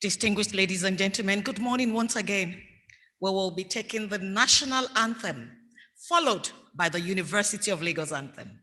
Distinguished ladies and gentlemen, good morning once again. We will be taking the national anthem, followed by the University of Lagos anthem.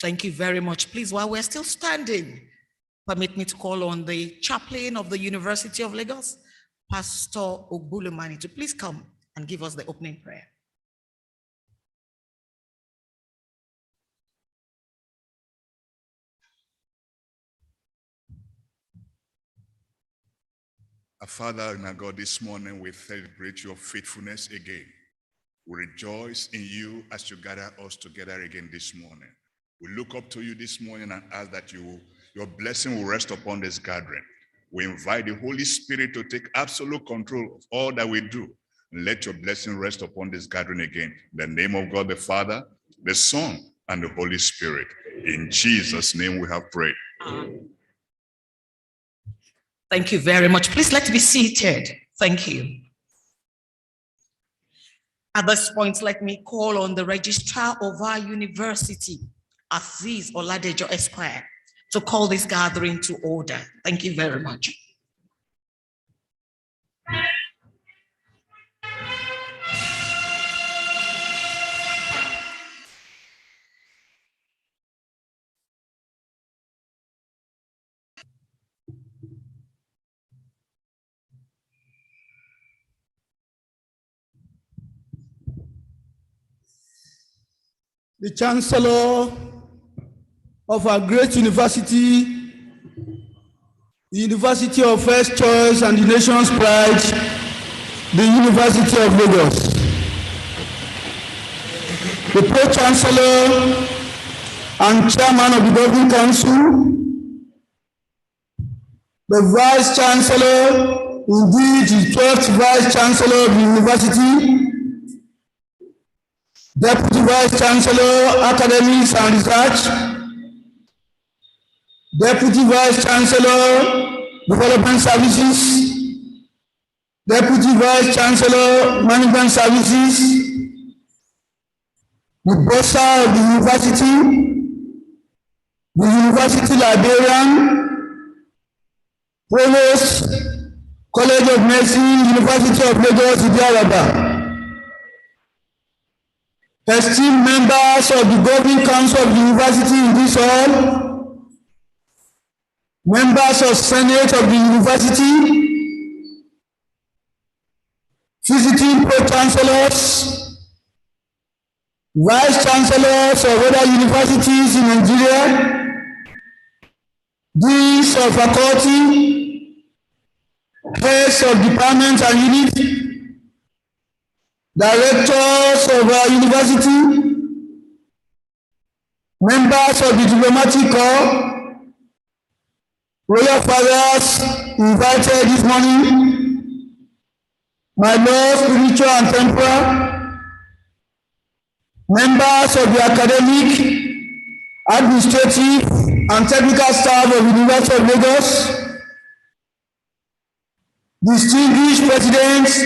Thank you very much. Please, while we're still standing, permit me to call on the chaplain of the University of Lagos, Pastor Ogbulumani, to please come and give us the opening prayer. Our Father and our God, this morning we celebrate your faithfulness again. We rejoice in you as you gather us together again this morning. We look up to you this morning and ask that your blessing will rest upon this gathering. We invite the Holy Spirit to take absolute control of all that we do. And let your blessing rest upon this gathering again. In the name of God the Father, the Son, and the Holy Spirit. In Jesus' name we have prayed. Thank you very much. Please let's be seated. Thank you. At this point, let me call on the registrar of our university, Aziz Oladejo Esquire, to call this gathering to order. Thank you very much. The Chancellor of our great university, the University of First Choice and the nation's pride, the University of Lagos. The Pro-Chancellor and Chairman of the Governing Council, the Vice-Chancellor, indeed the 12th Vice-Chancellor of the University, Deputy Vice-Chancellor, Academics and Research, Deputy Vice-Chancellor, Development Services, Deputy Vice-Chancellor, Management Services, the Bursar of the University, the University Librarian, Provost, College of Medicine, University of Lagos, Idiaraba. Esteemed members of the Governing Council of the University in this hall, members of Senate of the University, visiting Pro-Chancellors, Vice-Chancellors of other universities in Nigeria, Deans of Faculty, Heads of Departments and Units, Directors of our university, members of the Diplomatic Corps, Royal Fathers invited this morning, my Lord, spiritual and temporal, members of the academic, administrative, and technical staff of the University of Lagos, distinguished presidents,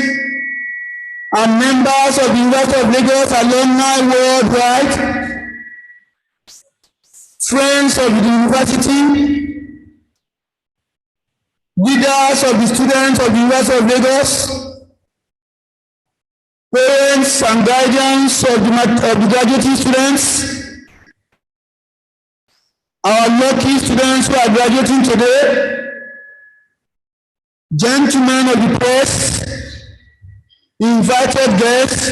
and members of the University of Lagos alumni worldwide, friends of the university, leaders of the students of the University of Lagos, parents and guardians of the graduating students, our lucky students who are graduating today, gentlemen of the press, invited guests,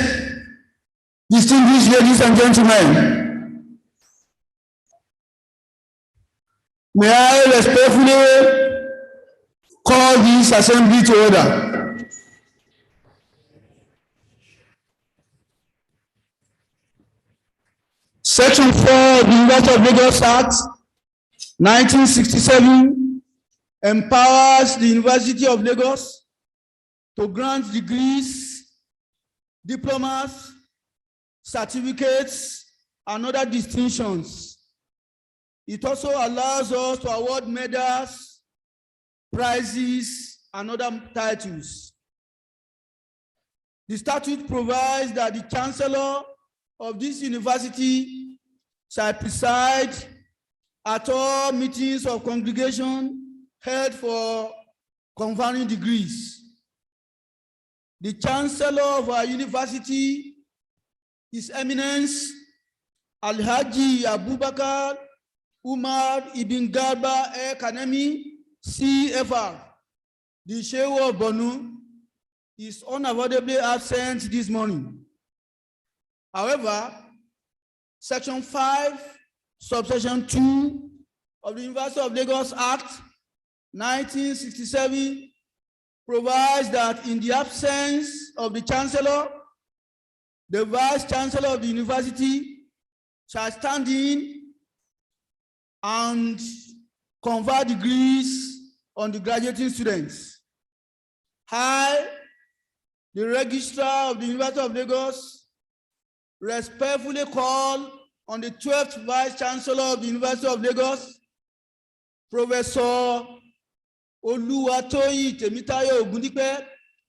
distinguished ladies and gentlemen, may I respectfully call this assembly to order. Section 4 of the University of Lagos Act 1967 empowers the University of Lagos to grant degrees, diplomas, certificates, and other distinctions. It also allows us to award medals, prizes, and other titles. The statute provides that the Chancellor of this university shall preside at all meetings of congregation held for conferring degrees. The Chancellor of our university, His Eminence Alhaji Abubakar Umar Ibn Garba Kanemi, CFR, the Shehu of Bonu, is unavoidably absent this morning. However, Section 5, Subsection 2 of the University of Lagos Act 1967 provides that in the absence of the Chancellor, the Vice-Chancellor of the University shall stand in and confer degrees on the graduating students. I, the Registrar of the University of Lagos, respectfully call on the 12th Vice-Chancellor of the University of Lagos, Professor Oluwatoyin Temitayo Ogundipe,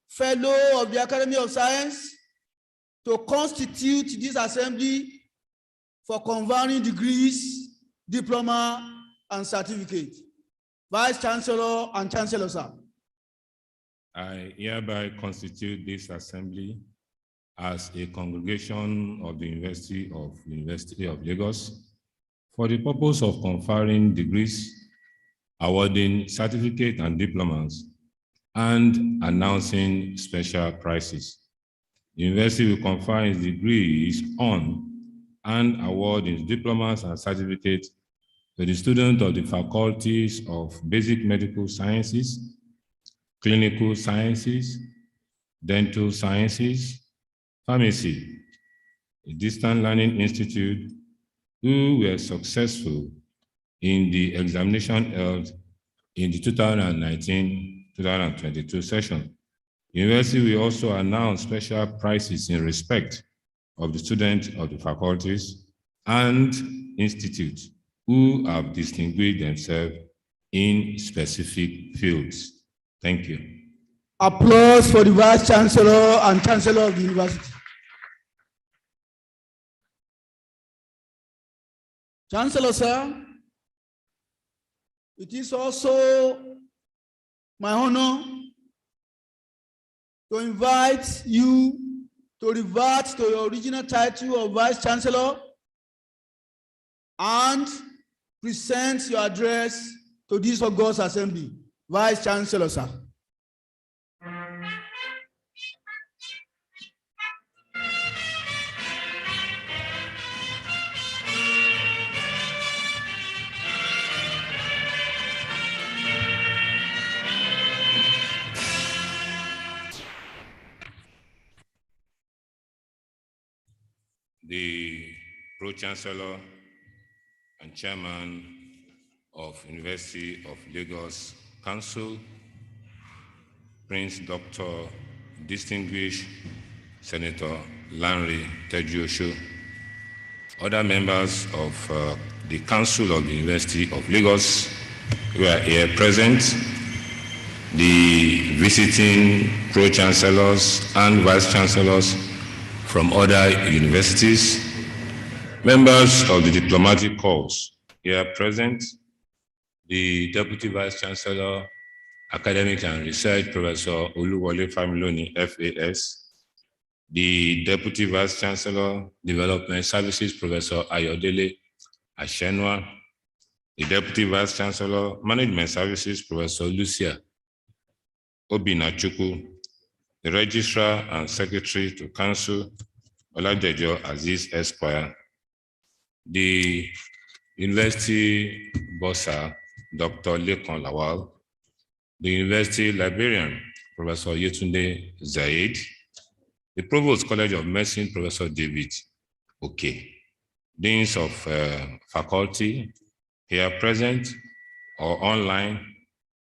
Fellow of the Academy of Science, to constitute this assembly for conferring degrees, diploma, and certificate. Vice-Chancellor and Chancellor, sir. I hereby constitute this assembly as a congregation of the University of Lagos for the purpose of conferring degrees, awarding certificates and diplomas, and announcing special prizes. The university will confer its degrees on and award its diplomas and certificates to the students of the faculties of Basic Medical Sciences, Clinical Sciences, Dental Sciences, Pharmacy, a distant learning institute, who were successful in the examination held in the 2019-2022 session. The university will also announce special prizes in respect of the students of the faculties and institutes who have distinguished themselves in specific fields. Thank you. Applause for the Vice-Chancellor and Chancellor of the University. Chancellor, sir, It is also my honor to invite you to revert to your original title of Vice Chancellor and present your address to this August Assembly. Vice Chancellor, sir. The Pro-Chancellor and Chairman of University of Lagos Council, Prince Dr. Distinguished Senator Lanre Tejuosho, other members of the Council of the University of Lagos who are here present, the visiting Pro-Chancellors and Vice-Chancellors from other universities, members of the diplomatic corps here present, the Deputy Vice-Chancellor, Academic and Research, Professor Oluwole Familoni, FAS, the Deputy Vice-Chancellor, Development Services, Professor Ayodele Ashenwa, the Deputy Vice-Chancellor, Management Services, Professor Lucia Obinachukwu, the Registrar and Secretary to Council, Oladejo Aziz Esquire, the University Bossa, Dr. Lekon Lawal, the University Librarian, Professor Yetunde Zaid, the Provost College of Medicine, Professor David Oke, Deans of Faculty here present or online,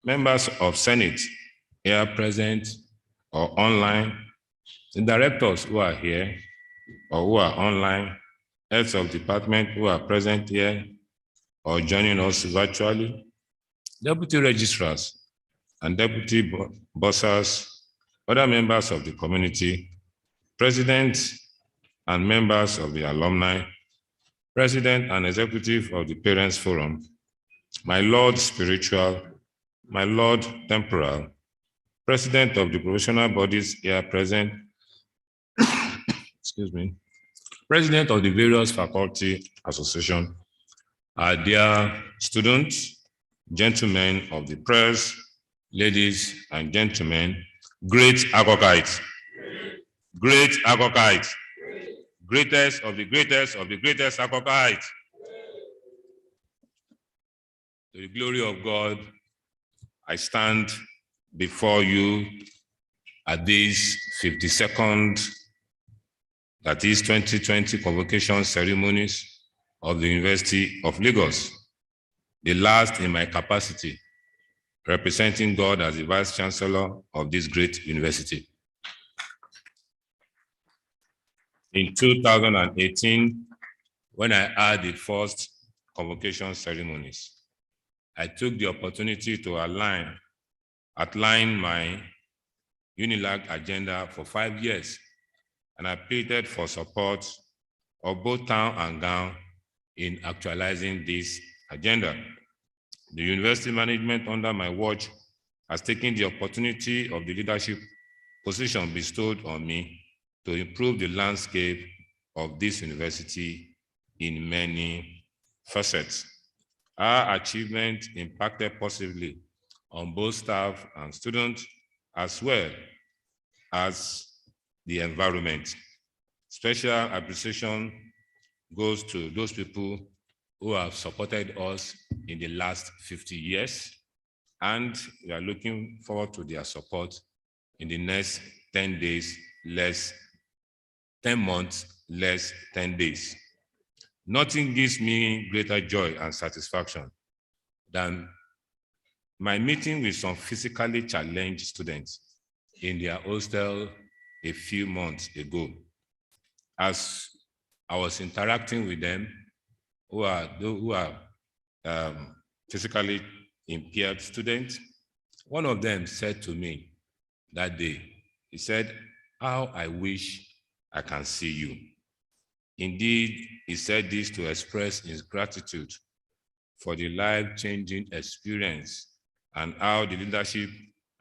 members of Senate here present or online, the directors who are here or who are online, heads of department who are present here or joining us virtually, deputy registrars and deputy bossers, other members of the community, president and members of the alumni, president and executive of the Parents Forum, my Lord Spiritual, my Lord Temporal, president of the professional bodies here present, excuse me, president of the various faculty association, our dear students, gentlemen of the press, ladies and gentlemen, great Agogites, great Agogites, greatest of the greatest of the greatest Agogites. To the glory of God, I stand before you at this 52nd, that is 2020 convocation ceremonies of the University of Lagos, the last in my capacity, representing God as the Vice Chancellor of this great university. In 2018, when I had the first convocation ceremonies, I took the opportunity to outline my Unilag agenda for 5 years, and I pleaded for support of both town and gown in actualizing this agenda. The university management under my watch has taken the opportunity of the leadership position bestowed on me to improve the landscape of this university in many facets. Our achievement impacted positively on both staff and students, as well as the environment. Special appreciation goes to those people who have supported us in the last 50 years, and we are looking forward to their support in the next 10 days, 10 months, less 10 days. Nothing gives me greater joy and satisfaction than my meeting with some physically challenged students in their hostel a few months ago. As I was interacting with them, who are physically impaired students, one of them said to me that day, he said, "How I wish I can see you." Indeed, he said this to express his gratitude for the life-changing experience and how the leadership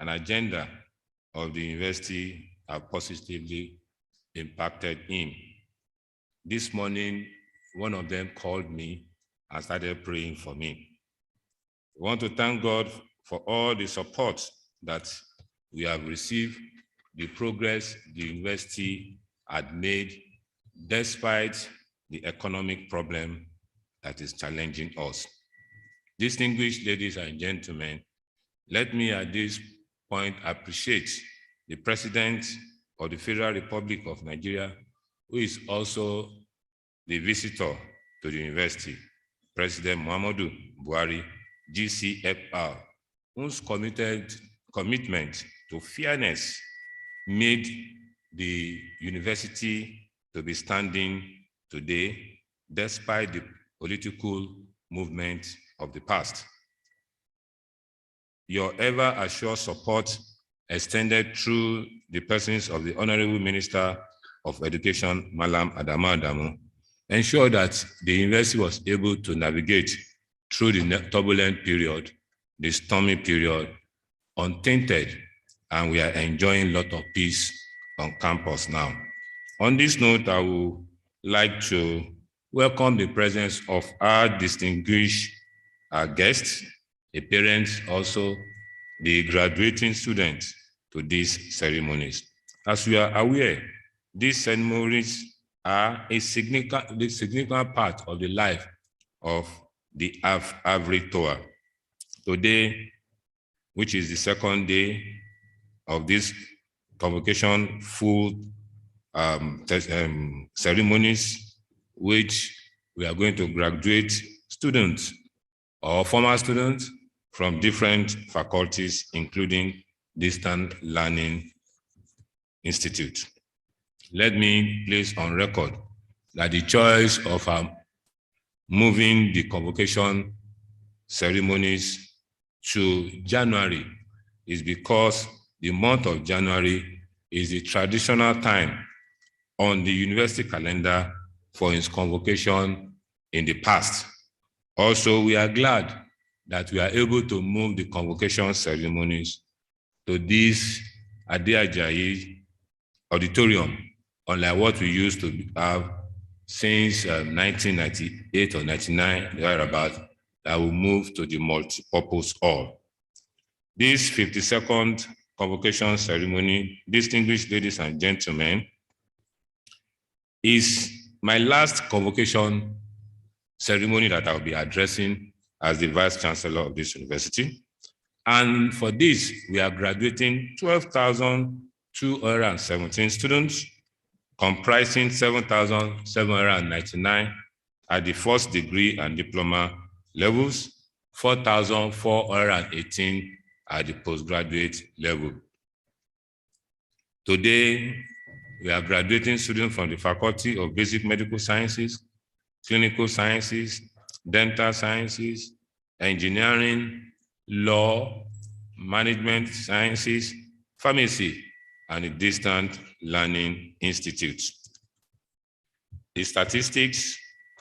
and agenda of the university have positively impacted him. This morning, one of them called me and started praying for me. I want to thank God for all the support that we have received, the progress the university had made despite the economic problem that is challenging us. Distinguished ladies and gentlemen, let me at this point appreciate the President of the Federal Republic of Nigeria, who is also the visitor to the university, President Muhammadu Buhari, GCFR, whose commitment to fairness made the university to be standing today despite the political movement of the past. Your ever assured support extended through the presence of the Honorable Minister of Education, Malam Adamu Adamu, ensured that the university was able to navigate through the turbulent period, the stormy period, untainted, and we are enjoying a lot of peace on campus now. On this note, I would like to welcome the presence of our distinguished guests, the parents, also the graduating students to these ceremonies. As we are aware, these ceremonies are a significant part of the life of the average tour. Today, which is the second day of this convocation full ceremonies, which we are going to graduate students or former students from different faculties, including Distant Learning Institute. Let me place on record that the choice of moving the convocation ceremonies to January is because the month of January is the traditional time on the university calendar for its convocation in the past. Also, we are glad that we are able to move the convocation ceremonies to this Ade Ajayi auditorium, unlike what we used to have since 1998 or 99, thereabout, that will move to the multi-purpose hall. This 52nd convocation ceremony, distinguished ladies and gentlemen, is my last convocation ceremony that I'll be addressing as the Vice Chancellor of this university. And for this, we are graduating 12,217 students, comprising 7,799 at the first degree and diploma levels, 4,418 at the postgraduate level. Today, we are graduating students from the Faculty of Basic Medical Sciences, Clinical Sciences, Dental Sciences, Engineering, Law, Management Sciences, Pharmacy, and the Distant Learning Institute. The statistics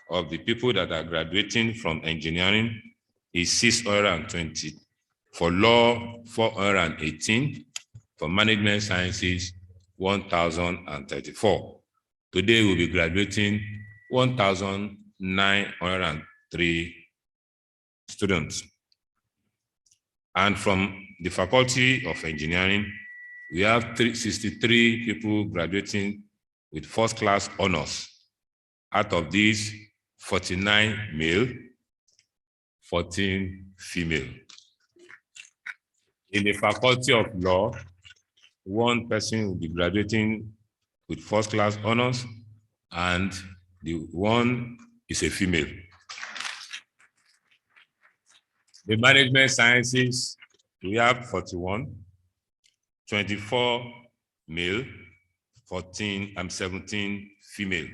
of the people that are graduating from engineering is 620, for law, 418, for management sciences, 1,034. Today we'll be graduating 1,903 students. And from the Faculty of Engineering, we have 63 people graduating with first-class honors. Out of these, 49 male, 14 female. In the Faculty of Law, one person will be graduating with first-class honors, and the one is a female. The Management Sciences, we have 41, 24 male, 17 female.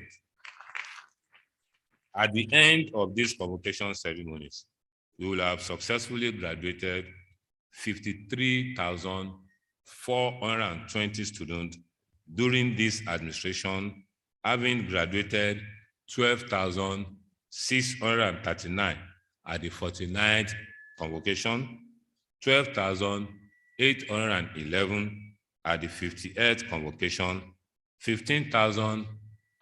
At the end of these convocation ceremonies, we will have successfully graduated 53,420 students during this administration, having graduated 12,639 at the 49th convocation, 12,811 at the 58th convocation, 15,000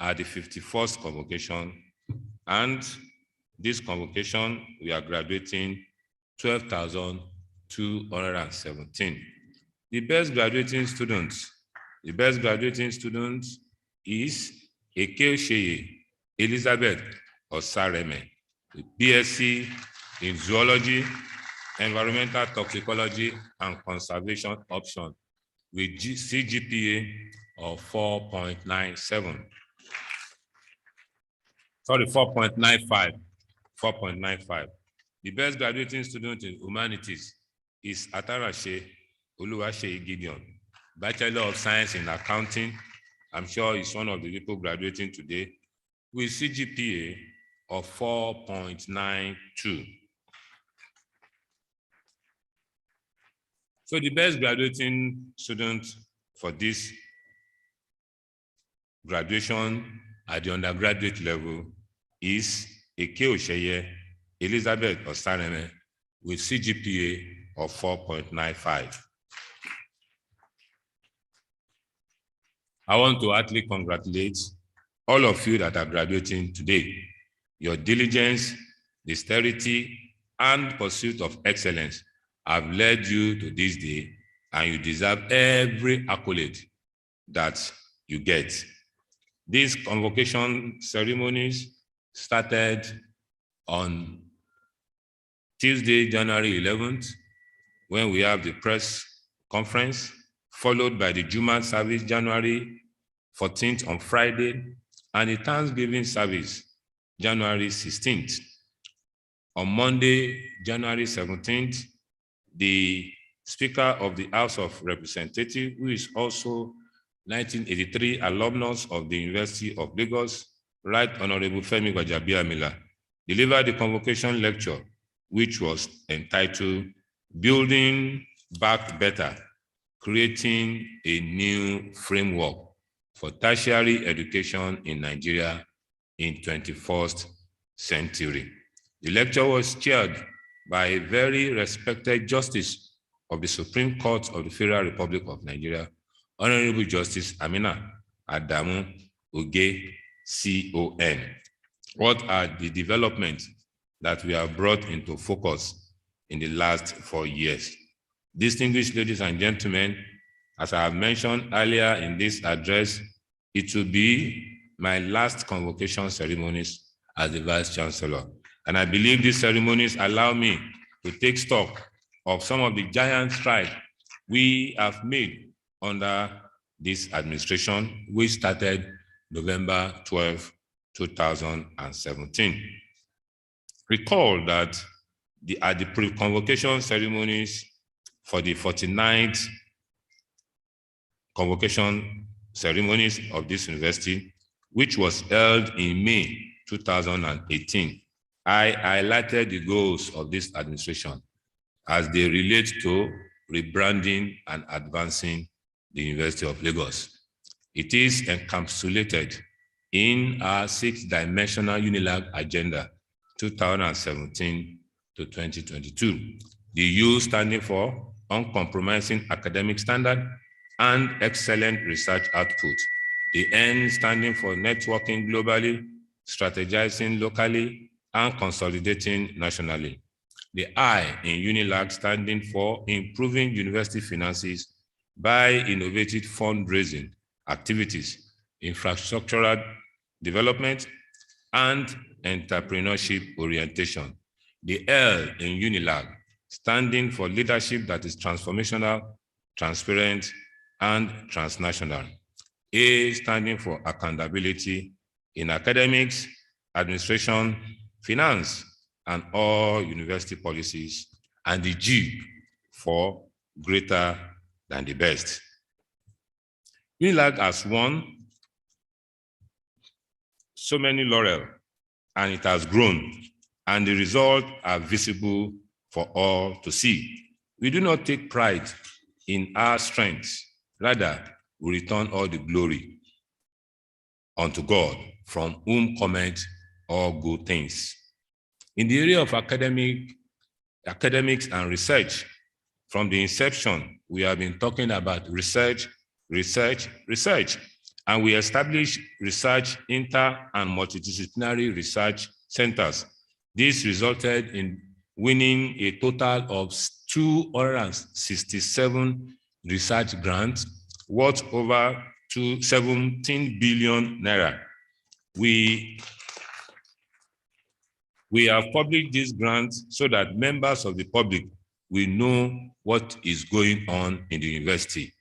at the 51st convocation, and this convocation, we are graduating 12,217. The best graduating student is Eke Elizabeth Osareme, with BSc in Zoology, Environmental Toxicology, and Conservation option, with CGPA of 4.97. Sorry, 4.95. 4.95. The best graduating student in humanities is Atarashe Oluwase Gideon, Bachelor of Science in Accounting. I'm sure he's one of the people graduating today, with CGPA of 4.92. So the best graduating student for this graduation at the undergraduate level is Eke Elizabeth Osareme with CGPA of 4.95. I want to heartily congratulate all of you that are graduating today. Your diligence, dexterity, and pursuit of excellence have led you to this day, and you deserve every accolade that you get. These convocation ceremonies started on Tuesday, January 11th, when we have the press conference, followed by the Juma service, January 14th on Friday, and the Thanksgiving service, January 16th. On Monday, January 17th, the Speaker of the House of Representatives, who is also 1983 alumnus of the University of Lagos, Right Honorable Femi Gbajabiamila, delivered the convocation lecture, which was entitled Building Back Better, Creating a New Framework for Tertiary Education in Nigeria in 21st Century. The lecture was chaired by a very respected Justice of the Supreme Court of the Federal Republic of Nigeria, Honorable Justice Amina Adamu Oge, CON. What are the developments that we have brought into focus in the last 4 years? Distinguished ladies and gentlemen, as I have mentioned earlier in this address, it will be my last convocation ceremonies as the Vice Chancellor. And I believe these ceremonies allow me to take stock of some of the giant strides we have made under this administration, which started November 12, 2017. Recall that at the pre-convocation ceremonies for the 49th convocation ceremonies of this university, which was held in May 2018, I highlighted the goals of this administration as they relate to rebranding and advancing the University of Lagos. It is encapsulated in our 6-dimensional Unilag agenda, 2017 to 2022. The U standing for uncompromising academic standard and excellent research output. The N standing for networking globally, strategizing locally, and consolidating nationally. The I in Unilag standing for improving university finances by innovative fundraising activities, infrastructural development, and entrepreneurship orientation. The L in Unilag standing for leadership that is transformational, transparent, and transnational. A standing for accountability in academics, administration, finance, and all university policies, and the G for greater than the best. Unilag has won so many laurels, and it has grown, and the results are visible for all to see. We do not take pride in our strengths. Rather, we return all the glory unto God, from whom cometh all good things. In the area of academics and research, from the inception, we have been talking about research, and we established research inter and multidisciplinary research centers. This resulted in winning a total of 267 research grants worth over 17 billion naira. We have published these grants so that members of the public will know what is going on in the university.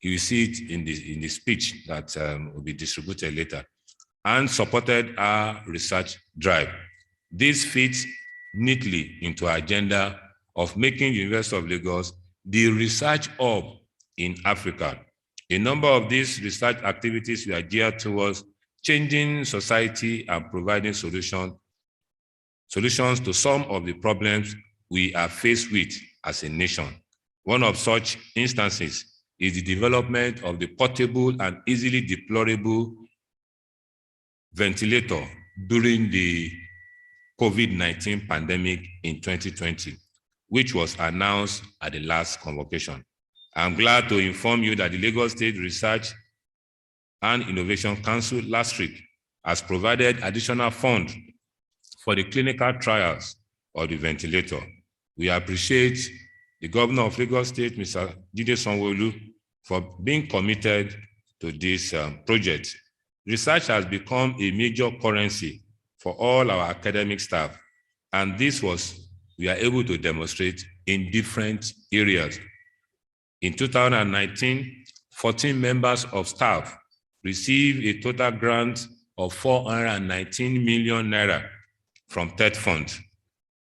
You will see it in the speech that will be distributed later, and supported our research drive. This fits neatly into our agenda of making the University of Lagos the research hub in Africa. A number of these research activities were geared towards changing society and providing solutions to some of the problems we are faced with as a nation. One of such instances is the development of the portable and easily deployable ventilator during the COVID-19 pandemic in 2020, which was announced at the last convocation. I'm glad to inform you that the Lagos State Research and Innovation Council last week has provided additional funds for the clinical trials of the ventilator. We appreciate the Governor of Lagos State, Mr. Jide Sanwo-Olu, for being committed to this project. Research has become a major currency for all our academic staff, and we are able to demonstrate in different areas. In 2019, 14 members of staff received a total grant of 419 million naira from TED Fund.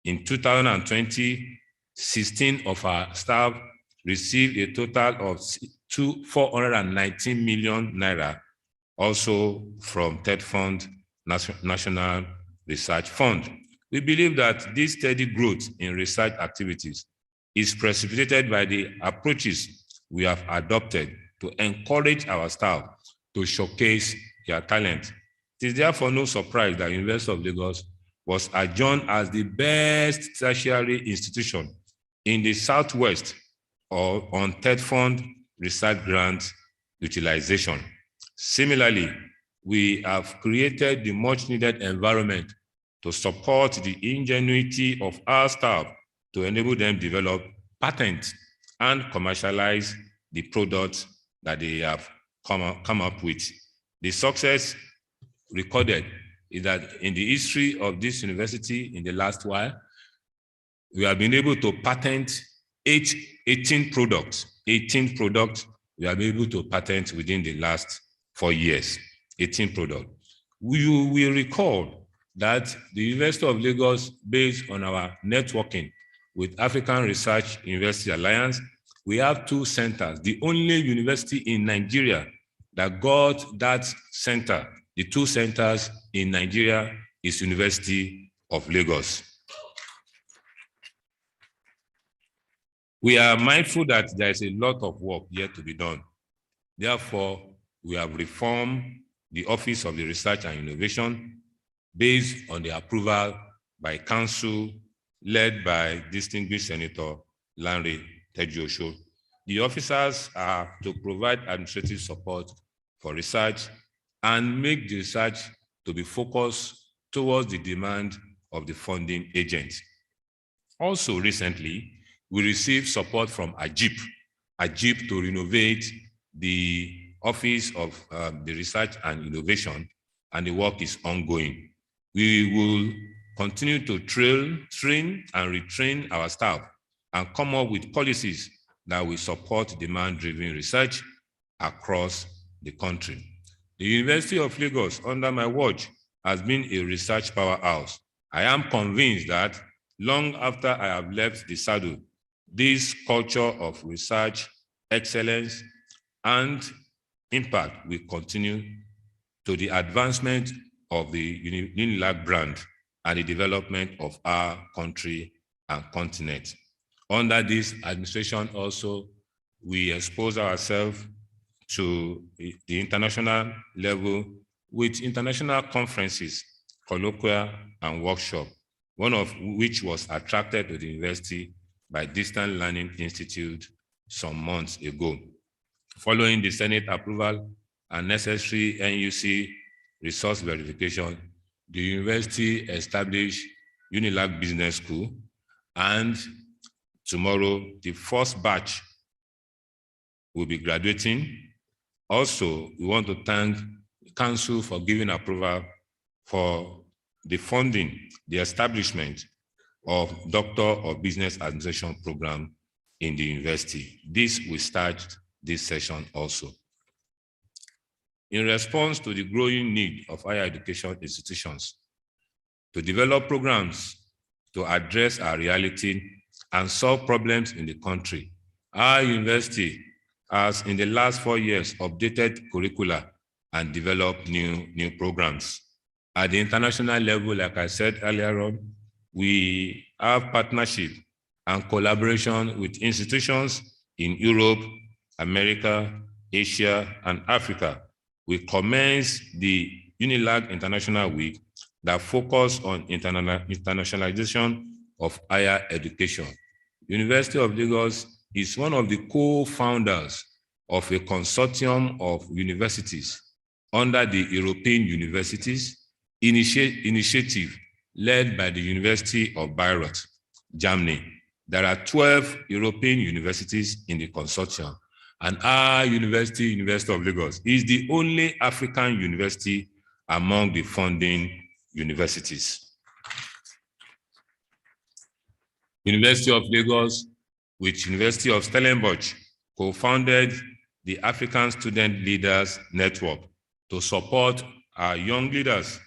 In 2020, 16 of our staff received a total of 419 million naira, also from TED Fund, National Research Fund. We believe that this steady growth in research activities is precipitated by the approaches we have adopted to encourage our staff to showcase their talent. It is therefore no surprise that University of Lagos was adjourned as the best tertiary institution in the Southwest on TED Fund research grant utilization. Similarly, we have created the much needed environment to support the ingenuity of our staff to enable them develop patents and commercialize the products that they have come up with. The success recorded is that in the history of this university in the last while, we have been able to patent 18 products. 18 products we have been able to patent within the last 4 years, 18 products. We will recall that the University of Lagos, based on our networking with African Research University Alliance, we have 2 centers, the only university in Nigeria that got that center. The 2 centers in Nigeria is University of Lagos. We are mindful that there is a lot of work yet to be done. Therefore, we have reformed the Office of the Research and Innovation based on the approval by Council led by distinguished Senator Lanre Tejuosho. The officers are to provide administrative support for research and make the research to be focused towards the demand of the funding agent. Also recently, we received support from AJIP to renovate the Office of the Research and Innovation, and the work is ongoing. We will continue to train and retrain our staff and come up with policies that will support demand-driven research across the country. The University of Lagos, under my watch, has been a research powerhouse. I am convinced that long after I have left the saddle, this culture of research, excellence, and impact will continue to the advancement of the Unilag brand and the development of our country and continent. Under this administration also, we expose ourselves to the international level with international conferences, colloquia, and workshops. one of which was attracted to the university by Distant Learning Institute some months ago. Following the Senate approval and necessary NUC resource verification, the university established Unilag Business School, and tomorrow the first batch will be graduating. Also, we want to thank the Council for giving approval for the funding, the establishment of Doctor of Business Administration program in the university. This will start this session also. In response to the growing need of higher education institutions to develop programs to address our reality and solve problems in the country, our university has in the last 4 years updated curricula and developed new programs. At the international level, like I said earlier on, we have partnership and collaboration with institutions in Europe, America, Asia, and Africa. We commenced the Unilag International Week that focus on internationalization of higher education. University of Lagos is one of the co-founders of a consortium of universities under the European Universities Initiative led by the University of Bayreuth, Germany. There are 12 European universities in the consortium, and our university, University of Lagos, is the only African university among the funding universities. University of Lagos, with University of Stellenbosch, co-founded the African Student Leaders Network to support our young leaders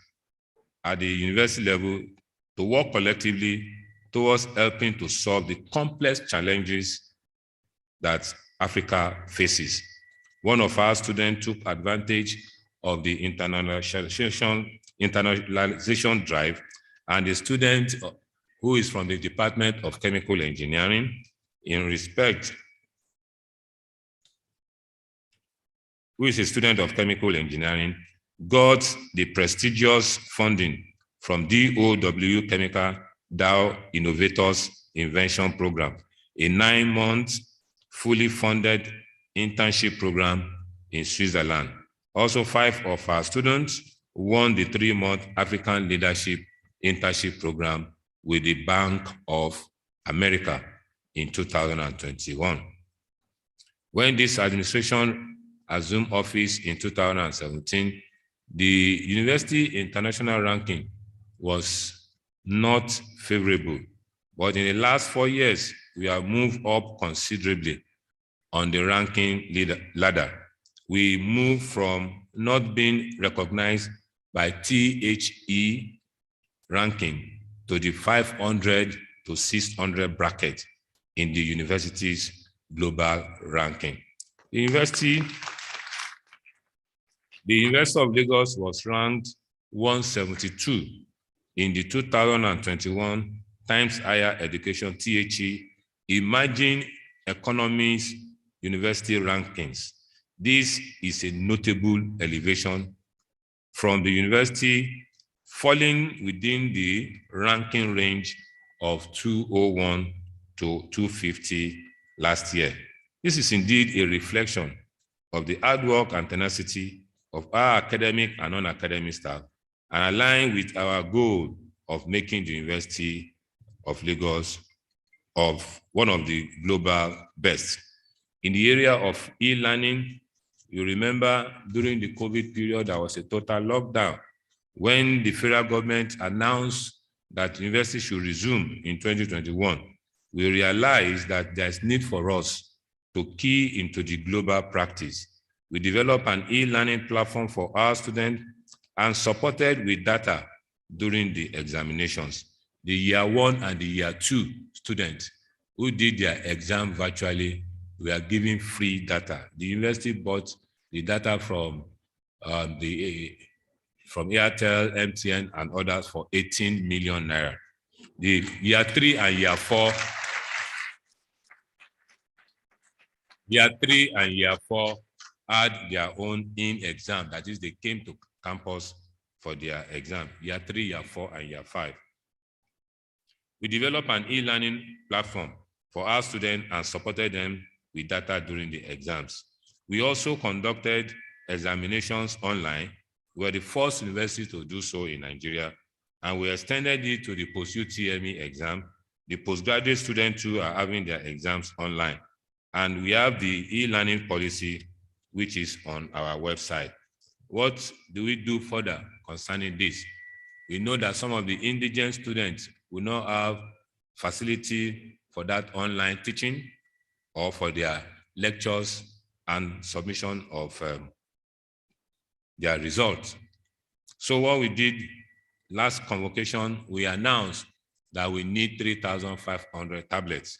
at the university level to work collectively towards helping to solve the complex challenges that Africa faces. One of our students took advantage of the internationalization drive, and the student who is from the Department of Chemical Engineering, who is a student of chemical engineering, got the prestigious funding from DOW Chemical Dow Innovators Invention Program, a 9-month fully funded internship program in Switzerland. Also, 5 of our students won the 3-month African Leadership Internship Program with the Bank of America in 2021. When this administration assumed office in 2017, the university international ranking was not favorable. But in the last 4 years, we have moved up considerably on the ranking ladder. We moved from not being recognized by THE ranking to the 500 to 600 bracket in the university's global ranking. The University of Lagos was ranked 172 in the 2021 Times Higher Education THE Emerging Economies University Rankings. This is a notable elevation from the university falling within the ranking range of 201 to 250 last year. This is indeed a reflection of the hard work and tenacity of our academic and non-academic staff, and align with our goal of making the University of Lagos of one of the global best. In the area of e-learning, you remember during the COVID period, there was a total lockdown. When the federal government announced that university should resume in 2021, we realized that there's need for us to key into the global practice. We developed an e-learning platform for our students and supported with data during the examinations. The year 1 and the year 2 students who did their exam virtually were given free data. The university bought the data from Airtel, MTN, and others for 18 million naira. The year 3 and year 4, had their own in-exam. That is, they came to campus for their exam. Year 3, year 4, and year 5. We developed an e-learning platform for our students and supported them with data during the exams. We also conducted examinations online. We were the first university to do so in Nigeria, and we extended it to the post-UTME exam. The postgraduate students too are having their exams online. And we have the e-learning policy, which is on our website. What do we do further concerning this? We know that some of the indigent students will not have facility for that online teaching or for their lectures and submission of their results. So what we did last convocation, we announced that we need 3,500 tablets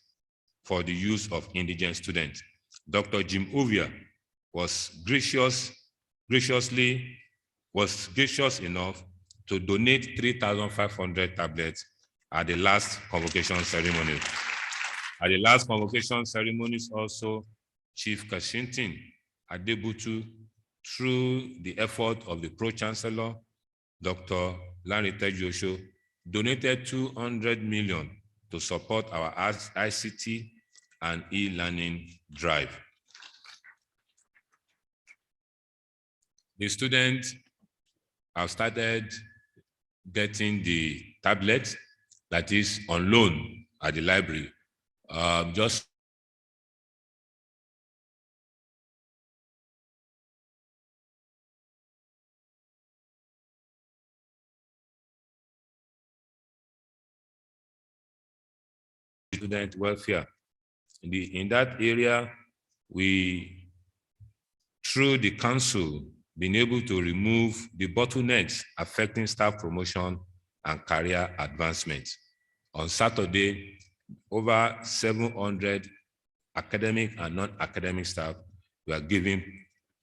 for the use of indigent students. Dr. Jim Ovia was gracious enough to donate 3,500 tablets at the last convocation ceremony. At the last convocation ceremonies also, Chief Kashintin Adebutu, through the effort of the Pro-Chancellor, Dr. Lanre Tejuosho, donated 200 million to support our ICT and e-learning drive. The students have started getting the tablet that is on loan at the library. Just student welfare. In that area, we, through the council, been able to remove the bottlenecks affecting staff promotion and career advancement. On Saturday, over 700 academic and non-academic staff were given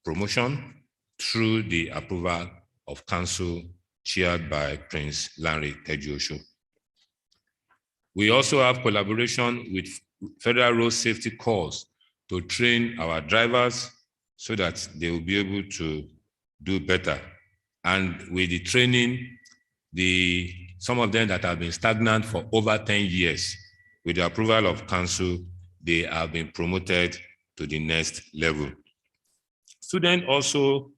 promotion through the approval of council chaired by Prince Lanre Tejuosho. We also have collaboration with Federal Road Safety Corps to train our drivers so that they will be able to do better. And with the training, some of them that have been stagnant for over 10 years, with the approval of council, they have been promoted to the next level. Students also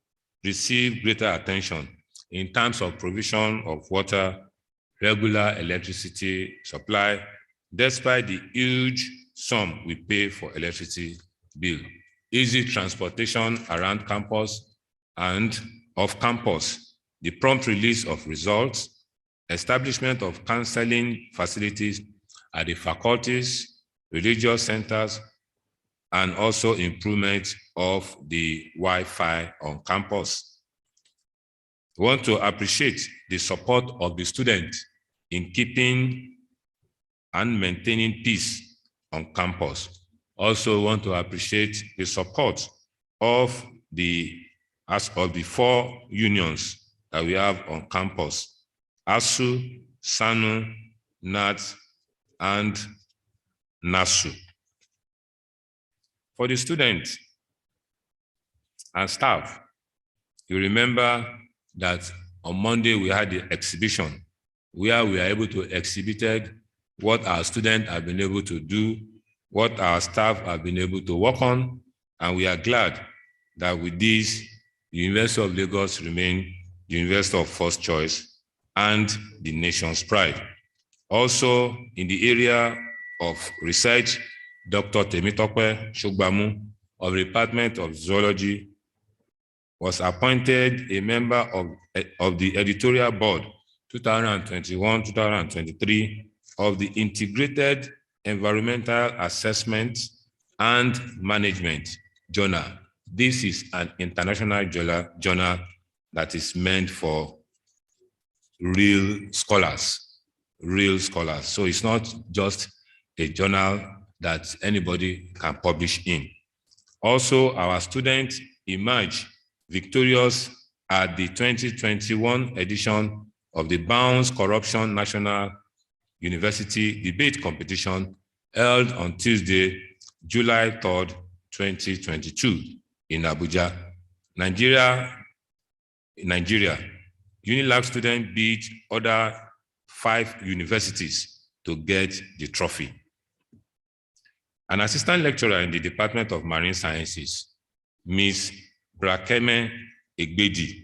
receive greater attention in terms of provision of water, regular electricity supply, despite the huge sum we pay for electricity bill, easy transportation around campus and off campus, the prompt release of results, establishment of counseling facilities at the faculties, religious centers, and also improvement of the Wi-Fi on campus. We want to appreciate the support of the students in keeping and maintaining peace on campus. Also want to appreciate the support of the 4 unions that we have on campus: ASU, SANU, NAT, and NASU. For the students and staff, you remember that on Monday we had the exhibition where we were able to exhibit what our students have been able to do, what our staff have been able to work on, and we are glad that with this, the University of Lagos remain the university of first choice and the nation's pride. Also, in the area of research, Dr. Temitope Shogbamu of the Department of Zoology was appointed a member of the editorial board 2021-2023 of the Integrated Environmental Assessment and Management Journal. This is an international journal that is meant for real scholars. So it's not just a journal that anybody can publish in. Also, our students emerged victorious at the 2021 edition of the Bounds Corruption National University Debate Competition held on Tuesday, July 3rd, 2022 in Abuja. Nigeria, Unilag students beat other 5 universities to get the trophy. An assistant lecturer in the Department of Marine Sciences, Ms. Brakeme Egbedi,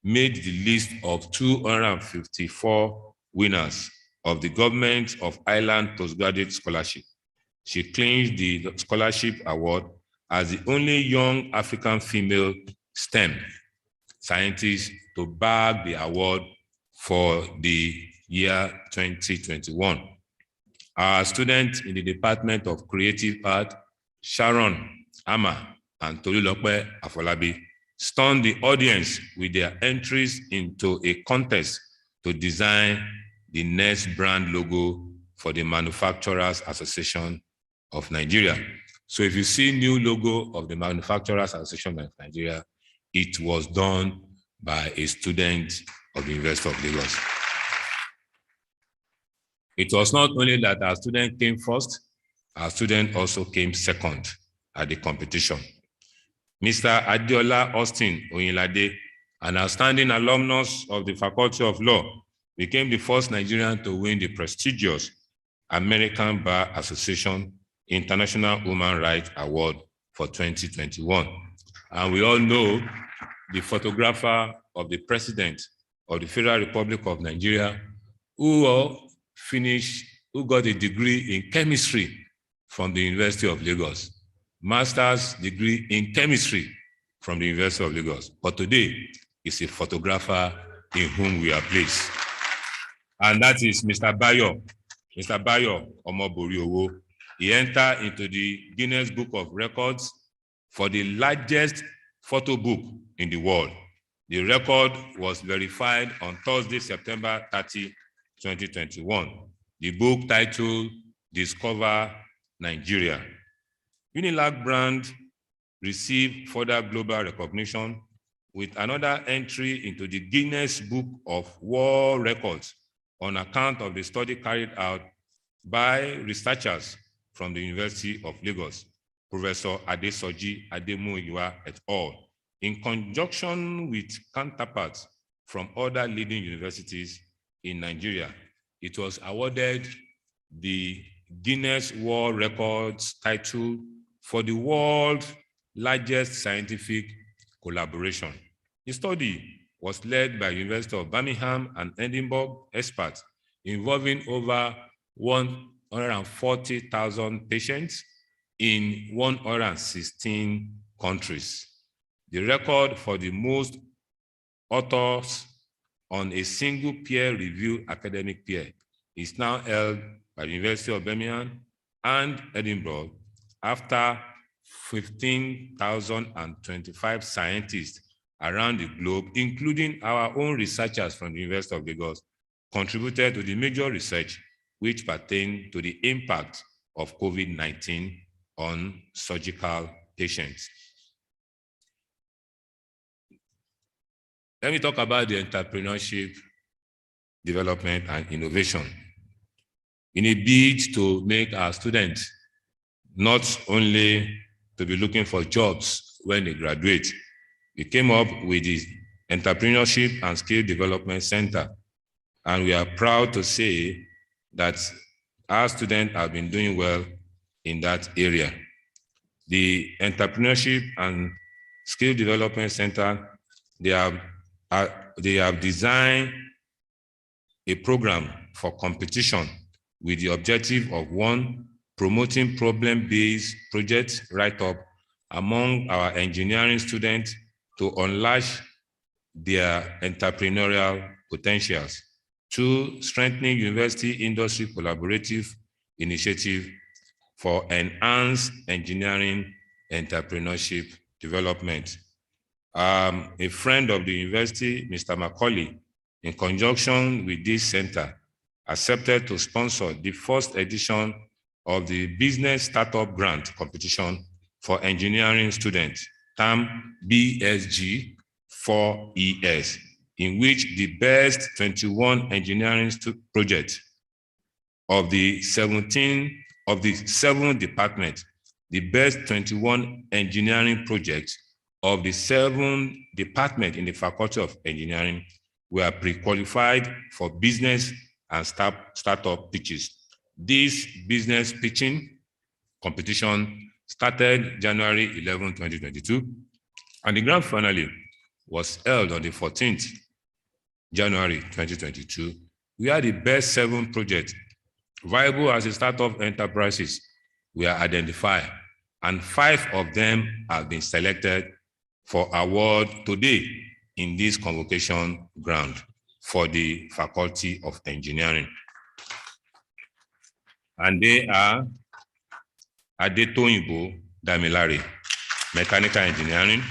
made the list of 254 winners of the Government of Ireland Postgraduate Scholarship. She claimed the scholarship award as the only young African female STEM scientist to bag the award for the year 2021. Our student in the Department of Creative Art, Sharon Ama and Tolulope Afolabi, stunned the audience with their entries into a contest to design the next brand logo for the Manufacturers Association of Nigeria. So if you see new logo of the Manufacturers Association of Nigeria, it was done by a student of the University of Lagos. It was not only that our student came first, our student also came second at the competition. Mr. Adiola Austin Oyinlade, an outstanding alumnus of the Faculty of Law, became the first Nigerian to win the prestigious American Bar Association International Human Rights Award for 2021. And we all know the photographer of the President of the Federal Republic of Nigeria, who got a degree in chemistry from the University of Lagos, master's degree in chemistry from the University of Lagos. But today, is a photographer in whom we are pleased. And that is Mr. Bayo Omoboriowo. He entered into the Guinness Book of Records for the largest photo book in the world. The record was verified on Thursday, September 30, 2021. The book titled Discover Nigeria. Unilag brand received further global recognition with another entry into the Guinness Book of World Records on account of the study carried out by researchers from the University of Lagos, Professor Adesoji Ademuyiwa et al., in conjunction with counterparts from other leading universities in Nigeria. It was awarded the Guinness World Records title for the world's largest scientific collaboration. The study was led by University of Birmingham and Edinburgh experts involving over 140,000 patients in 116 countries. The record for the most authors on a single peer-reviewed academic peer is now held by the University of Birmingham and Edinburgh after 15,025 scientists around the globe, including our own researchers from the University of Lagos, contributed to the major research which pertain to the impact of COVID-19 on surgical patients. Let me talk about the entrepreneurship, development, and innovation. In a bid to make our students not only to be looking for jobs when they graduate, we came up with the Entrepreneurship and Skill Development Center. And we are proud to say that our students have been doing well in that area. The Entrepreneurship and Skill Development Center, they have designed a program for competition with the objective of, one, promoting problem-based project write-up among our engineering students to unleash their entrepreneurial potentials. Two, strengthening university industry collaborative initiative for enhanced engineering entrepreneurship development. A friend of the university, Mr. Macaulay, in conjunction with this center, accepted to sponsor the first edition of the Business Startup Grant Competition for Engineering Students, term BSG 4ES, in which the best 21 engineering projects of the 7 departments, the best 21 engineering projects of the 7 departments in the Faculty of Engineering were pre-qualified for business and startup pitches. This business pitching competition started January 11, 2022, and the grand finale was held on the 14th January 2022. We had the best 7 projects viable as a startup enterprises were identified, and 5 of them have been selected for award today in this convocation ground for the Faculty of Engineering. And they are Adetoyinbo Damilare, Mechanical Engineering,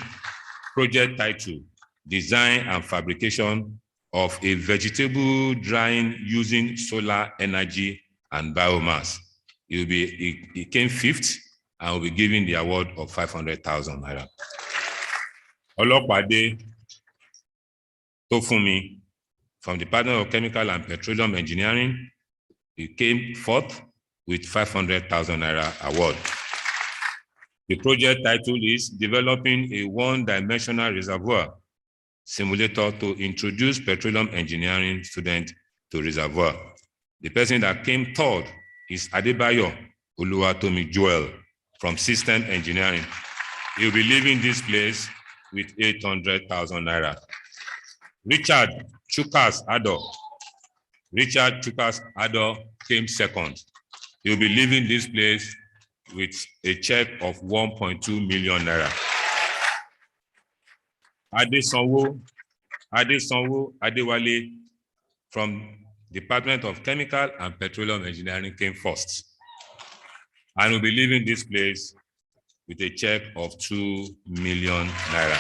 project title, Design and Fabrication of a Vegetable Drying Using Solar Energy and Biomass. He came 5th and will be given the award of 500,000 naira. Olopade Tofumi from the Department of Chemical and Petroleum Engineering, he came 4th with 500,000 naira award. The project title is Developing a One-Dimensional Reservoir Simulator to Introduce Petroleum Engineering Students to Reservoir. The person that came 3rd is Adebayo Oluwatomi Joel from System Engineering. He will be leaving this place with 800,000 naira. Richard Chukas Ado came 2nd. He will be leaving this place with a check of 1.2 million naira. Adesanwo Adewale from Department of Chemical and Petroleum Engineering came 1st. And will be leaving this place with a check of 2 million naira.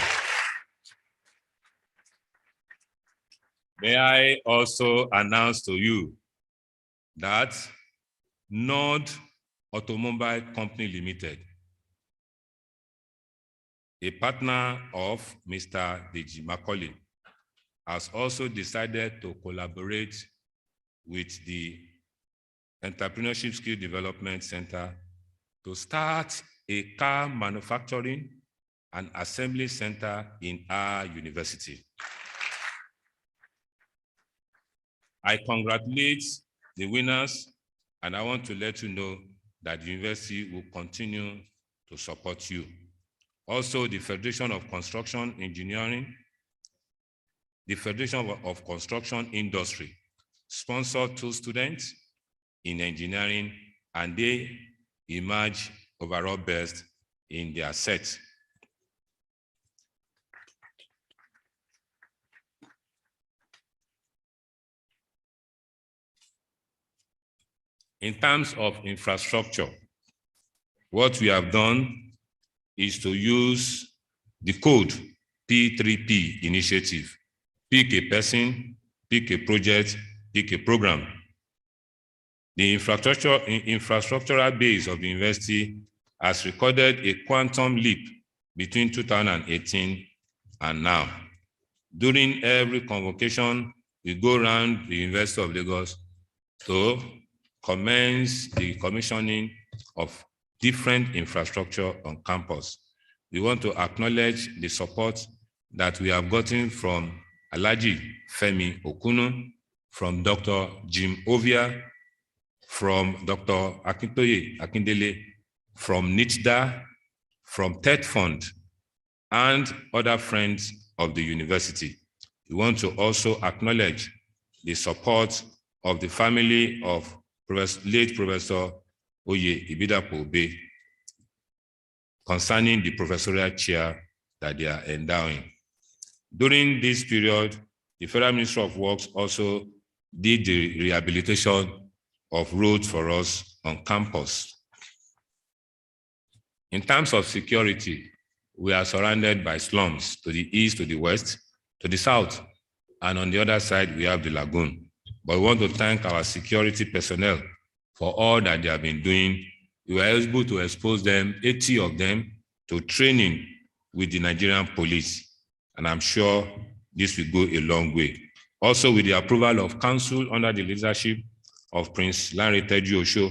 May I also announce to you that Nord Automobile Company Limited, a partner of Mr. Deji Macaulay, has also decided to collaborate with the Entrepreneurship Skill Development Center to start a car manufacturing and assembly center in our university. I congratulate the winners, and I want to let you know that the university will continue to support you. Also, the Federation of Construction Engineering, the Federation of Construction Industry sponsored 2 students in engineering, and they emerged overall best in their set. In terms of infrastructure, what we have done is to use the code P3P initiative. Pick a person, pick a project, pick a program. The infrastructural base of the university has recorded a quantum leap between 2018 and now. During every convocation, we go around the University of Lagos to commence the commissioning of different infrastructure on campus. We want to acknowledge the support that we have gotten from Alhaji Femi Okuno, from Dr. Jim Ovia, from Dr. Akintoye Akindele, from NITDA, from TED Fund, and other friends of the university. We want to also acknowledge the support of the family of late Professor Oye Ibidapo Obe concerning the professorial chair that they are endowing. During this period, the Federal Ministry of Works also did the rehabilitation of roads for us on campus. In terms of security, we are surrounded by slums to the east, to the west, to the south, and on the other side, we have the lagoon. But we want to thank our security personnel for all that they have been doing. We were able to expose them, 80 of them, to training with the Nigerian police. And I'm sure this will go a long way. Also, with the approval of council under the leadership of Prince Lanre Teju Osho,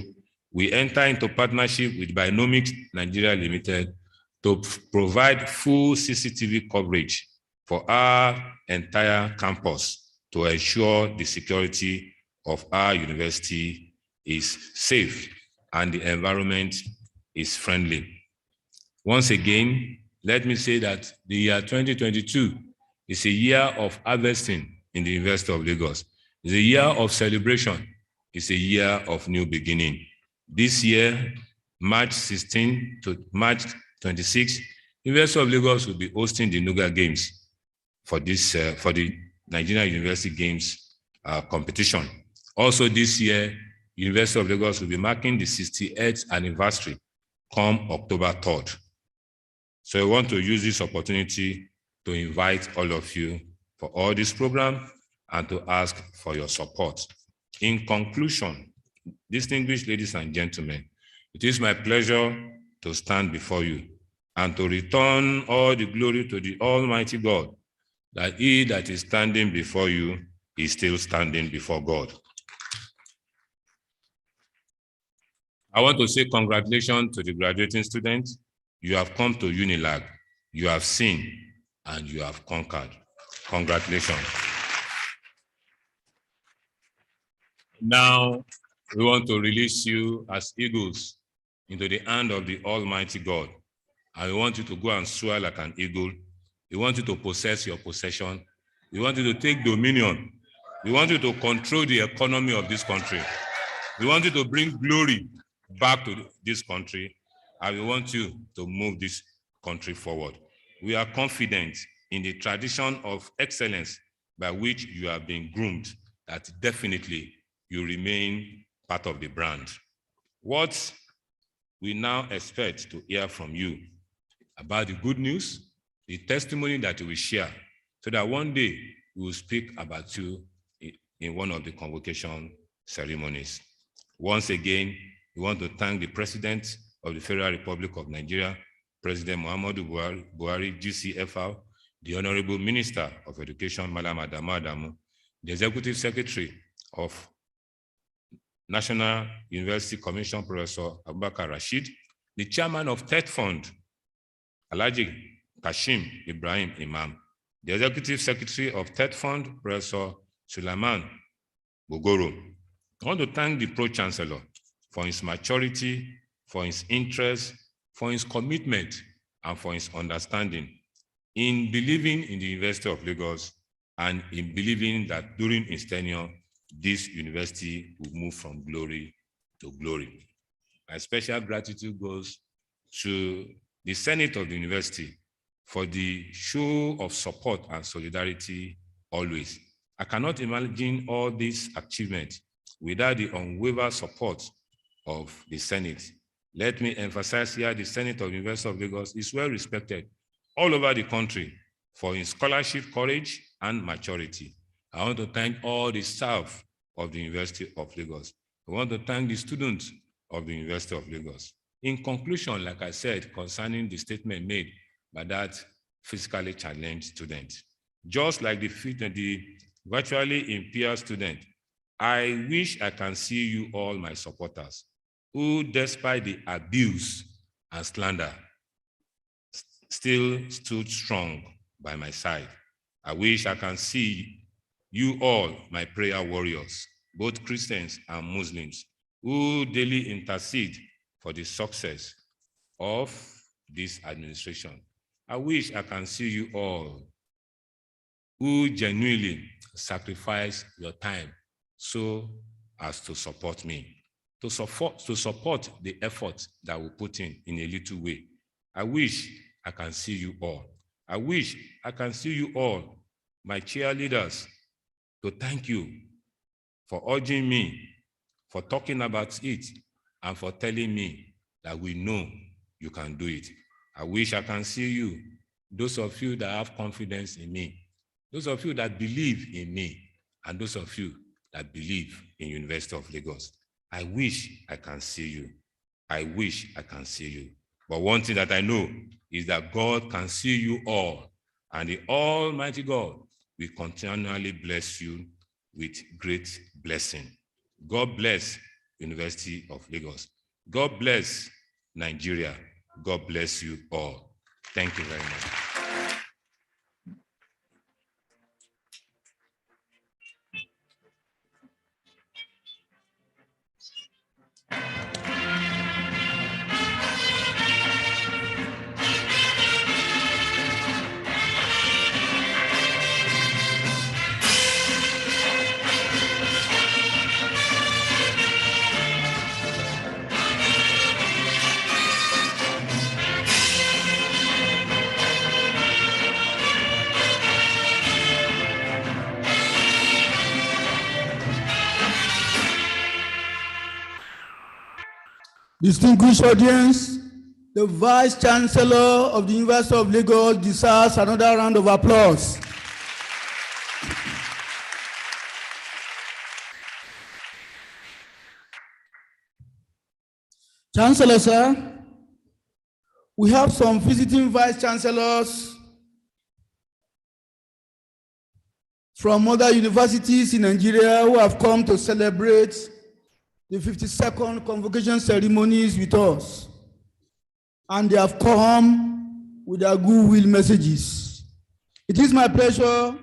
we enter into partnership with Binomics Nigeria Limited to provide full CCTV coverage for our entire campus to ensure the security of our university is safe and the environment is friendly. Once again, let me say that the year 2022 is a year of harvesting in the University of Lagos. It's a year of celebration. It's a year of new beginning. This year, March 16 to March 26, University of Lagos will be hosting the Nuga Games for the Nigerian University Games competition. Also this year, University of Lagos will be marking the 68th anniversary come October 3rd. So I want to use this opportunity to invite all of you for all this program and to ask for your support. In conclusion, distinguished ladies and gentlemen, it is my pleasure to stand before you and to return all the glory to the Almighty God, that he that is standing before you is still standing before God. I want to say congratulations to the graduating students. You have come to Unilag, you have seen, and you have conquered. Congratulations. Now, we want to release you as eagles into the hand of the Almighty God. And we want you to go and soar like an eagle. We want you to possess your possession. We want you to take dominion. We want you to control the economy of this country. We want you to bring glory back to this country. And we want you to move this country forward. We are confident in the tradition of excellence by which you have been groomed, that definitely you remain part of the brand. What we now expect to hear from you about the good news, the testimony that you will share, so that one day we will speak about you in one of the convocation ceremonies. Once again, we want to thank the President of the Federal Republic of Nigeria, President Muhammadu Buhari, GCFR, the Honorable Minister of Education, Madam Adamu Adamu, the Executive Secretary of National University Commission, Professor Abubakar Rashid, the Chairman of TED Fund, Alhaji Kashim Ibrahim Imam, the Executive Secretary of TED Fund, Professor Sulaiman Bogoro. I want to thank the Pro-Chancellor for his maturity, for his interest, for his commitment, and for his understanding in believing in the University of Lagos and in believing that during his tenure, this university will move from glory to glory. My special gratitude goes to the Senate of the university for the show of support and solidarity always. I cannot imagine all these achievements without the unwavering support of the Senate. Let me emphasize here, the Senate of the University of Lagos is well respected all over the country for his scholarship, courage, and maturity. I want to thank all the staff of the University of Lagos. I want to thank the students of the University of Lagos. In conclusion, like I said, concerning the statement made by that physically challenged student, just like the virtually impaired student, I wish I can see you all, my supporters, who, despite the abuse and slander, still stood strong by my side. I wish I can see you all, my prayer warriors, both Christians and Muslims, who daily intercede for the success of this administration. I wish I can see you all who genuinely sacrifice your time so as to support me, to support the effort that we put in a little way. I wish I can see you all. I wish I can see you all, my cheerleaders, to thank you for urging me, for talking about it, and for telling me that we know you can do it. I wish I can see you, those of you that have confidence in me, those of you that believe in me, and those of you that believe in University of Lagos. I wish I can see you. I wish I can see you. But one thing that I know is that God can see you all, and the Almighty God will continually bless you with great blessing. God bless University of Lagos. God bless Nigeria. God bless you all. Thank you very much. Distinguished audience, the Vice Chancellor of the University of Lagos deserves another round of applause. Chancellor, sir, we have some visiting Vice Chancellors from other universities in Nigeria who have come to celebrate the 52nd convocation ceremonies with us. And they have come with their goodwill messages. It is my pleasure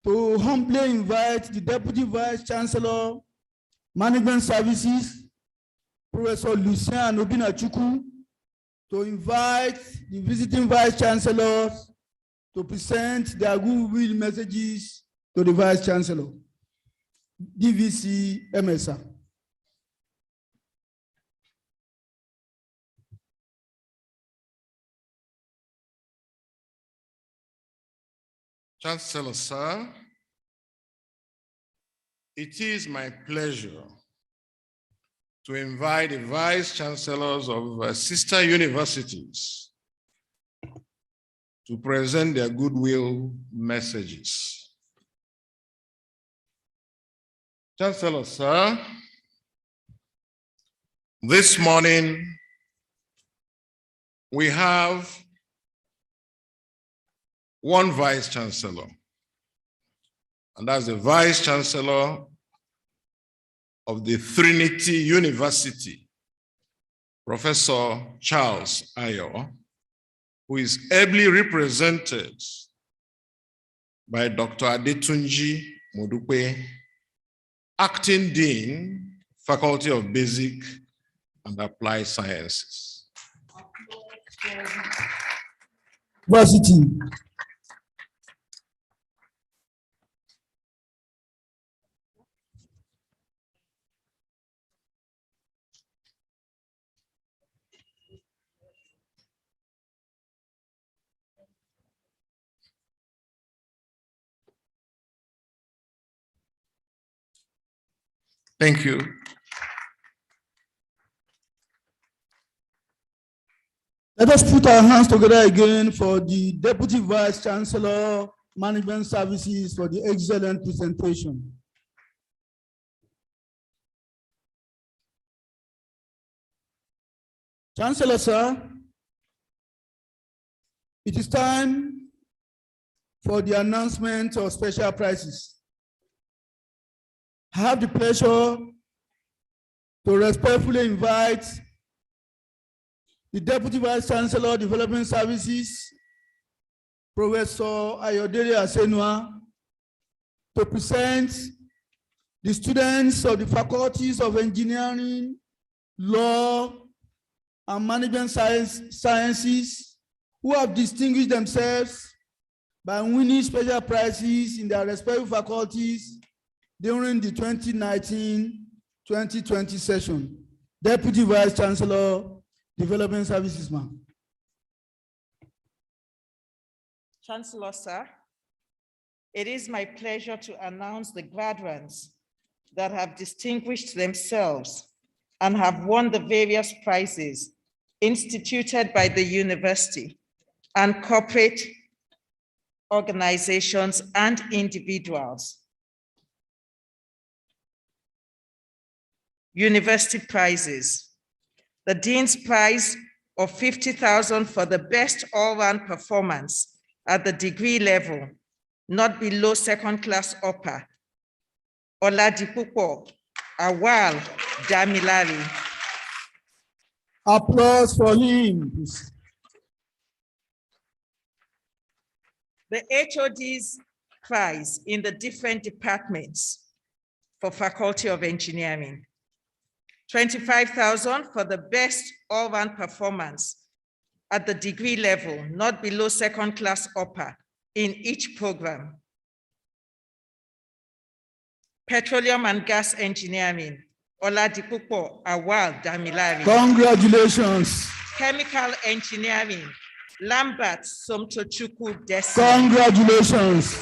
to humbly invite the Deputy Vice Chancellor, Management Services, Professor Lucien Obinachukwu, to invite the visiting Vice Chancellors to present their goodwill messages to the Vice Chancellor. DVC MSA. Chancellor, sir, it is my pleasure to invite the Vice Chancellors of sister universities to present their goodwill messages. Chancellor, sir, this morning we have one Vice Chancellor, and that's the Vice Chancellor of the Trinity University, Professor Charles Ayo, who is ably represented by Dr. Adetunji Modupe, Acting Dean, Faculty of Basic and Applied Sciences. Varsity. Thank you. Let us put our hands together again for the Deputy Vice Chancellor, Management Services, for the excellent presentation. Chancellor, sir, it is time for the announcement of special prizes. I have the pleasure to respectfully invite the Deputy Vice Chancellor, Development Services, Professor Ayodele Asenua, to present the students of the Faculties of Engineering, Law, and Management Sciences who have distinguished themselves by winning special prizes in their respective faculties during the 2019-2020 session. Deputy Vice Chancellor, Development Services, ma'am. Chancellor, sir, it is my pleasure to announce the graduates that have distinguished themselves and have won the various prizes instituted by the university and corporate organizations and individuals. University prizes. The Dean's Prize of 50,000 for the best all-round performance at the degree level, not below second-class upper. Oladipupo Awal Damilari. Applause for him. The HOD's prize in the different departments for Faculty of Engineering. 25,000 for the best all-round performance at the degree level, not below second-class upper in each program. Petroleum and Gas Engineering, Oladipupo Awal Damilari. Congratulations. Chemical Engineering, Lambert Somtochukwu Desi. Congratulations.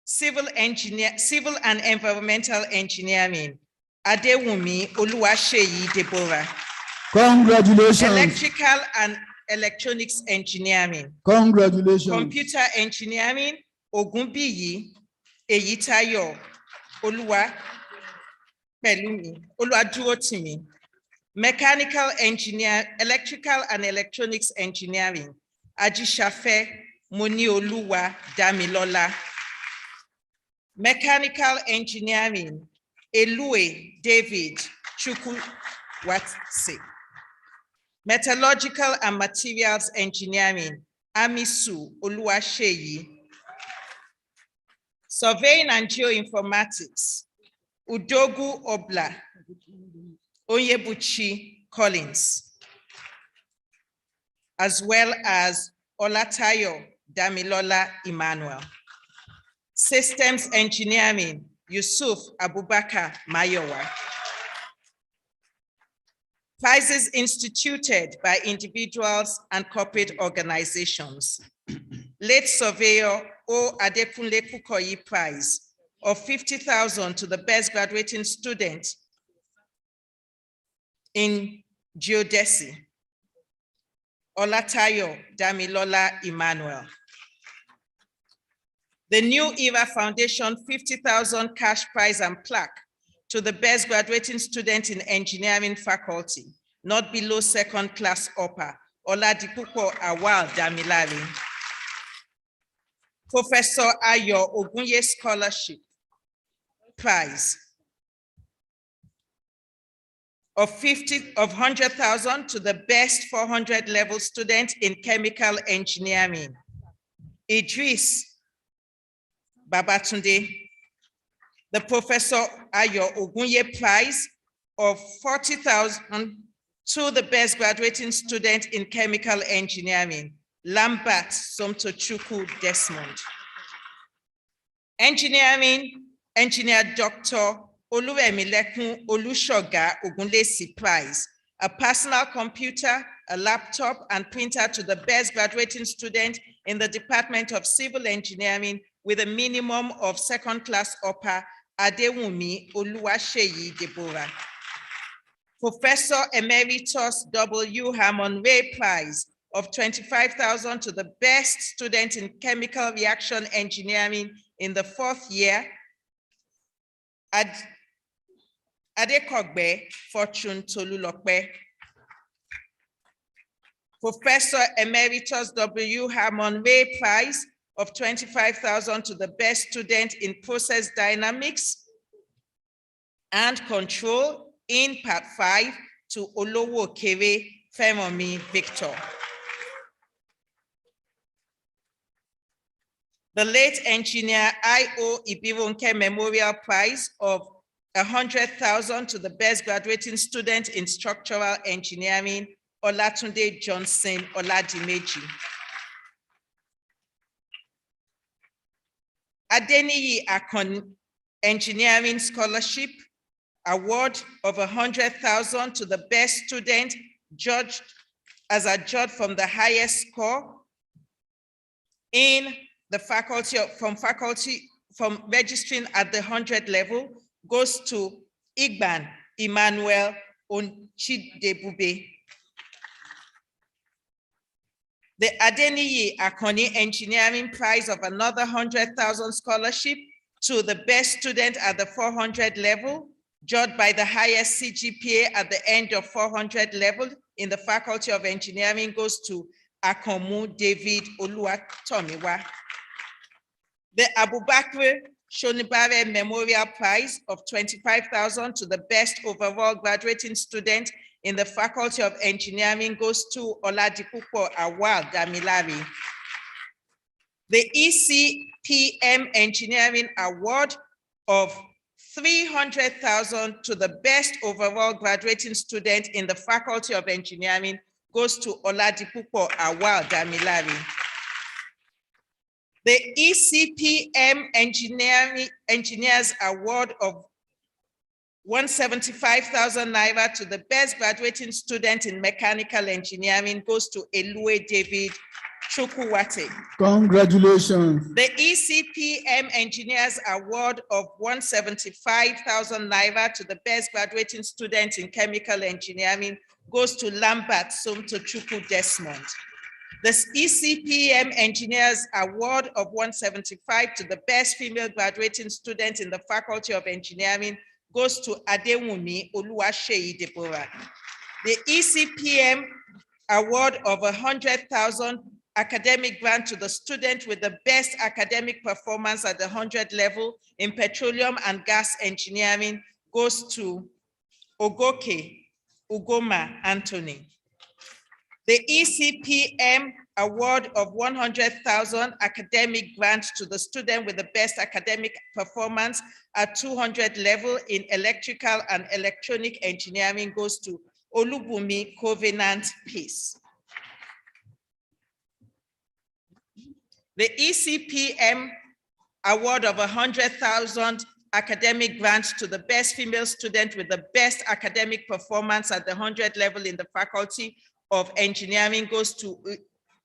Civil and Environmental Engineering, Adewumi Oluwaseyi Deborah. Congratulations. Electrical and Electronics Engineering. Congratulations. Computer Engineering, Ogunbiyi Eyitayo Oluwadurotimi. Mechanical Electrical and Electronics Engineering, Ajishafe Monioluwa Damilola. Mechanical Engineering, Elue David Chukwuwatse. Metallurgical and Materials Engineering, Amisu Oluwaseyi. Surveying and Geoinformatics, Udogu Obla Onyebuchi Collins, as well as Olatayo Damilola Emmanuel. Systems Engineering, Yusuf Abubakar Mayowa. Prizes instituted by individuals and corporate organizations. Late Surveyor O. Adekunle Kukoyi Prize of 50,000 to the best graduating student in geodesy, Olatayo Damilola Emmanuel. The New Era Foundation 50,000 cash prize and plaque to the best graduating student in engineering faculty, not below second class upper, Oladipupo Awal Damilari. Professor Ayo Ogunye Scholarship Prize of 100,000 to the best 400 level student in chemical engineering, Idris Babatunde. The Professor Ayo Ogunye Prize of 40,000 to the best graduating student in chemical engineering, Lambert Somtochukwu Desmond. Engineer Dr. Oluwemilekun Olushoga Ogunlesi Prize, a personal computer, a laptop, and printer to the best graduating student in the Department of Civil Engineering with a minimum of second class upper, Adewumi Oluwaseyi Deborah. Professor Emeritus W. Harmon Ray Prize of 25,000 to the best student in chemical reaction engineering in the 4th year, Adekogbe Fortune Tolulope. Professor Emeritus W. Harmon Ray Prize of 25,000 to the best student in process dynamics and control in part 5 to Olowo Kere Femomi Victor. The late engineer I.O. Ibirunke Memorial Prize of 100,000 to the best graduating student in structural engineering, Olatunde Johnson Oladimeji. Adeniyi Akon Engineering Scholarship Award of 100,000 to the best student judged as a judge from the highest score in the from registering at the 100 level goes to Igban Emmanuel Onchidebube. The Adeniyi Akoni Engineering Prize of another 100,000 scholarship to the best student at the 400 level, judged by the highest CGPA at the end of 400 level in the Faculty of Engineering, goes to Akomu David Oluwatomiwa. The Abubakar Shonibare Memorial Prize of 25,000 to the best overall graduating student in the Faculty of Engineering goes to Oladipupo Awal Damilari. The ECPM Engineering Award of 300,000 to the best overall graduating student in the Faculty of Engineering goes to Oladipupo Awal Damilari. The ECPM Engineers Award of 175,000 naira to the best graduating student in mechanical engineering goes to Elue David Chukwuwate. Congratulations. The ECPM Engineers Award of 175,000 naira to the best graduating student in chemical engineering goes to Lambert Somtochukwu Desmond. The ECPM Engineers Award of 175 to the best female graduating student in the Faculty of Engineering goes to Adewumi Oluwaseyi Deborah. The ECPM Award of 100,000 academic grant to the student with the best academic performance at the 100 level in petroleum and gas engineering goes to Ogoke Ugoma Anthony. The ECPM Award of 100,000 academic grant to the student with the best academic performance at 200 level in electrical and electronic engineering goes to Olubumi Covenant Peace. The ECPM Award of 100,000 academic grants to the best female student with the best academic performance at the 100 level in the Faculty of Engineering goes to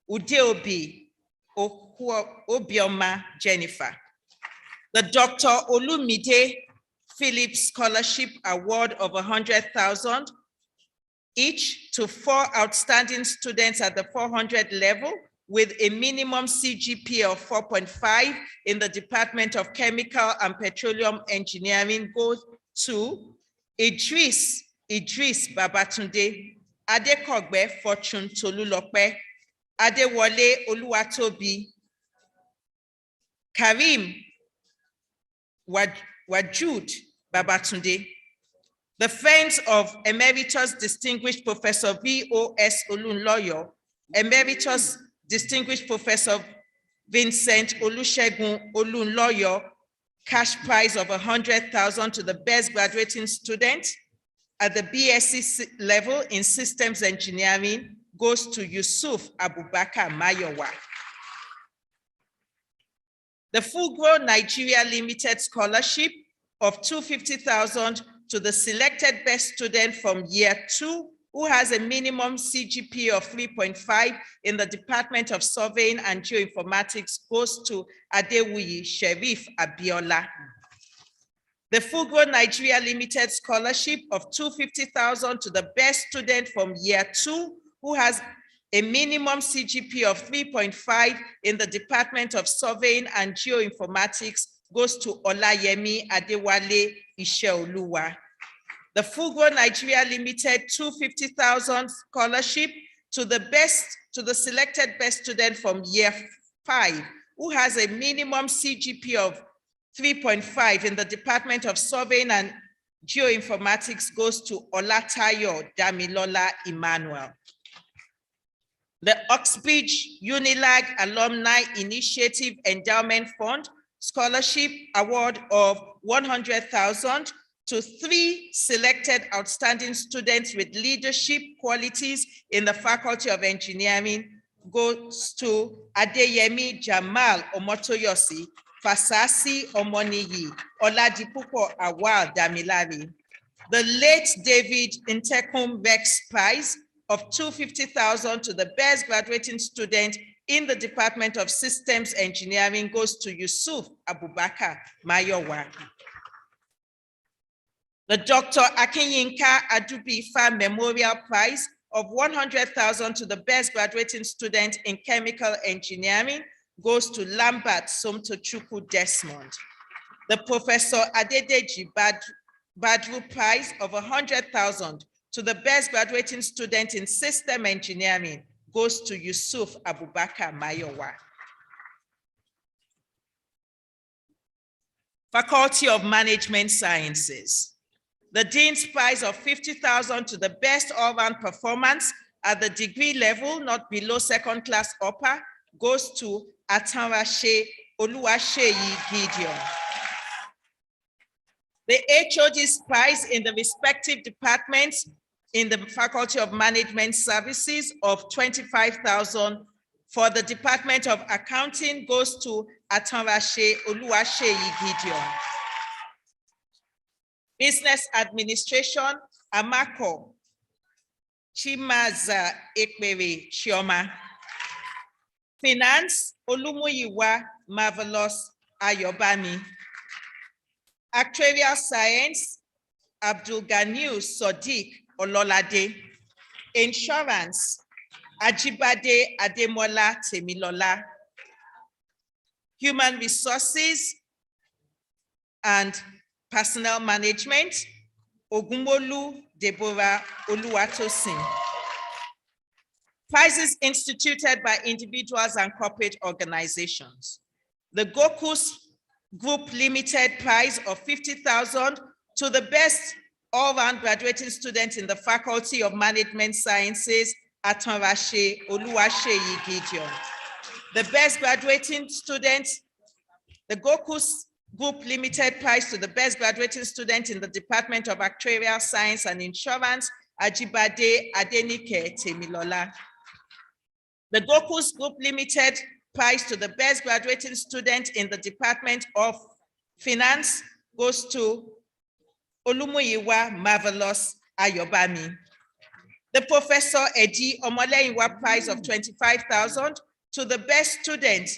Udeobi Obioma Jennifer. The Dr. Olumide Phillips Scholarship Award of 100,000 each to 4 outstanding students at the 400 level with a minimum CGPA of 4.5 in the Department of Chemical and Petroleum Engineering goes to Idris Babatunde, Adekogbe Fortune Tolulope, Adewale Oluwatobi, Karim Wajud Babatunde. The friends of Emeritus Distinguished Professor V.O.S. Olunloyo, Emeritus Distinguished Professor Vincent Olusegun Olunloyo, cash prize of 100,000 to the best graduating student at the BSc level in systems engineering goes to Yusuf Abubakar Mayowa. The Fulgro Nigeria Limited Scholarship of 250,000 to the selected best student from year 2 who has a minimum CGPA of 3.5 in the Department of Surveying and Geoinformatics goes to Adewuyi Sherif Abiola. The Fulgro Nigeria Limited Scholarship of 250,000 to the best student from year 2 who has a minimum CGPA of 3.5 in the Department of Surveying and Geoinformatics goes to Olayemi Adewale Isheoluwa. The Fulgro Nigeria Limited 250,000 scholarship to the selected best student from year 5 who has a minimum CGPA of 3.5 in the Department of Surveying and Geoinformatics goes to Olatayo Damilola Emmanuel. The Oxbridge Unilag Alumni Initiative Endowment Fund Scholarship Award of 100,000 to 3 selected outstanding students with leadership qualities in the Faculty of Engineering goes to Adeyemi Jamal Omotoyosi, Fasasi Omoniyi, Oladipupo Awal Damilari. The late David Intekum Rex Prize of 250,000 to the best graduating student in the Department of Systems Engineering goes to Yusuf Abubakar Mayowa. The Dr. Akinyinka Adubifa Memorial Prize of 100,000 to the best graduating student in chemical engineering goes to Lambert Somtochukwu Desmond. The Professor Adedeji Badru Prize of 100,000 to the best graduating student in system engineering goes to Yusuf Abubakar Mayowa. Faculty of Management Sciences. The Dean's Prize of 50,000 to the best all-round performance at the degree level, not below second class upper, goes to Atanrashe Oluwaseyi Gideon. The HOD's prize in the respective departments in the Faculty of Management Services of 25,000 for the Department of Accounting goes to Atanrashe Oluwaseyi Gideon. Business Administration, Amako Chimaza Ekpere Chioma. Finance, Olumuyiwa Marvelous Ayobami. Actuarial Science, Abdul Ganiu Sodiq Ololade. Insurance, Ajibade Ademola Temilola. Human Resources and Personnel Management, Ogumolu Deborah Oluwatosin. Prizes instituted by individuals and corporate organizations. The Gokus Group Limited Prize of 50,000 to the best all-round graduating student in the Faculty of Management Sciences, Atonrashe Oluwaseyi Gideon. The best graduating student, the Gokus Group Limited Prize to the best graduating student in the Department of Actuarial Science and Insurance, Ajibade Adenike Temilola. The Gokus Group Limited Prize to the best graduating student in the Department of Finance goes to Olumuyiwa Marvelous Ayobami. The Professor Edi Omoleyiwa Prize of 25,000 to the best student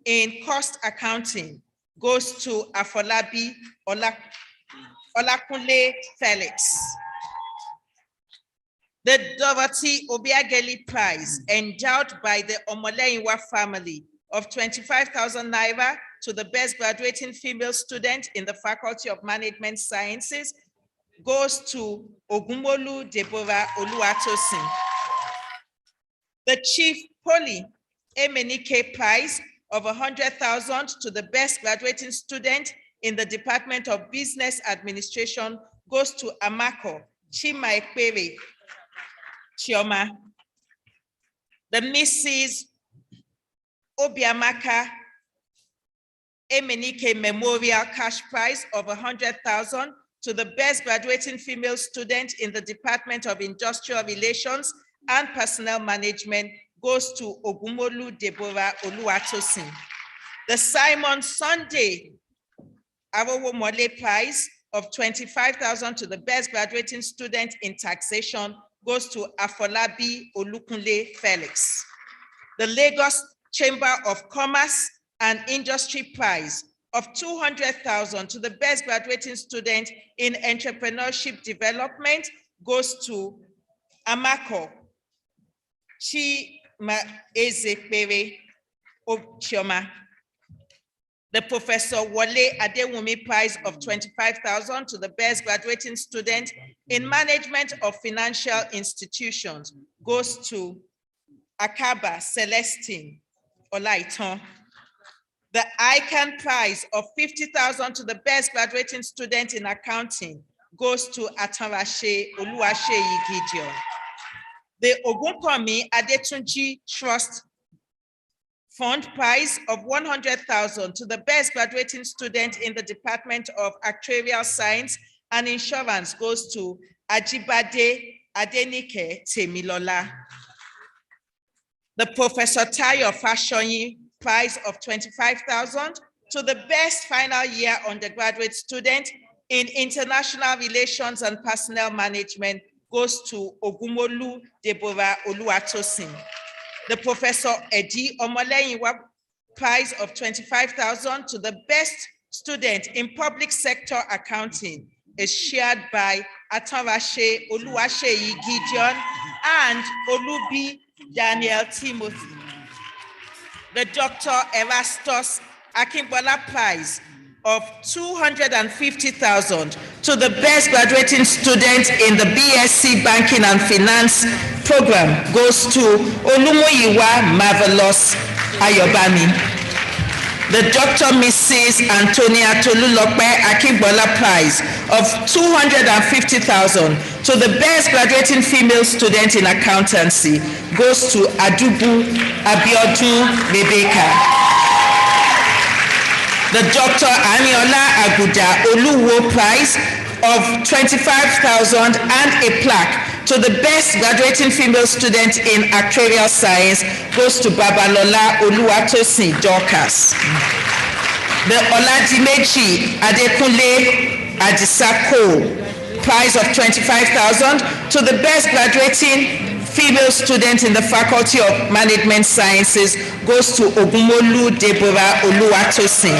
in cost accounting goes to Afolabi Olakunle Felix. The Dorothy Obiageli Prize, endowed by the Omoleyiwa family, of 25,000 naira to the best graduating female student in the Faculty of Management Sciences, goes to Ogumolu Deborah Oluwatosin. The Chief Poly Emenike Prize of 100,000 to the best graduating student in the Department of Business Administration goes to Amako Chimaekpere Chioma. The Mrs. Obiamaka Emenike Memorial Cash Prize of 100,000 to the best graduating female student in the Department of Industrial Relations and Personnel Management goes to Ogumolu Deborah Oluwatosin. The Simon Sunday Awowomole Prize of 25,000 to the best graduating student in taxation goes to Afolabi Olukunle Felix. The Lagos Chamber of Commerce and Industry Prize of 200,000 to the best graduating student in entrepreneurship development goes to Amako Chimaezekpere Chioma. The Professor Wole Adewumi Prize of 25,000 to the best graduating student in management of financial institutions goes to Akaba Celestine Olaiton. The ICANN Prize of 50,000 to the best graduating student in accounting goes to Atonrashe Oluwaseyi Gideon. The Ogunkomi Adetunji Trust Fund Prize of 100,000 to the best graduating student in the Department of Actuarial Science and Insurance goes to Ajibade Adenike Temilola. The Professor Tayo Fashoyin Prize of 25,000 to the best final year undergraduate student in International Relations and Personnel Management goes to Ogumolu Deborah Oluwatosin. The Professor Edi Omoleyiwa Prize of 25,000 to the best student in public sector accounting is shared by Atonrashe Oluwaseyi Gideon and Olubi Daniel Timothy. The Dr. Erastus Akimbola Prize of 250,000 to the best graduating student in the BSc Banking and Finance program goes to Olumuyiwa Marvelous Ayobami. The Dr. Mrs. Antonia Tolulope Akimbola Prize of 250,000 to the best graduating female student in accountancy goes to Adubu Abiodun Rebecca. The Dr. Aniola Aguda Oluwo Prize of 25,000 and a plaque to the best graduating female student in actuarial science goes to Babalola Oluwatosin Dorcas. The Oladimeji Adekunle Adisa Cole, prize of 25,000 to the best graduating female student in the Faculty of Management Sciences goes to Ogumolu Deborah Oluwatosin.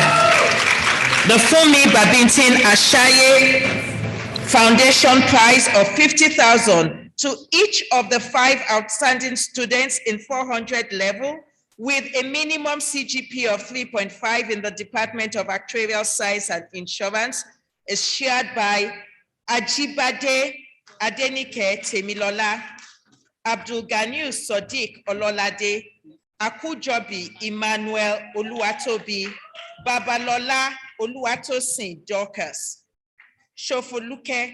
The Funmi Babintin Ashaye Foundation prize of 50,000 to each of the 5 outstanding students in 400 level with a minimum CGP of 3.5 in the Department of Actuarial Science and Insurance is shared by Ajibade Adenike Temilola, Abdul Ganiu Sodiq Ololade, Akujobi Emmanuel Oluwatobi, Babalola Oluwatosin Dorcas, Shofoluke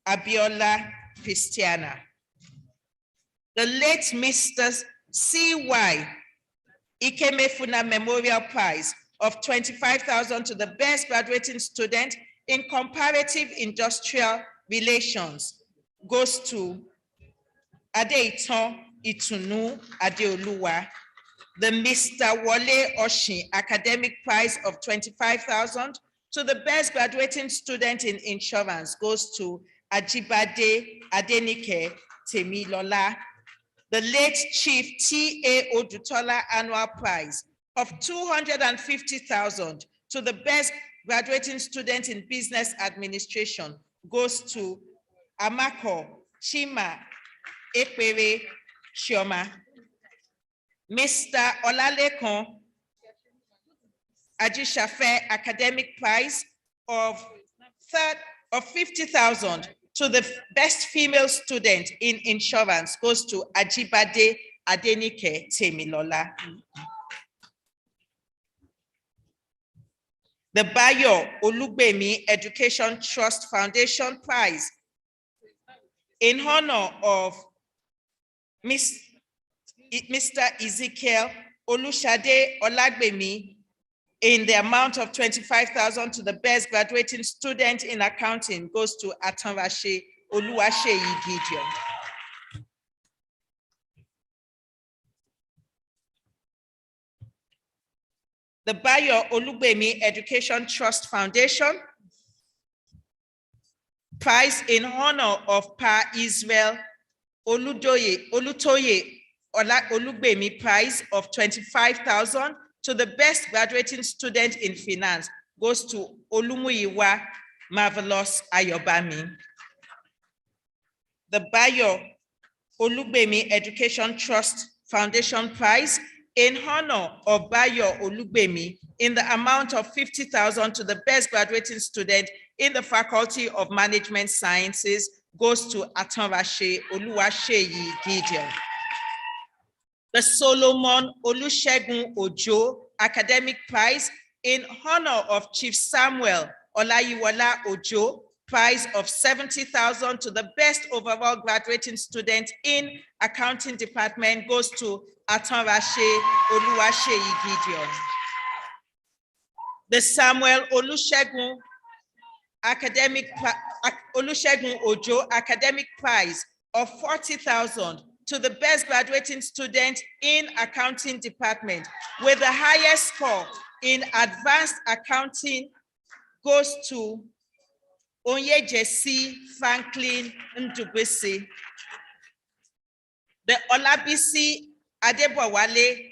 Abiola Christiana. The late Mr. C.Y. Ikemefuna Memorial Prize of 25,000 to the best graduating student in comparative industrial relations goes to Adeiton Itunu Adeoluwa. The Mr. Wole Oshin Academic Prize of 25,000 to the best graduating student in insurance goes to Ajibade Adenike Temilola. The late Chief T.A. Odutola Annual Prize of 250,000 to the best graduating student in business administration goes to Amako Chima Ekpere Shioma. Mr. Olalekon Ajishafe Academic Prize of 50,000 to the best female student in insurance goes to Ajibade Adenike Temilola. The Bayo Olugbemi Education Trust Foundation Prize in honor of Mr. Ezekiel Olushade Olagbemi in the amount of 25,000 to the best graduating student in accounting goes to Atanrashe Oluwaseyi Gideon. The Bayo Olugbemi Education Trust Foundation prize in honor of Pa Israel Olutoye Olugbemi prize of 25,000 to the best graduating student in finance goes to Olumuyiwa Marvelous Ayobami. The Bayo Olugbemi Education Trust Foundation prize in honor of Bayo Olugbemi in the amount of 50,000 to the best graduating student in the Faculty of Management Sciences goes to Atanrashe Oluwaseyi Gideon. The Solomon Olusegun Ojo Academic Prize in honor of Chief Samuel Olayiwola Ojo, prize of 70,000 to the best overall graduating student in accounting department goes to Atanrashe Oluwaseyi Gideon. The Samuel Olusegun Olusegun Ojo Academic Prize of 40,000 to the best graduating student in accounting department with the highest score in advanced accounting goes to Onyejesi Franklin Ndubisi. The Olabisi Adebowale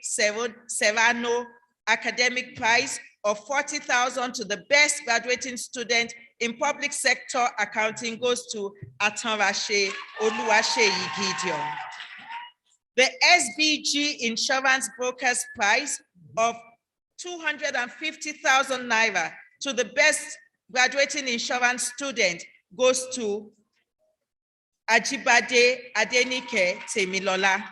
Serrano Academic Prize of 40,000 to the best graduating student in public sector accounting goes to Atanrashe Oluwaseyi Gideon. The SBG Insurance Brokers Prize of 250,000 Naira to the best graduating insurance student goes to Ajibade Adenike Temilola.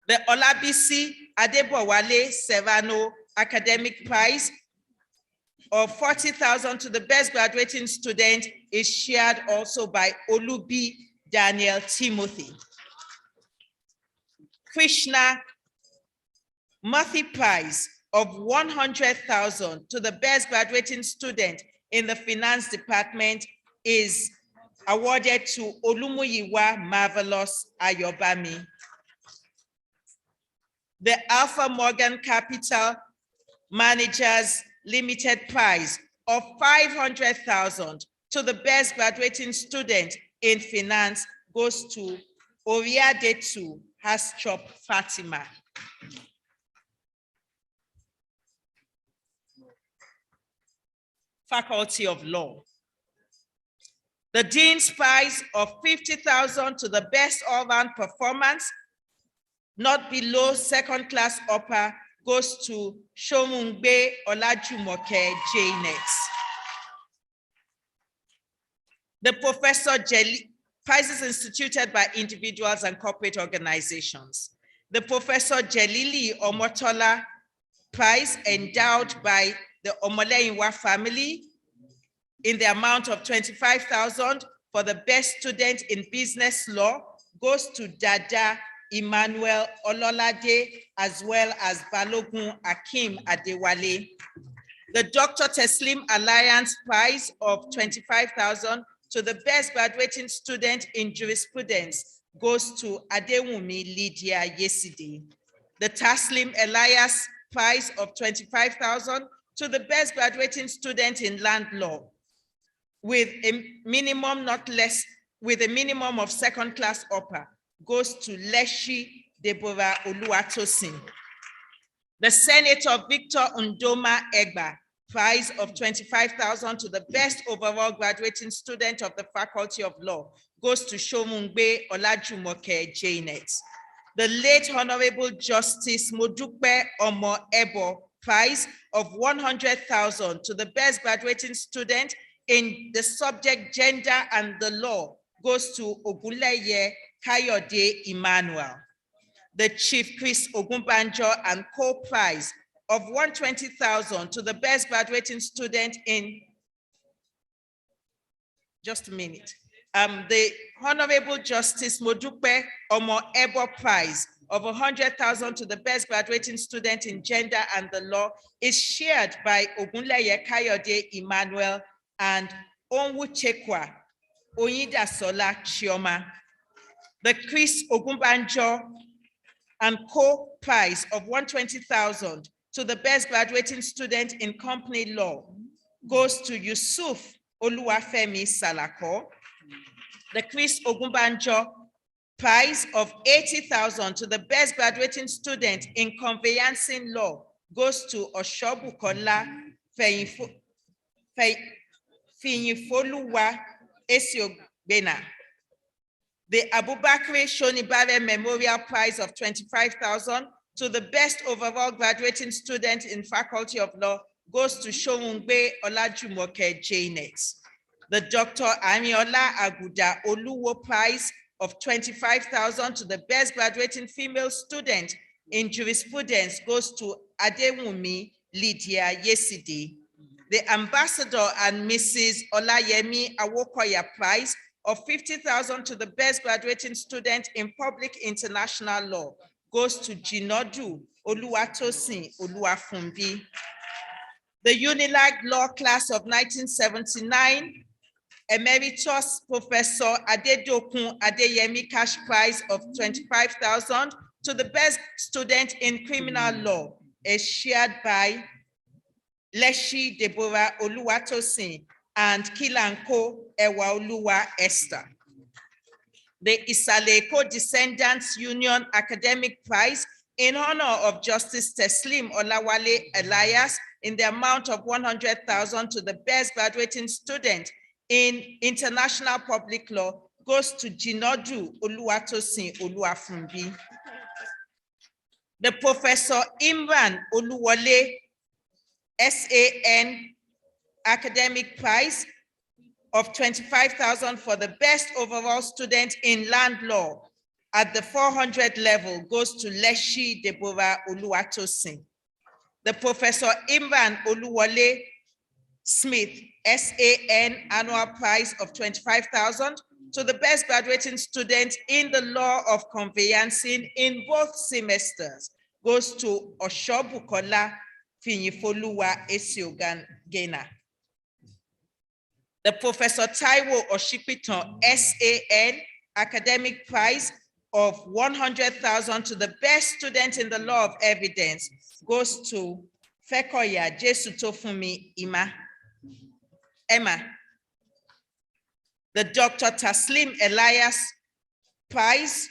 The Olabisi Adebowale Serrano Academic Prize of 40,000 to the best graduating student is shared also by Olubi Daniel Timothy. Krishna Murthy Prize of 100,000 to the best graduating student in the finance department is awarded to Olumuyiwa Marvelous Ayobami. The Alpha Morgan Capital Managers Limited prize of 500,000 to the best graduating student in finance goes to Oriadetu Hastrop Fatima. Faculty of Law. The Dean's Prize of 50,000 to the best all-round performance, not below second class upper, goes to Shomungbe Olajumoke Janet. The Professor Jelly, prizes instituted by individuals and corporate organizations. The Professor Jelili Omotola Prize endowed by the Omoleyinwa family in the amount of 25,000 for the best student in business law goes to Dada Emmanuel Ololade, as well as Balogun Akim Adewale. The Dr. Teslim Alliance Prize of 25,000 to the best graduating student in jurisprudence goes to Adewumi Lydia Yeside. The Taslim Elias Prize of 25,000 to the best graduating student in land law, with a minimum of second class upper, goes to Leshi Deborah Oluwatosin. The Senator Victor Undoma Egba Prize of 25,000 to the best overall graduating student of the Faculty of Law goes to Shomungbe Olajumoke Janet. The late Honorable Justice Modupe Omo Ebo Prize of 100,000 to the best graduating student in the subject gender and the law goes to Oguleye Kayode Emmanuel. The Chief Chris Ogunbanjo and Co Prize of 120,000 to the best graduating student in, just a minute. The Honorable Justice Modupe Omo Ebo Prize of 100,000 to the best graduating student in gender and the law is shared by Ogunleye Kayode Emmanuel and Onwuchekwa Oyidasola Chioma. The Chris Ogunbanjo and Co Prize of 120,000 to the best graduating student in company law goes to Yusuf Oluwafemi Salako. The Chris Ogunbanjo Prize of 80,000 to the best graduating student in conveyancing law goes to Oshobukola Finyifoluwa Esiogbena. The Abubakar Shonibare Memorial Prize of 25,000 to the best overall graduating student in Faculty of Law goes to Shomungbe Olajumoke Janet. The Dr. Amiola Aguda Oluwo Prize of 25,000 to the best graduating female student in jurisprudence goes to Adewumi Lydia Yeside. The Ambassador and Mrs. Olayemi Awokoya Prize of 50,000 to the best graduating student in public international law goes to Jinodu Oluwatosin Oluwafumbi. The Unilag Law Class of 1979, Emeritus Professor Adedokun Adeyemi Cash Prize of 25,000 to the best student in criminal law is shared by Leshi Deborah Oluwatosin and Kilanko Ewaoluwa Esther. The Isaleko Descendants Union Academic Prize in honor of Justice Teslim Olawale Elias in the amount of 100,000 to the best graduating student in international public law goes to Jinodu Oluwatosin Oluwafumbi. The Professor Imran Oluwole SAN Academic Prize of 25,000 for the best overall student in land law at the 400 level goes to Leshi Deborah Oluwatosin. The Professor Imran Oluwole Smith SAN Annual Prize of 25,000 to the best graduating student in the law of conveyancing in both semesters goes to Oshobukola Finyifoluwa Esiogena. The Professor Taiwo Oshipiton SAN Academic Prize of 100,000 to the best student in the law of evidence goes to Fekoya Jesu Tofumi Emma. The Dr. Taslim Elias Prize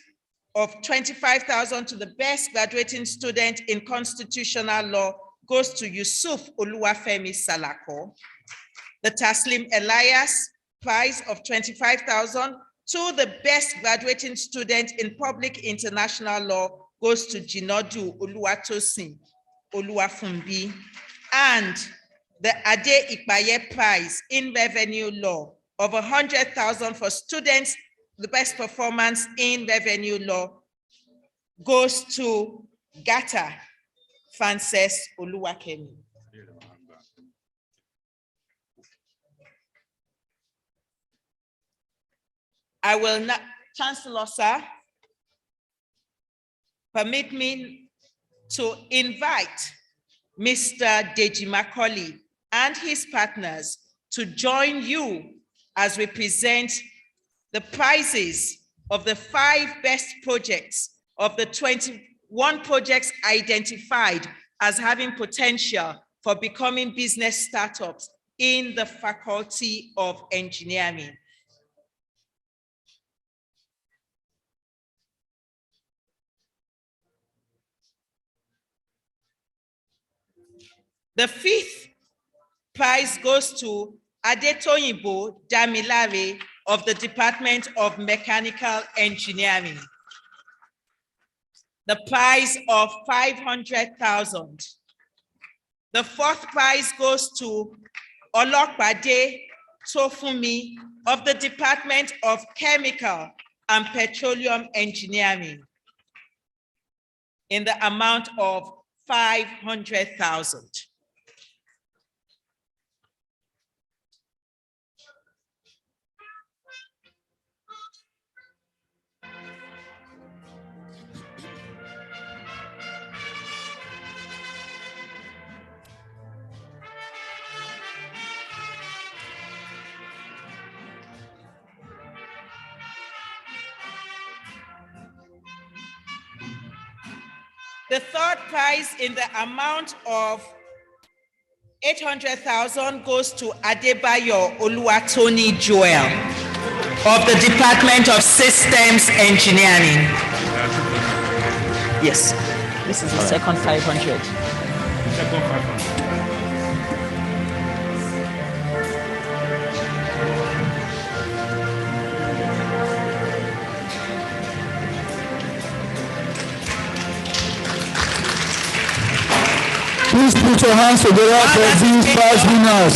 of 25,000 to the best graduating student in constitutional law goes to Yusuf Oluwafemi Salako. The Taslim Elias Prize of 25,000 to the best graduating student in public international law goes to Jinodu Oluwatosin Oluwafumbi. And the Ade Ikpaye Prize in revenue law of 100,000 for students, the best performance in revenue law goes to Gata Frances Oluwakemi. I will not, Chancellor, sir, permit me to invite Mr. Deji Macaulay and his partners to join you as we present the prizes of the 5 best projects of the 21 projects identified as having potential for becoming business startups in the Faculty of Engineering. The 5th prize goes to Adetoyinbo Damilare of the Department of Mechanical Engineering. The prize of 500,000. The 4th prize goes to Olokpade Tofumi of the Department of Chemical and Petroleum Engineering in the amount of 500,000. The 3rd prize in the amount of 800,000 goes to Adebayo Oluwatoni Joel of the Department of Systems Engineering. Yes, this is the second 500. Second 500. Please put your hands together for these prize winners.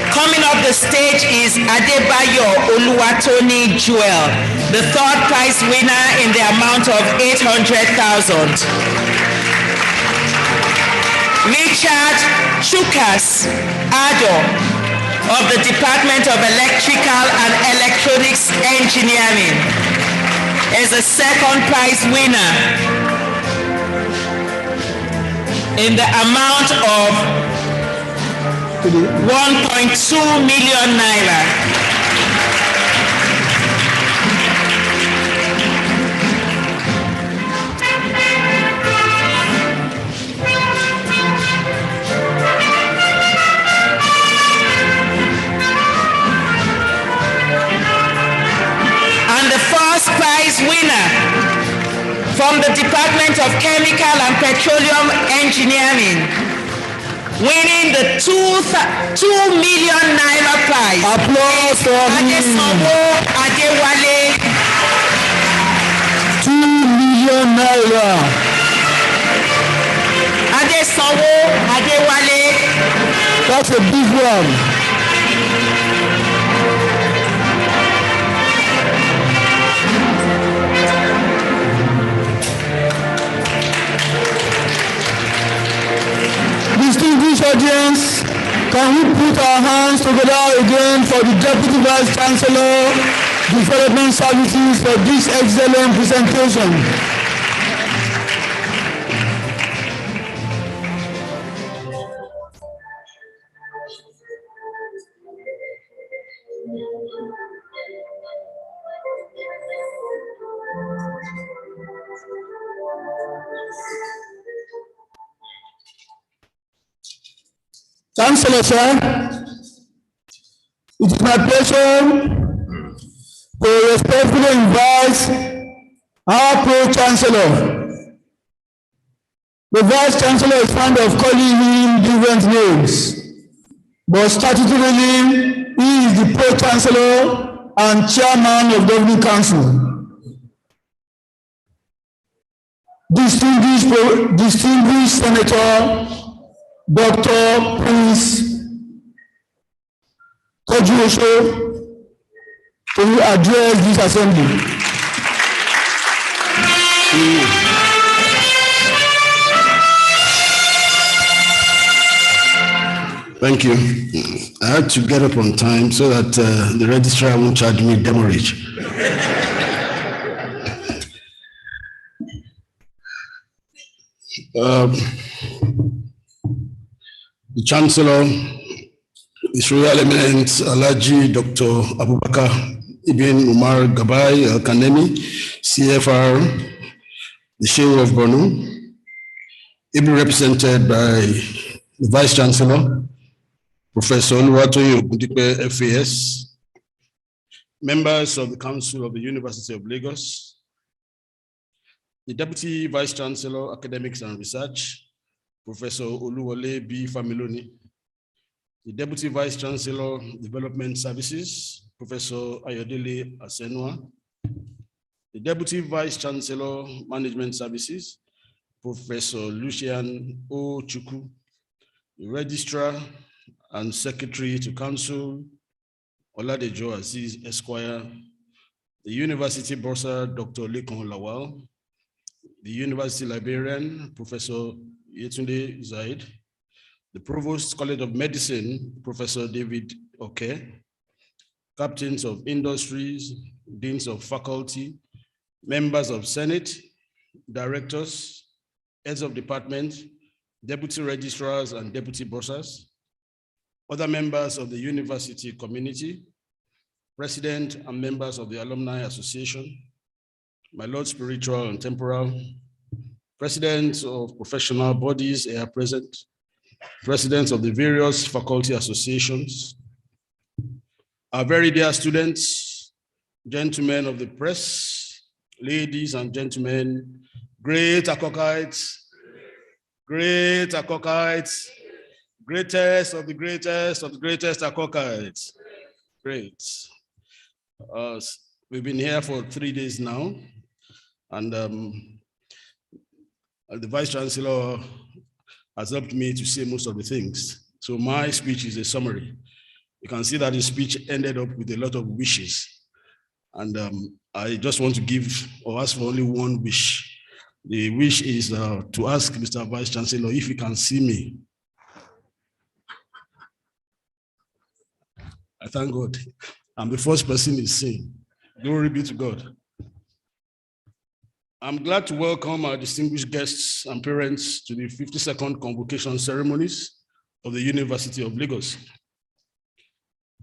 Coming up the stage is Adebayo Oluwatoni Joel, the 3rd prize winner in the amount of 800,000. Richard Chukas Ado of the Department of Electrical and Electronics Engineering is the 2nd prize winner in the amount of 1.2 million naira. And the 1st prize winner from the Department of Chemical and Petroleum Engineering, winning the 2 million naira prize. Applause for Adesanwo Adewale. 2 million naira. Adesanwo Adewale. That's a big one. Distinguished audience, can we put our hands together again for the Deputy Vice Chancellor, Development Services, for this excellent presentation? Chancellor, sir, it is my pleasure to respectfully invite our Pro-Chancellor. The Vice-Chancellor is fond of calling him different names, but statutorily, he is the Pro-Chancellor and Chairman of the Governing Council. Distinguished Senator Dr. Prince Kojuosho to address this assembly. Thank you. I had to get up on time so that the registrar won't charge me demurrage. The Chancellor, His Royal Eminence Alhaji Dr. Abubakar Ibn Umar Gabai Al-Kanemi, CFR, the Sheikh of Borno, ably represented by the Vice Chancellor, Professor Oluwatoyin Ogundipe, FAS, members of the Council of the University of Lagos, the Deputy Vice Chancellor, Academics and Research, Professor Oluwole B. Familoni, the Deputy Vice Chancellor, Development Services, Professor Ayodele Asenwa, the Deputy Vice Chancellor, Management Services, Professor Lucian O. Chukwu, the Registrar and Secretary to Council, Oladejo Aziz Esquire, the University Bursar, Dr. Lekon Lawal, the University Librarian, Professor Yetunde Zaid, the Provost College of Medicine, Professor David Oke, Captains of Industries, Deans of Faculty, members of Senate, directors, heads of department, deputy registrars and deputy bursars, other members of the university community, president and members of the Alumni Association, my Lord spiritual and temporal, presidents of professional bodies here present, presidents of the various faculty associations, our very dear students, gentlemen of the press, ladies and gentlemen, great Akokites, greatest of the greatest Akokites. Great. We've been here for 3 days now, and the Vice Chancellor has helped me to say most of the things. So my speech is a summary. You can see that his speech ended up with a lot of wishes. And I just want to give or ask for only one wish. The wish is to ask Mr. Vice Chancellor if he can see me. I thank God. I'm the first person he's seen. Glory be to God. I'm glad to welcome our distinguished guests and parents to the 52nd convocation ceremonies of the University of Lagos.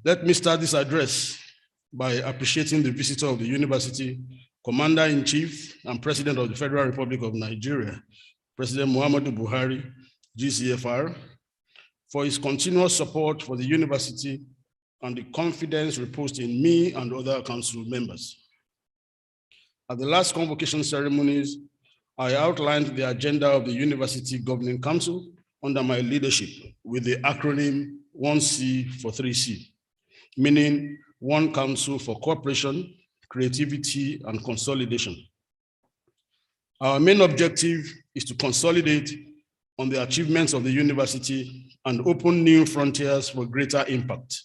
Let me start this address by appreciating the visitor of the university, Commander-in-Chief and President of the Federal Republic of Nigeria, President Muhammadu Buhari, GCFR, for his continuous support for the university and the confidence reposed in me and other council members. At the last convocation ceremonies, I outlined the agenda of the University Governing Council under my leadership with the acronym 1C for 3C, meaning One Council for Cooperation, Creativity, and Consolidation. Our main objective is to consolidate on the achievements of the university and open new frontiers for greater impact.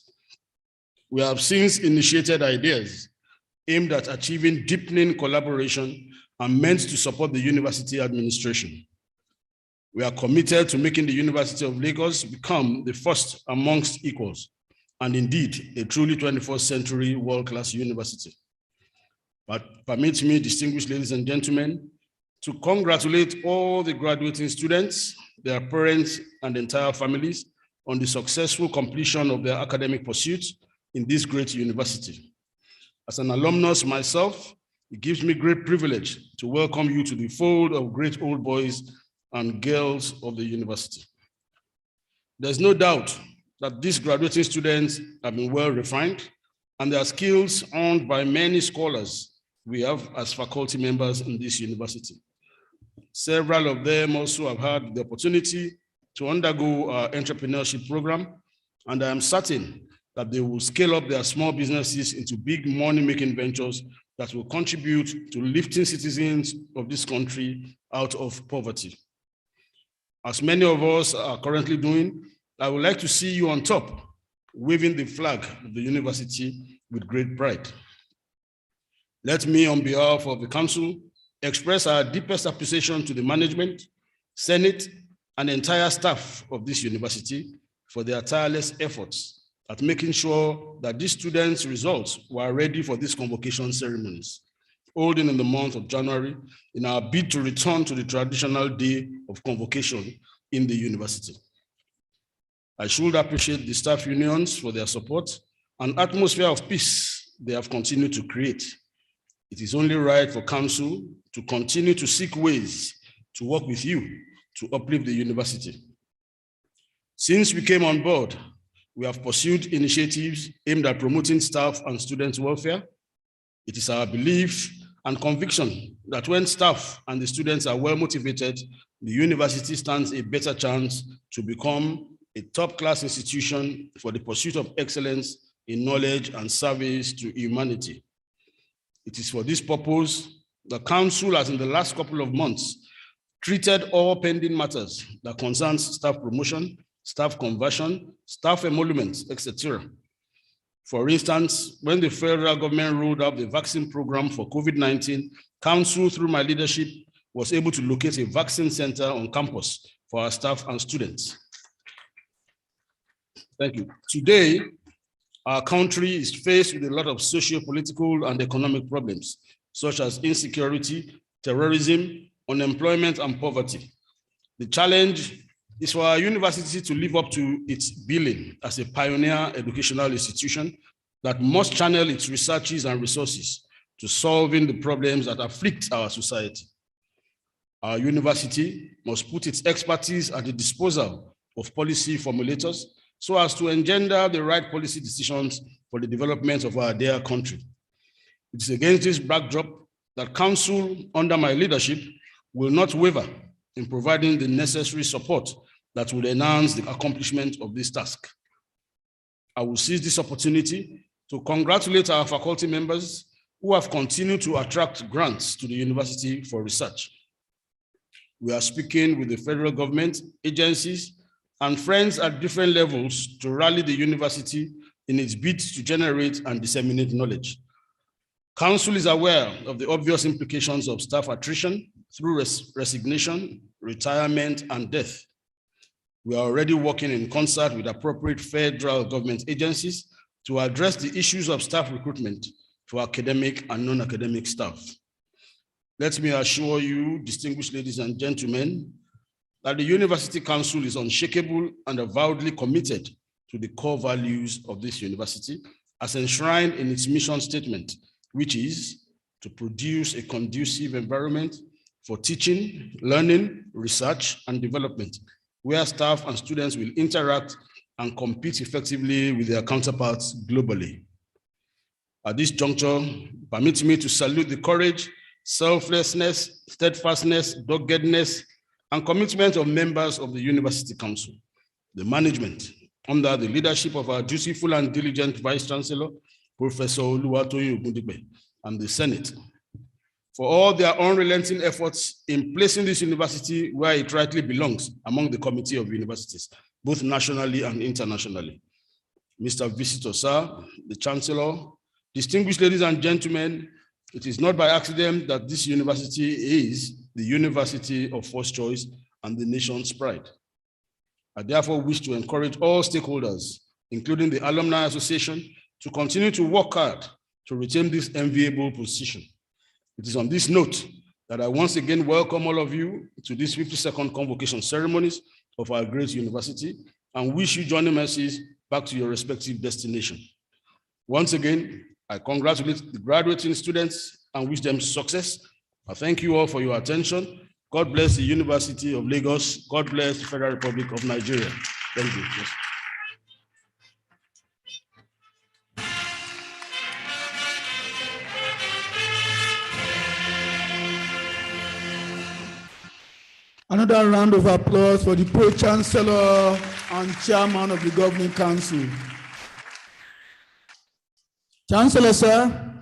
We have since initiated ideas aimed at achieving deepening collaboration and meant to support the university administration. We are committed to making the University of Lagos become the first amongst equals, and indeed a truly 21st century world-class university. But permit me, distinguished ladies and gentlemen, to congratulate all the graduating students, their parents, and entire families on the successful completion of their academic pursuits in this great university. As an alumnus myself, it gives me great privilege to welcome you to the fold of great old boys and girls of the university. There's no doubt that these graduating students have been well refined and their skills earned by many scholars we have as faculty members in this university. Several of them also have had the opportunity to undergo our entrepreneurship program, and I am certain that they will scale up their small businesses into big money-making ventures that will contribute to lifting citizens of this country out of poverty. As many of us are currently doing, I would like to see you on top, waving the flag of the university with great pride. Let me, on behalf of the council, express our deepest appreciation to the management, Senate, and entire staff of this university for their tireless efforts at making sure that these students' results were ready for these convocation ceremonies, holding in the month of January in our bid to return to the traditional day of convocation in the university. I should appreciate the staff unions for their support and atmosphere of peace they have continued to create. It is only right for council to continue to seek ways to work with you to uplift the university. Since we came on board, we have pursued initiatives aimed at promoting staff and students' welfare. It is our belief and conviction that when staff and the students are well motivated, the university stands a better chance to become a top-class institution for the pursuit of excellence in knowledge and service to humanity. It is for this purpose the council has in the last couple of months treated all pending matters that concerns staff promotion, staff conversion, staff emoluments, etc. For instance, when the federal government rolled out the vaccine program for COVID-19, council, through my leadership, was able to locate a vaccine center on campus for our staff and students. Thank you. Today, our country is faced with a lot of socio-political and economic problems, such as insecurity, terrorism, unemployment, and poverty. The challenge is for our university to live up to its billing as a pioneer educational institution that must channel its researches and resources to solving the problems that afflict our society. Our university must put its expertise at the disposal of policy formulators so as to engender the right policy decisions for the development of our dear country. It is against this backdrop that council, under my leadership, will not waver in providing the necessary support that will enhance the accomplishment of this task. I will seize this opportunity to congratulate our faculty members who have continued to attract grants to the university for research. We are speaking with the federal government, agencies, and friends at different levels to rally the university in its bid to generate and disseminate knowledge. Council is aware of the obvious implications of staff attrition through resignation, retirement, and death. We are already working in concert with appropriate federal government agencies to address the issues of staff recruitment for academic and non-academic staff. Let me assure you, distinguished ladies and gentlemen, that the University Council is unshakable and avowedly committed to the core values of this university as enshrined in its mission statement, which is to produce a conducive environment for teaching, learning, research, and development, where staff and students will interact and compete effectively with their counterparts globally. At this juncture, permit me to salute the courage, selflessness, steadfastness, doggedness, and commitment of members of the University Council, the management, under the leadership of our dutiful and diligent Vice-Chancellor, Professor Oluwatoyin Ogundipe, and the Senate, for all their unrelenting efforts in placing this university where it rightly belongs among the Committee of Universities, both nationally and internationally. Mr. Visitor, sir, the Chancellor, distinguished ladies and gentlemen, it is not by accident that this university is the university of first choice and the nation's pride. I therefore wish to encourage all stakeholders, including the Alumni Association, to continue to work hard to retain this enviable position. It is on this note that I once again welcome all of you to this 52nd convocation ceremonies of our great university and wish you journey mercies back to your respective destination. Once again, I congratulate the graduating students and wish them success. I thank you all for your attention. God bless the University of Lagos. God bless the Federal Republic of Nigeria. Thank you. Yes. Another round of applause for the Pro-Chancellor and Chairman of the Governing Council. Chancellor, sir,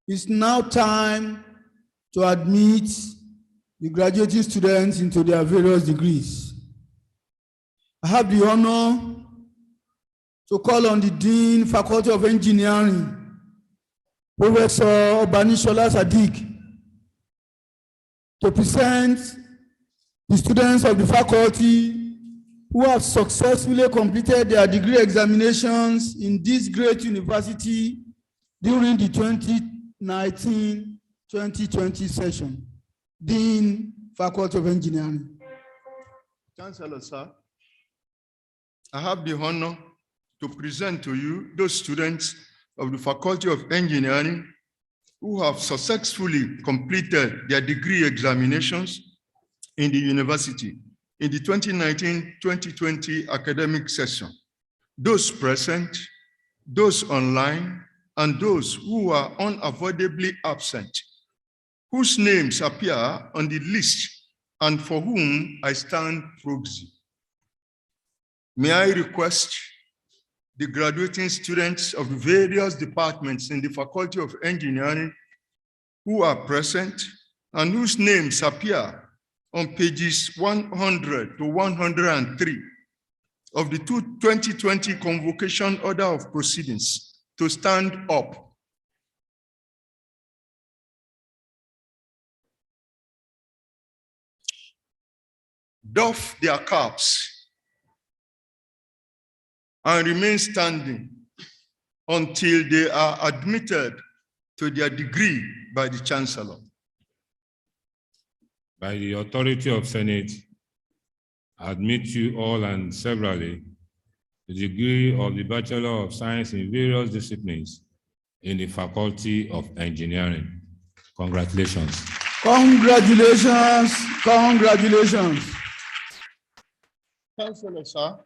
it's now time to admit the graduating students into their various degrees. I have the honor to call on the Dean, Faculty of Engineering, Professor Obanishola Sadiq, to present the students of the faculty who have successfully completed their degree examinations in this great university during the 2019-2020 session. Dean, Faculty of Engineering. Chancellor, sir, I have the honor to present to you those students of the Faculty of Engineering who have successfully completed their degree examinations in the university in the 2019-2020 academic session. Those present, those online, and those who are unavoidably absent, whose names appear on the list and for whom I stand proxy. May I request the graduating students of the various departments in the Faculty of Engineering who are present and whose names appear on pages 100 to 103 of the 2020 Convocation Order of Proceedings to stand up. Doff their caps and remain standing until they are admitted to their degree by the Chancellor. By the authority of Senate, I admit you all and severally the degree of the Bachelor of Science in various disciplines in the Faculty of Engineering. Congratulations. Congratulations, congratulations. Chancellor, sir,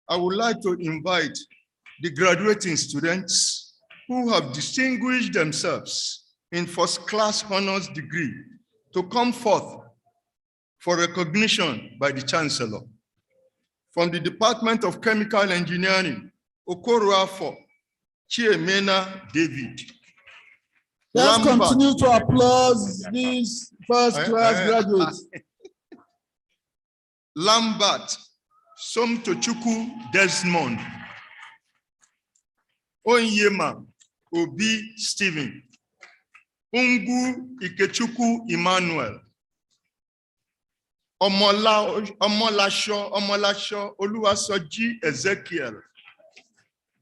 I would like to invite the graduating students who have distinguished themselves in first-class honors degree to come forth for recognition by the Chancellor. From the Department of Chemical Engineering, Okoroafo Chiemena David. Let's continue to applaud these first-class graduates. Lambert Somtochukwu Desmond. Onyema Obi Stephen. Ungu Ikechukwu Emmanuel. Omolasho Oluwasoji Ezekiel.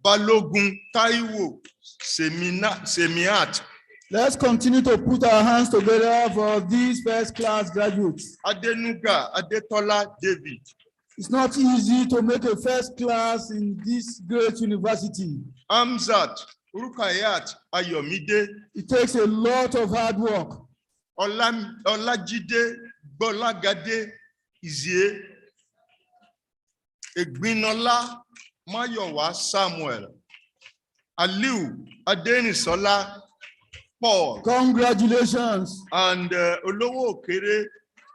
Balogun Taiwo Semiat. Let's continue to put our hands together for these first-class graduates. Adenuga Adetola David. It's not easy to make a first class in this great university. Amzat Rukayat Ayomide. It takes a lot of hard work. Olajide Bolagade Izie. Egbinola Mayowa Samuel. Aliu Adenisola Paul. Congratulations. And Olowo Okere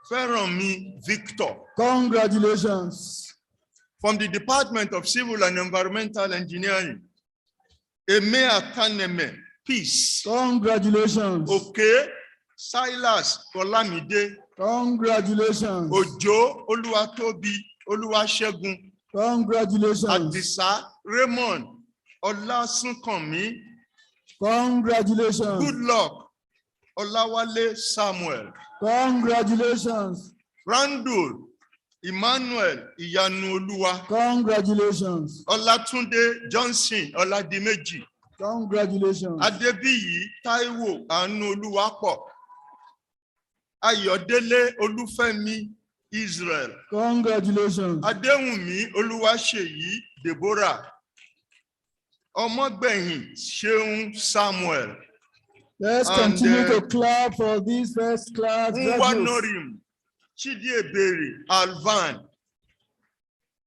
Feromi Victor. Congratulations. From the Department of Civil and Environmental Engineering, Eme Akaneme, Peace. Congratulations. Okay, Silas Olamide. Congratulations. Ojo Oluwatobi Oluwasegun. Congratulations. Adisa Raymond Olasunkanmi. Congratulations. Good luck Olawale Samuel. Congratulations. Randall Emmanuel Iyanuoluwa. Congratulations. Olatunde Johnson Oladimeji. Congratulations. Adebiyi Taiwo Anuoluwapo. Ayodele Olufemi Israel. Congratulations. Adewunmi Oluwaseyi Deborah. Omogbehin Seun Samuel. Let's continue to clap for these first class graduates. Nwanorim Chidiebere Alvan.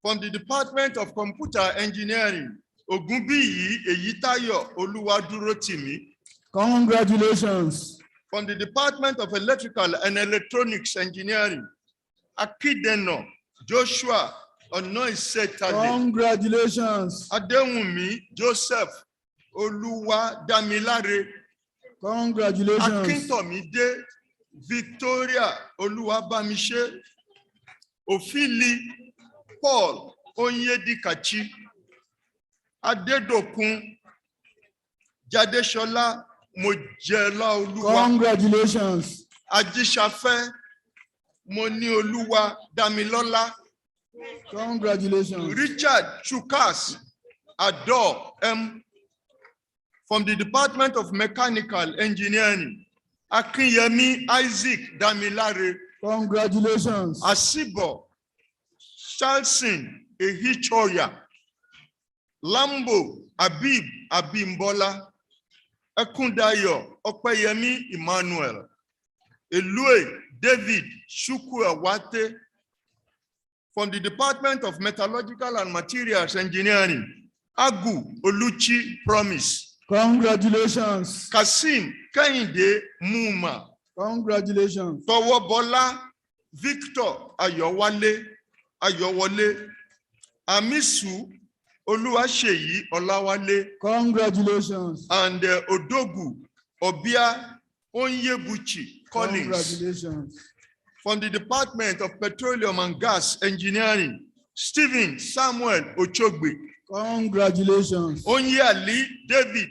From the Department of Computer Engineering, Ogunbiyi Eyitayo Oluwadurotimi. Congratulations. From the Department of Electrical and Electronics Engineering, Akideno Joshua Onoisetale. Congratulations. Adewumi Joseph Oluwadamilare. Congratulations. Akintomide Victoria Oluwabamishe. Ofili Paul Onyedikachi. Adedokun Jadeshola Mojela Oluwa. Congratulations. Ajíṣafẹ́ Monioluwa Damilola. Congratulations. Richard Chukas Ador M. From the Department of Mechanical Engineering, Akinyemi Isaac Damilare. Congratulations. Asibo Charlson Ehichoya. Lambo Abib Abimbola. Ekundayo Opeyemi Emmanuel. Elue David Shukwuawate. From the Department of Metallurgical and Materials Engineering, Agu Oluchi Promise. Congratulations. Kasim Kehinde Muma. Congratulations. Towobola Victor Ayowale. Amisu Oluwaseyi Olawale. Congratulations. And Odogu Obia Onyebuchi Collins. Congratulations. From the Department of Petroleum and Gas Engineering, Stephen Samuel Ochogbe. Congratulations. Onyali David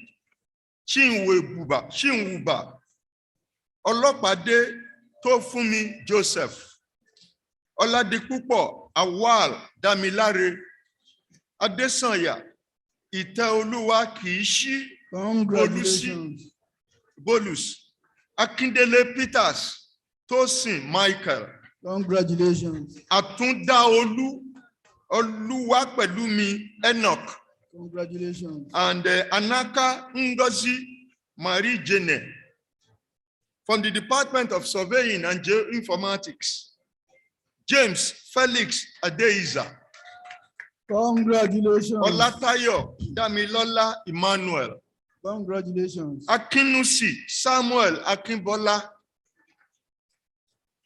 Chinwuba. Olopade Tofumi Joseph. Oladipupo Awal Damilare. Adesanya Iteoluwa Kiishi. Congratulations. Bolus. Akindele Peters. Tosin Michael. Congratulations. Atunda Oluwapelumi Enoch. Congratulations. And Anaka Ngozi Marie Jene. From the Department of Surveying and Geoinformatics, James Felix Adeiza. Congratulations. Olatayo Damilola Emmanuel. Congratulations. Akinusi Samuel Akinbola.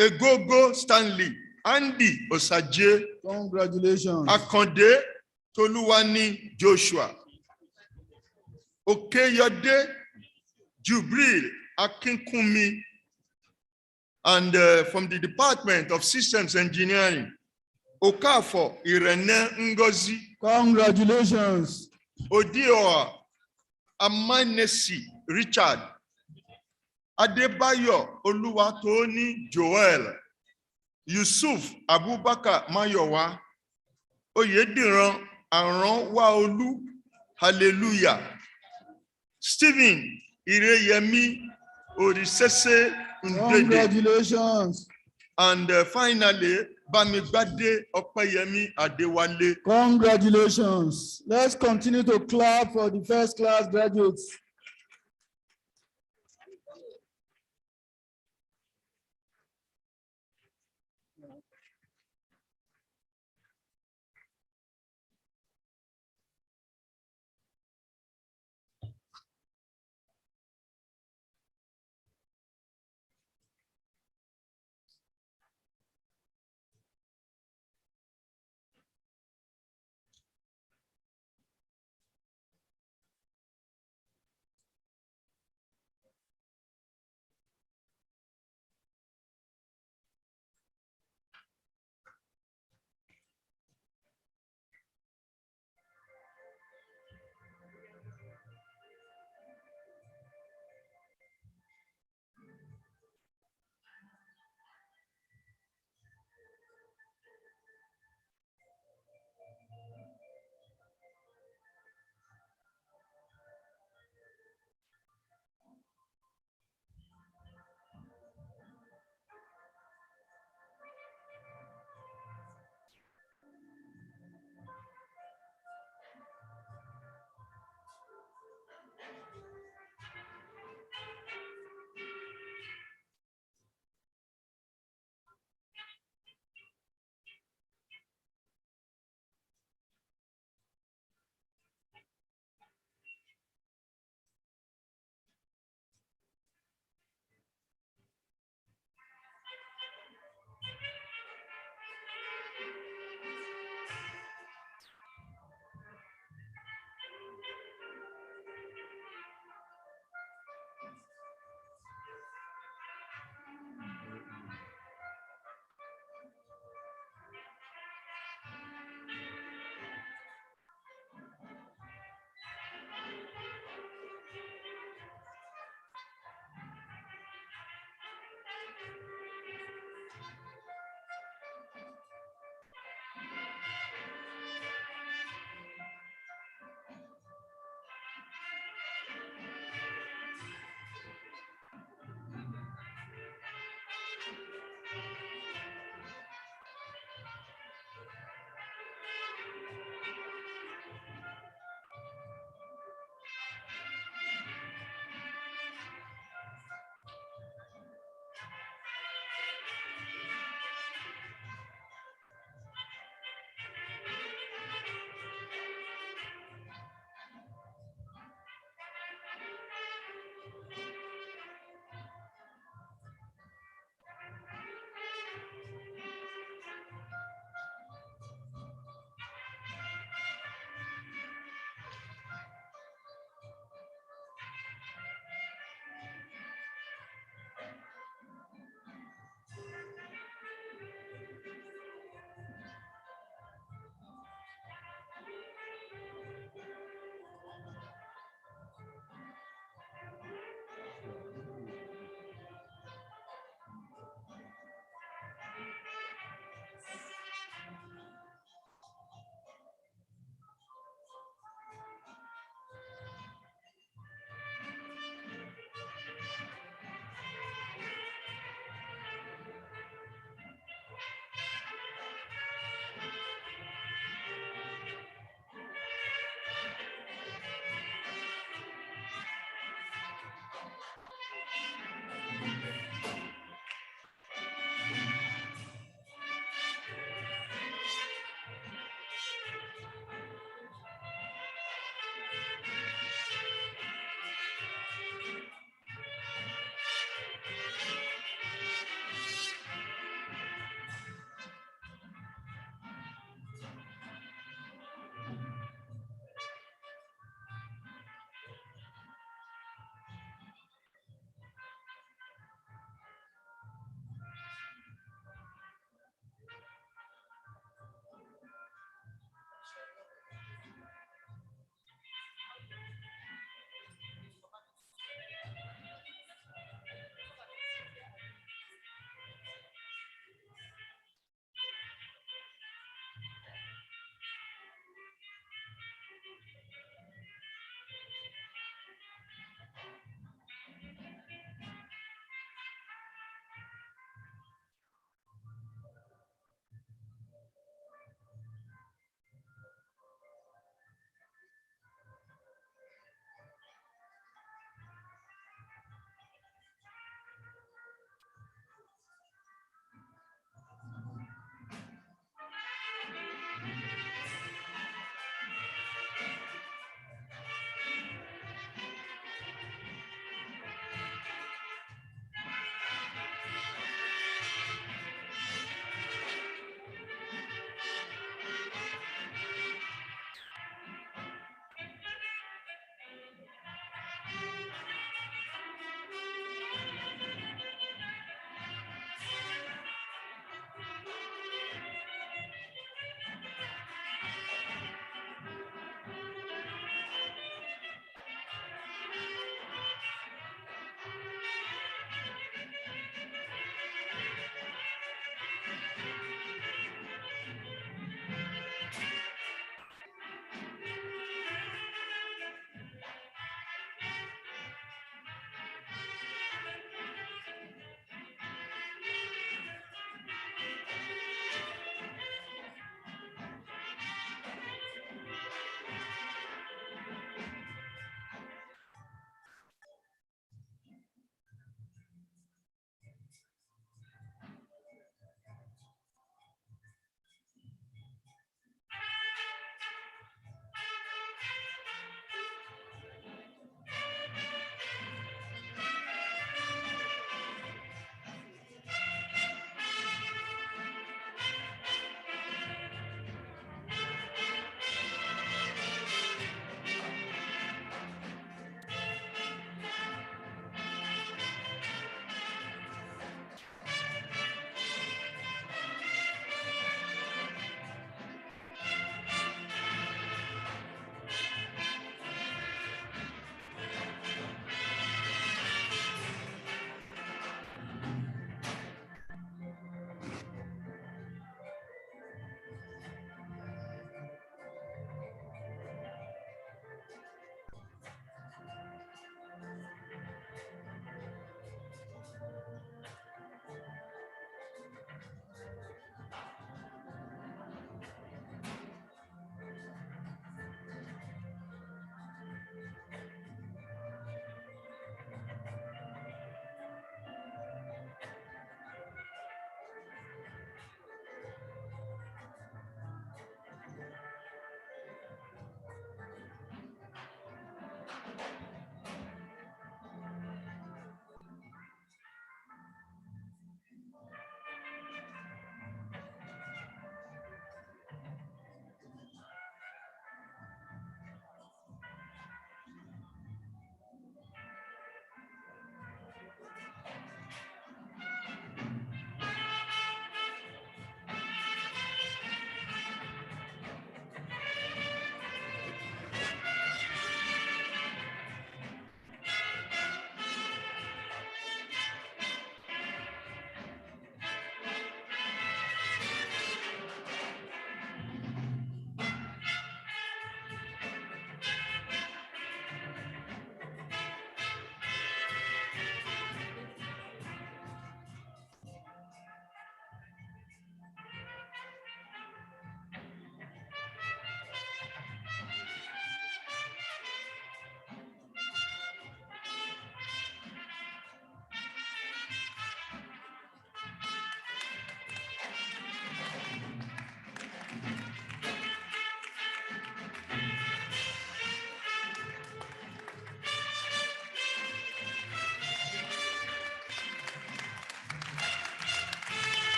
Egogo Stanley, Andy Osaje. Congratulations. Akonde Toluwani Joshua. Okeyode Jubril Akinkunmi. And from the Department of Systems Engineering, Okafo Irene Ngozi. Congratulations. Odioa Amanesi Richard. Adebayo Oluwatoni Joel. Yusuf Abubakar Mayowa. Oyediran Aron Waolu. Hallelujah. Stephen Ireyemi Orisese Ndede. Congratulations. And finally, Bamigbade Opeyemi Adewale. Congratulations. Let's continue to clap for the first class graduates.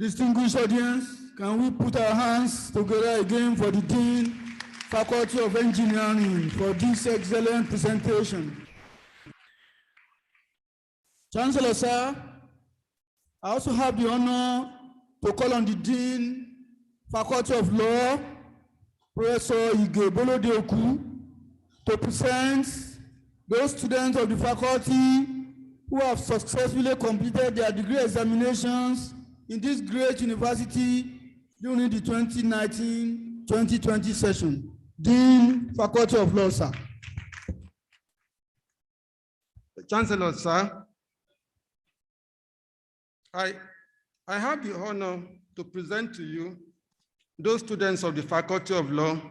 Distinguished audience, can we put our hands together again for the Dean, Faculty of Engineering, for this excellent presentation? Chancellor, sir, I also have the honor to call on the Dean, Faculty of Law, Professor Ige Bolodeoku, to present those students of the faculty who have successfully completed their degree examinations in this great university during the 2019-2020 session. Dean, Faculty of Law, sir. Chancellor, sir, I have the honor to present to you those students of the Faculty of Law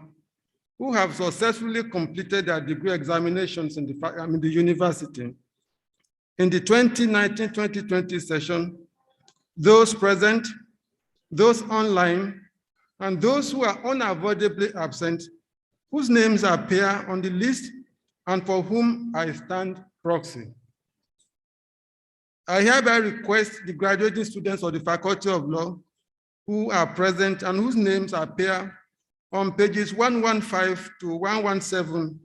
who have successfully completed their degree examinations in the university. In the 2019-2020 session, those present, those online, and those who are unavoidably absent, whose names appear on the list and for whom I stand proxy. I hereby request the graduating students of the Faculty of Law who are present and whose names appear on pages 115 to 117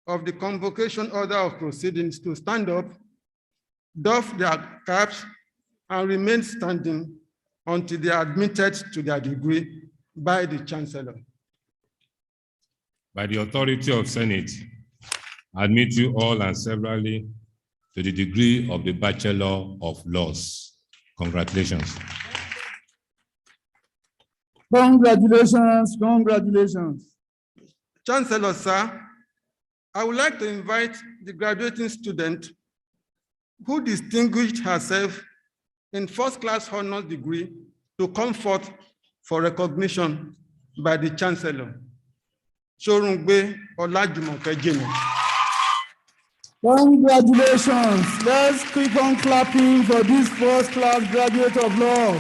of the Convocation Order of Proceedings to stand up, doff their caps, and remain standing until they are admitted to their degree by the Chancellor. By the authority of Senate, I admit you all and severally to the degree of the Bachelor of Laws. Congratulations. Congratulations, congratulations. Chancellor, sir, I would like to invite the graduating student who distinguished herself in first-class honors degree to come forth for recognition by the Chancellor. Sorungbe Olajumoke Jimo. Congratulations. Let's keep on clapping for this first-class graduate of law.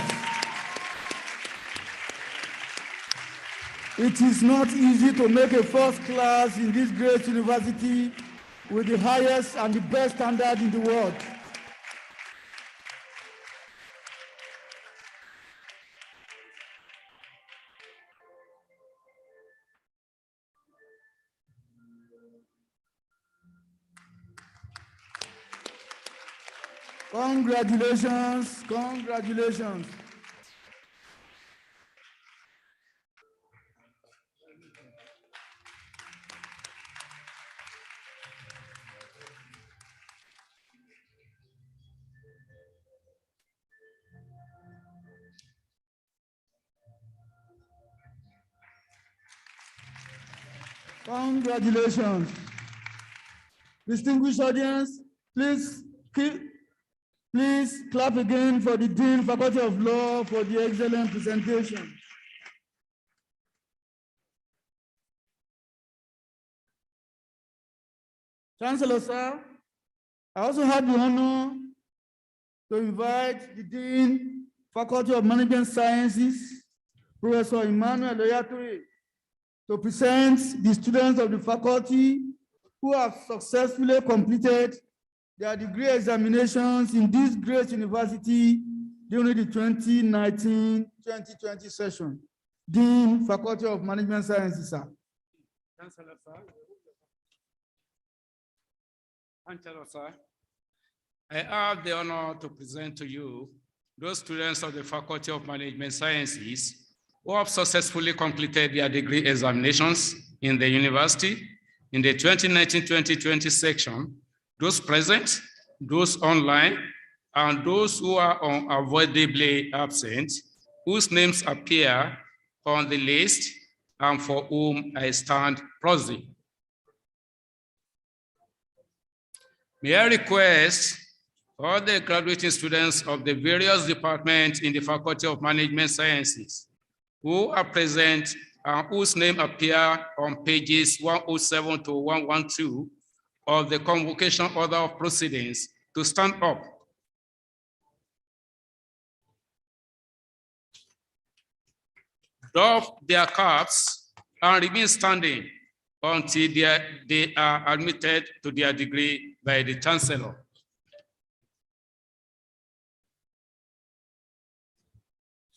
It is not easy to make a first class in this great university with the highest and the best standard in the world. Congratulations, congratulations. Congratulations. Distinguished audience, please clap again for the Dean, Faculty of Law, for the excellent presentation. Chancellor, sir, I also have the honor to invite the Dean, Faculty of Management Sciences, Professor Emmanuel Oyaturi, to present the students of the faculty who have successfully completed their degree examinations in this great university during the 2019-2020 session. Dean, Faculty of Management Sciences, sir. Chancellor, sir. Chancellor, sir. I have the honor to present to you those students of the Faculty of Management Sciences who have successfully completed their degree examinations in the university in the 2019-2020 section, those present, those online, and those who are unavoidably absent, whose names appear on the list and for whom I stand proxy. May I request all the graduating students of the various departments in the Faculty of Management Sciences who are present and whose name appear on pages 107 to 112 of the Convocation Order of Proceedings to stand up. Doff their caps and remain standing until they are admitted to their degree by the Chancellor.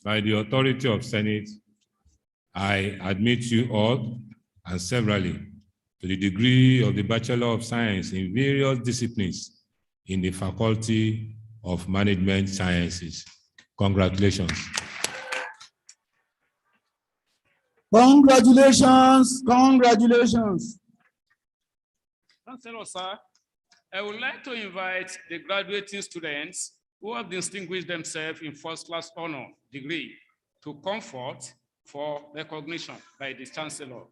By the authority of Senate, I admit you all and severally to the degree of the Bachelor of Science in various disciplines in the Faculty of Management Sciences. Congratulations. Congratulations, congratulations. Chancellor, sir, I would like to invite the graduating students who have distinguished themselves in first-class honor degree to come forth for recognition by the Chancellor.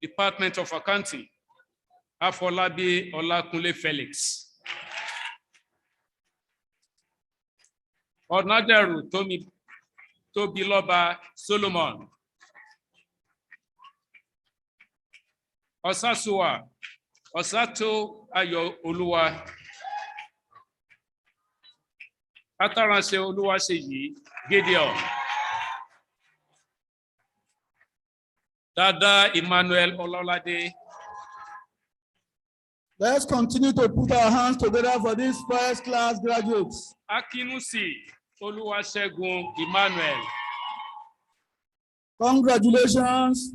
Department of Accounting, Afolabi Olakunle Felix. Onaderu Tobiloba Solomon. Osasua Osato Ayo Oluwa. Ataranse Oluwaseyi Gideon. Dada Emmanuel Ololade. Let's continue to put our hands together for these first class graduates. Akinusi Oluwasegun Emmanuel. Congratulations.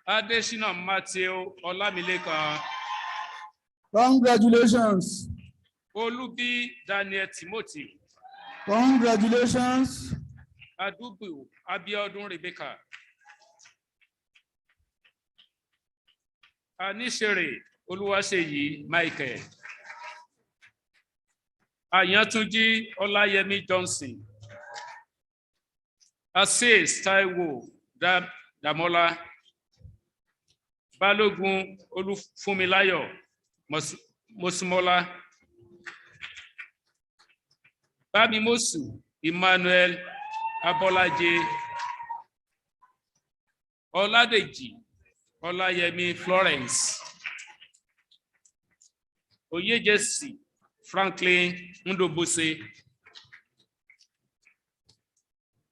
Adesina Matthew Olamilekan. Congratulations. Olubi Daniel Timothy. Congratulations. Adubu Abiodun Rebecca. Anishere Oluwaseyi Michael. Ayantunji Olayemi Johnson. Asis Taiwo Damola. Balogun Olufunmilayo Mosimola. Babimosu Emmanuel Abolaje. Oladeji Olayemi Florence. Oyejesi Franklin Ndobose.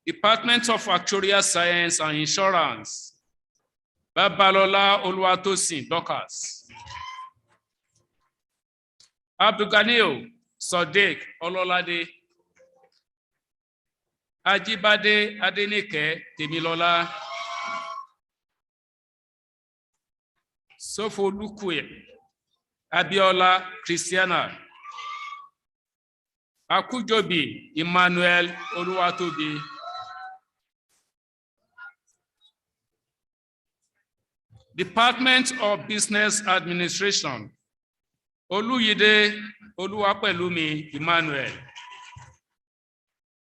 Department of Actuarial Science and Insurance. Babalola Oluwatosin Dorcas. Abdulganio Sodiq Ololade. Ajibade Adenike Temilola. Sofolukwe Abiola Christiana. Akujobi Emmanuel Oluwatobi. Department of Business Administration. Oluyide Oluwapelumi Emmanuel.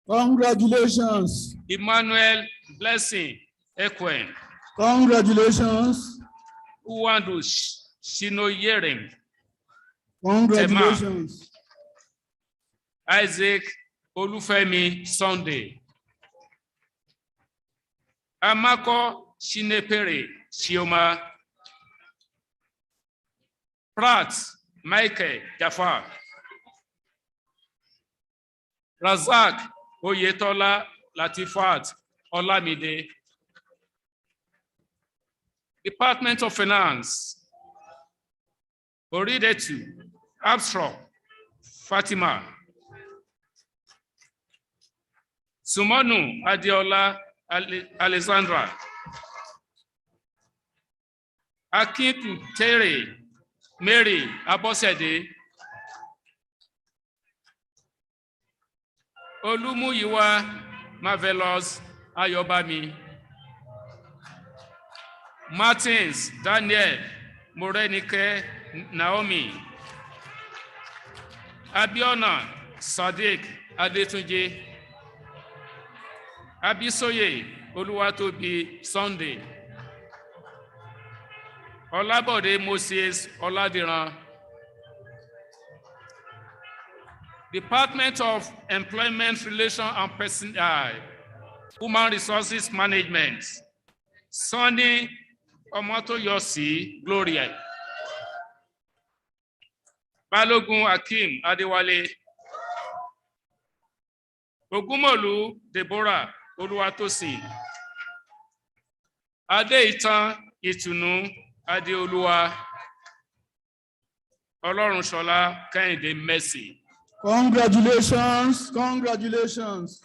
Congratulations. Emmanuel Blessing Ekwen. Congratulations. Uwandu Shinoyering. Congratulations. Isaac Olufemi Sunday. Amako Shinepere Shioma. Pratt Michael Jafar. Razak Oyetola Latifat Olamide. Department of Finance. Oridetu Abstro Fatima. Sumonu Adiola Alexandra. Akitu Tere Mary Abosede. Olumuyiwa Marvelous Ayobami. Martins Daniel Morenike Naomi. Abiona Sadiq Adetunje. Abisoye Oluwatobi Sunday. Olabode Moses Oladiran. Department of Employment Relations and Human Resources Management. Sunday Omotoyosi Gloria. Balogun Akim Adewale. Ogumolu Deborah Oluwatosin. Adeitan Itunu Adeoluwa. Olorunshola Kehinde Mercy. Congratulations, congratulations.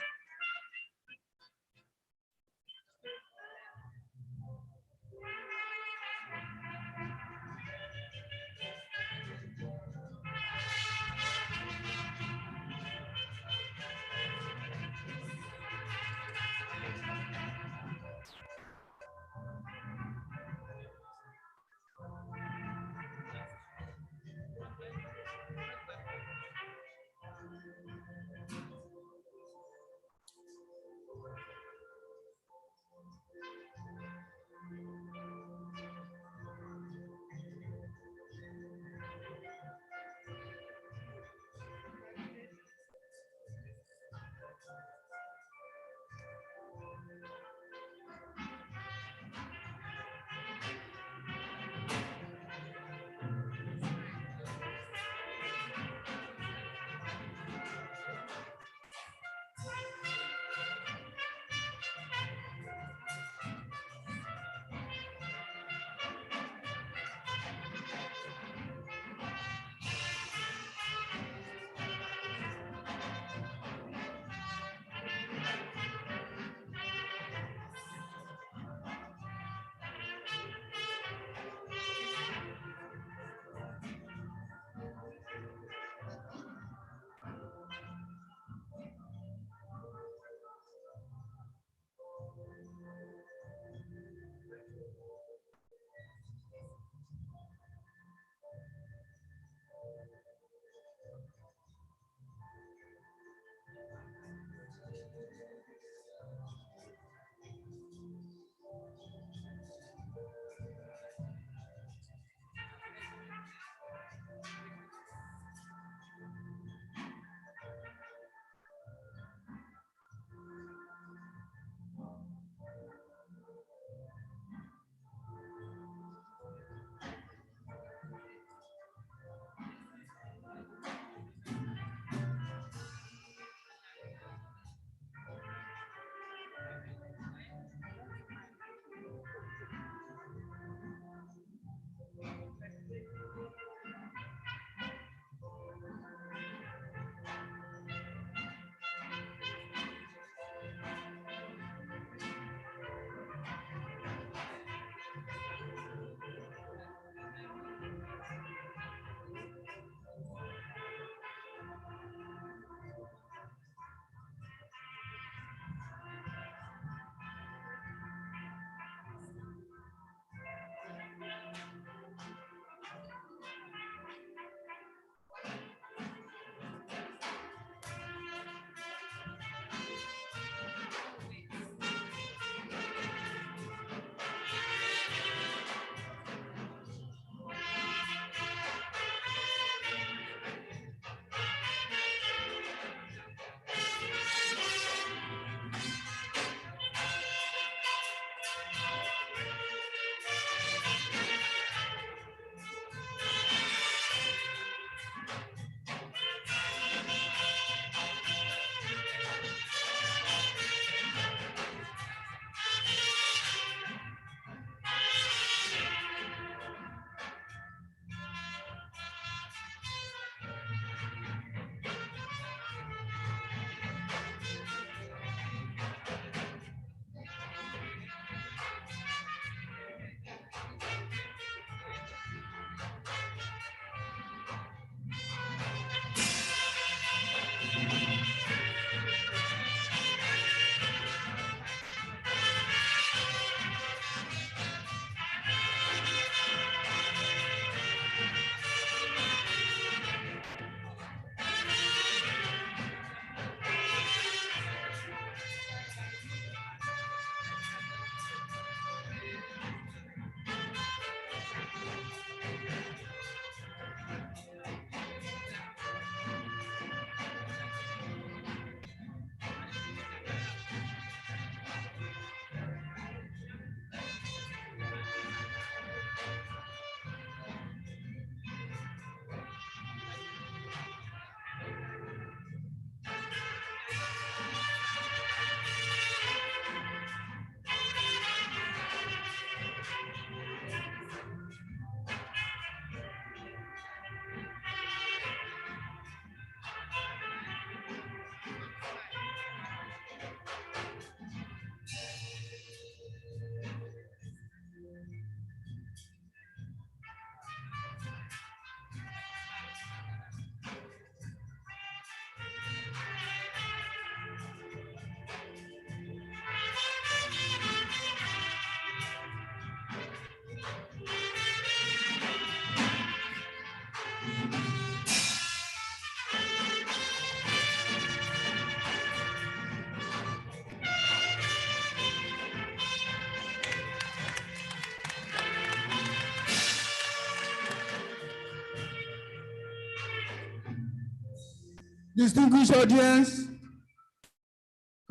Distinguished audience,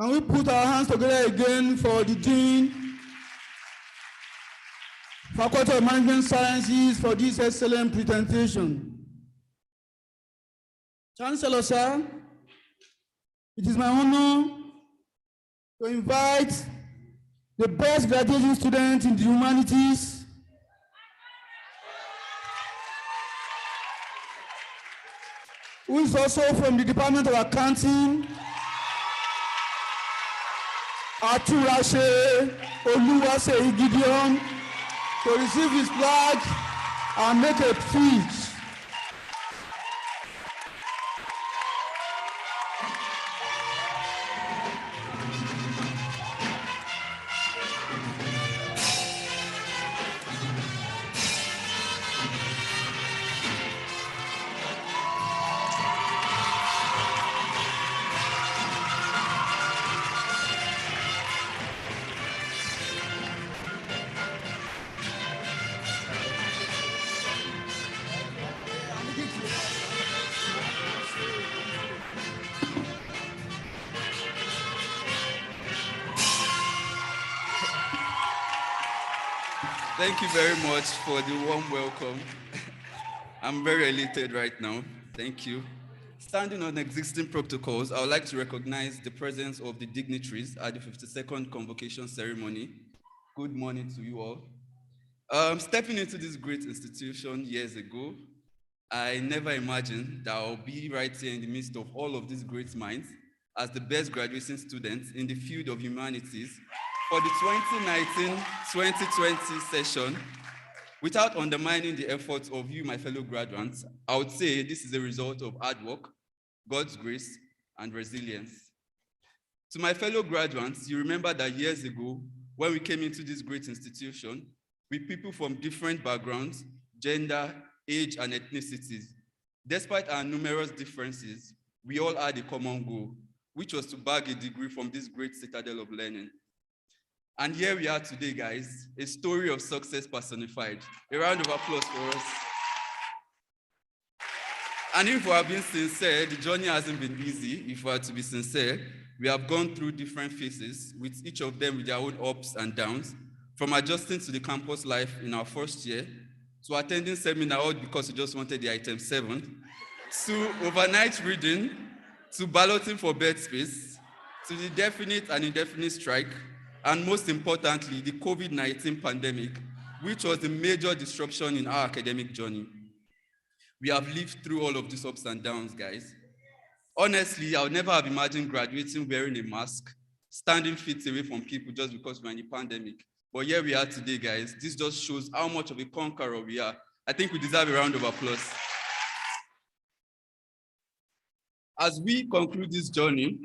can we put our hands together again for the Dean, Faculty of Management Sciences, for this excellent presentation. Chancellor, sir, it is my honor to invite the best graduating student in the humanities, who is also from the Department of Accounting, Aturase Oluwase Gideon, to receive his flag and make a speech. Thank you very much for the warm welcome. I'm very elated right now. Thank you. Standing on existing protocols, I would like to recognize the presence of the dignitaries at the 52nd Convocation ceremony. Good morning to you all. Stepping into this great institution years ago, I never imagined that I'll be right here in the midst of all of these great minds as the best graduating students in the field of humanities for the 2019-2020 session. Without undermining the efforts of you, my fellow graduates, I would say this is a result of hard work, God's grace, and resilience. To my fellow graduates, you remember that years ago, when we came into this great institution, with people from different backgrounds, gender, age, and ethnicities, despite our numerous differences, we all had a common goal, which was to bag a degree from this great citadel of learning. And here we are today, guys, a story of success personified. A round of applause for us. And if we are being sincere, the journey hasn't been easy. If we are to be sincere, we have gone through different phases, with each of them with their own ups and downs, from adjusting to the campus life in our first year, to attending seminar all because we just wanted the item 7, to overnight reading, to balloting for bed space, to the definite and indefinite strike, and most importantly, the COVID-19 pandemic, which was a major disruption in our academic journey. We have lived through all of these ups and downs, guys. Honestly, I would never have imagined graduating wearing a mask, standing feet away from people just because we're in a pandemic. But here we are today, guys. This just shows how much of a conqueror we are. I think we deserve a round of applause. As we conclude this journey,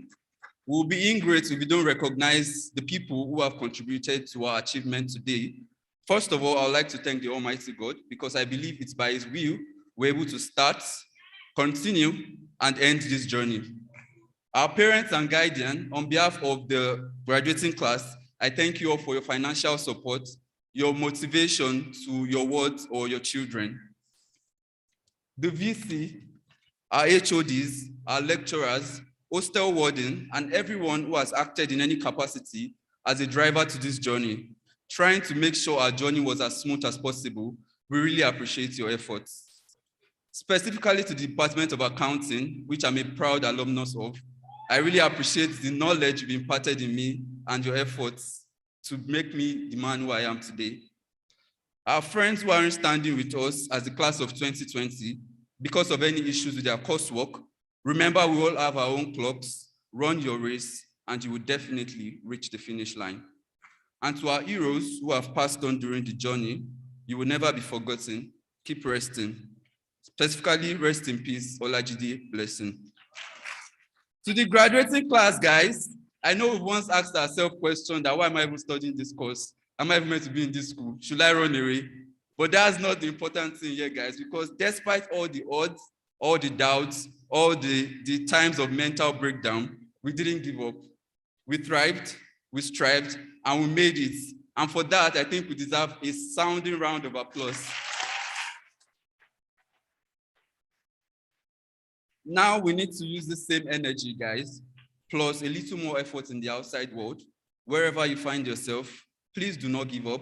we'll be ingrate if we don't recognize the people who have contributed to our achievement today. First of all, I'd like to thank the Almighty God, because I believe it's by His will we're able to start, continue, and end this journey. Our parents and guardians, on behalf of the graduating class, I thank you all for your financial support, your motivation to your wards or your children. The VC, our HODs, our lecturers, hostel warden, and everyone who has acted in any capacity as a driver to this journey, trying to make sure our journey was as smooth as possible. We really appreciate your efforts. Specifically to the Department of Accounting, which I'm a proud alumnus of, I really appreciate the knowledge you've imparted in me and your efforts to make me the man who I am today. Our friends who aren't standing with us as the class of 2020 because of any issues with their coursework, remember, we all have our own clocks. Run your race, and you will definitely reach the finish line. And to our heroes who have passed on during the journey, you will never be forgotten. Keep resting. Specifically, rest in peace, Olajide Blessing. To the graduating class, guys, I know we once asked ourselves question that why am I even studying this course? Am I even meant to be in this school? Should I run away? But that's not the important thing here, guys, because despite all the odds, all the doubts, all the times of mental breakdown, we didn't give up. We thrived, we strived, and we made it. And for that, I think we deserve a sounding round of applause. Now we need to use the same energy, guys, plus a little more effort in the outside world. Wherever you find yourself, please do not give up.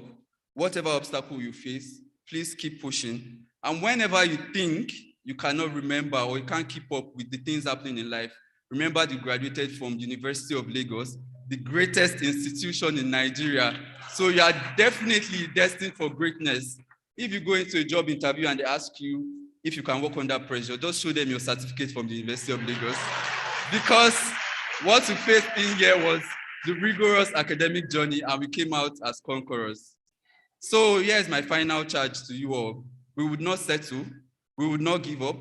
Whatever obstacle you face, please keep pushing. And whenever you think you cannot remember or you can't keep up with the things happening in life, remember you graduated from the University of Lagos, the greatest institution in Nigeria. So you are definitely destined for greatness. If you go into a job interview and they ask you if you can work under pressure, just show them your certificate from the University of Lagos. Because what we faced in here was the rigorous academic journey and we came out as conquerors. So here's my final charge to you all. We would not settle, we would not give up.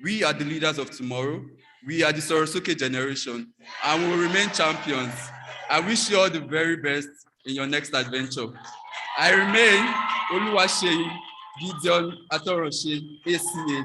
We are the leaders of tomorrow. We are the Sorosuke generation and we will remain champions. I wish you all the very best in your next adventure. I remain Oluwaseyi Gideon Atoroshe, ACA.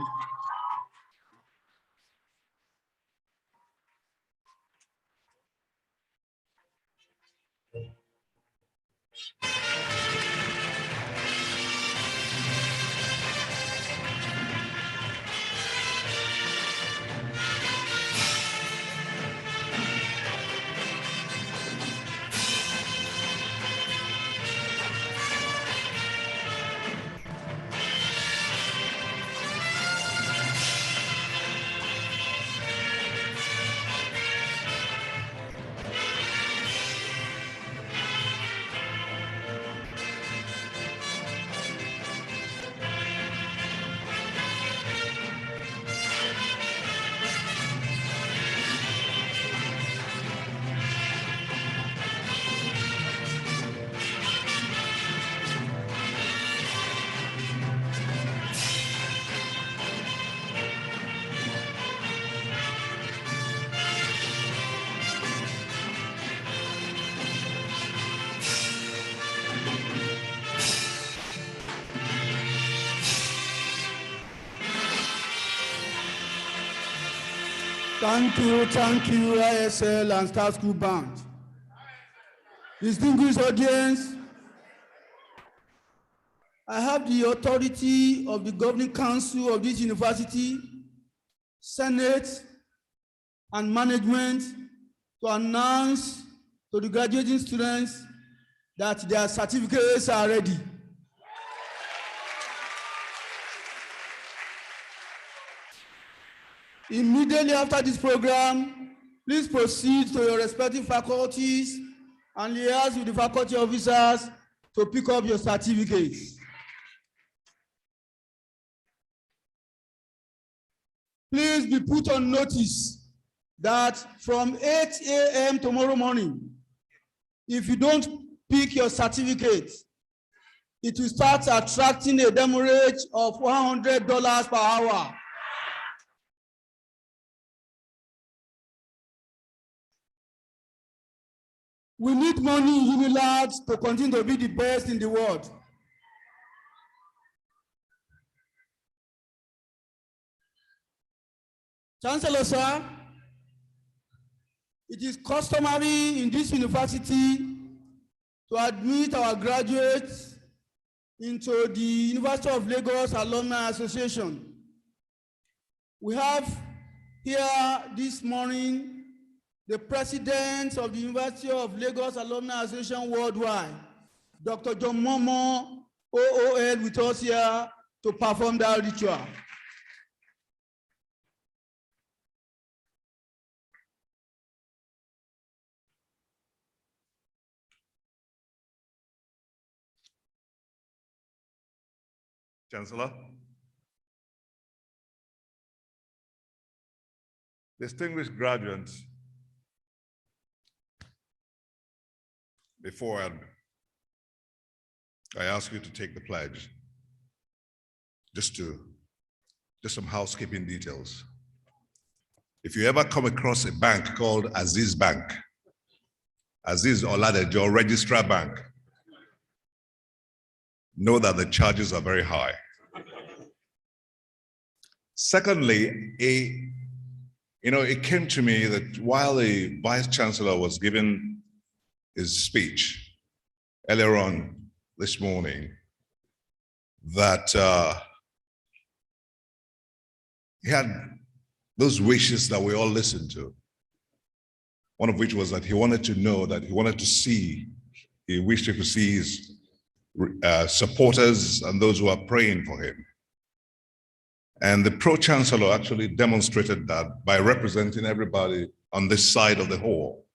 Thank you, ISL and Staff School Band. Distinguished audience, I have the authority of the governing council of this university, Senate, and management to announce to the graduating students that their certificates are ready. Immediately after this program, please proceed to your respective faculties and liaise with the faculty officers to pick up your certificates. Please be put on notice that from 8 a.m. tomorrow morning, if you don't pick your certificate, it will start attracting a demurrage of $100 per hour. We need money in Unilag to continue to be the best in the world. Chancellor, sir, it is customary in this university to admit our graduates into the University of Lagos Alumni Association. We have here this morning the president of the University of Lagos Alumni Association Worldwide, Dr. John Momo, OOL, with us here to perform that ritual. Chancellor. Distinguished graduates, before I ask you to take the pledge, just some housekeeping details. If you ever come across a bank called Aziz Bank, Aziz Oladejo Registrar Bank, know that the charges are very high. Secondly, it came to me that while the Vice Chancellor was giving his speech earlier on this morning, that he had those wishes that we all listened to. One of which was that he wanted to know, that he wanted to see, he wished he could see his supporters and those who are praying for him. And the Pro-Chancellor actually demonstrated that by representing everybody on this side of the hall.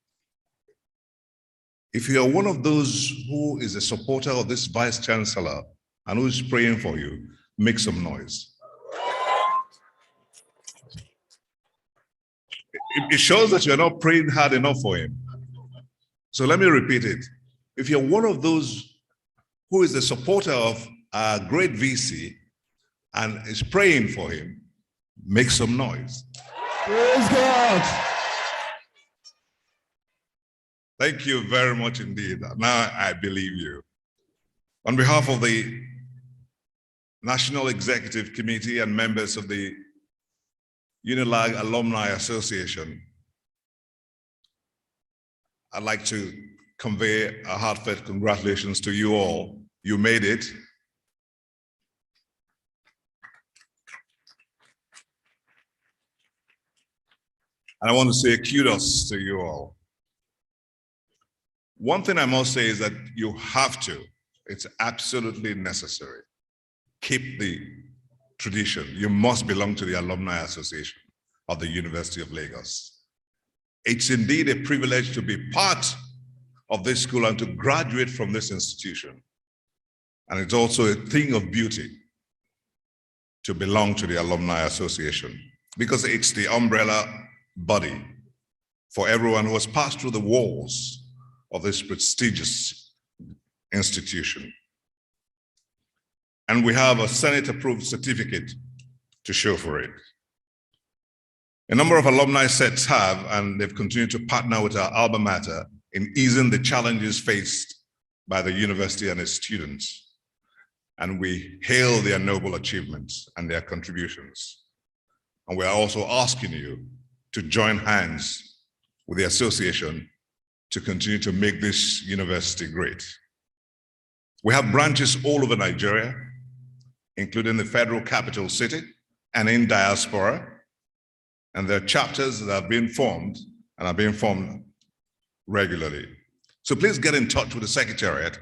If you are one of those who is a supporter of this Vice-Chancellor and who is praying for you, make some noise. It shows that you're not praying hard enough for him. So let me repeat it. If you're one of those who is a supporter of our great VC and is praying for him, make some noise. Praise God. Thank you very much indeed. Now I believe you. On behalf of the National Executive Committee and members of the Unilag Alumni Association, I'd like to convey a heartfelt congratulations to you all. You made it. And I want to say kudos to you all. One thing I must say is that you have to, it's absolutely necessary, keep the tradition. You must belong to the Alumni Association of the University of Lagos. It's indeed a privilege to be part of this school and to graduate from this institution. And it's also a thing of beauty to belong to the Alumni Association because it's the umbrella body for everyone who has passed through the walls of this prestigious institution. And we have a Senate-approved certificate to show for it. A number of alumni sets have, and they've continued to partner with our alma mater in easing the challenges faced by the university and its students. And we hail their noble achievements and their contributions. And we are also asking you to join hands with the association to continue to make this university great. We have branches all over Nigeria, including the federal capital city and in diaspora. And there are chapters that have been formed and are being formed regularly. So please get in touch with the Secretariat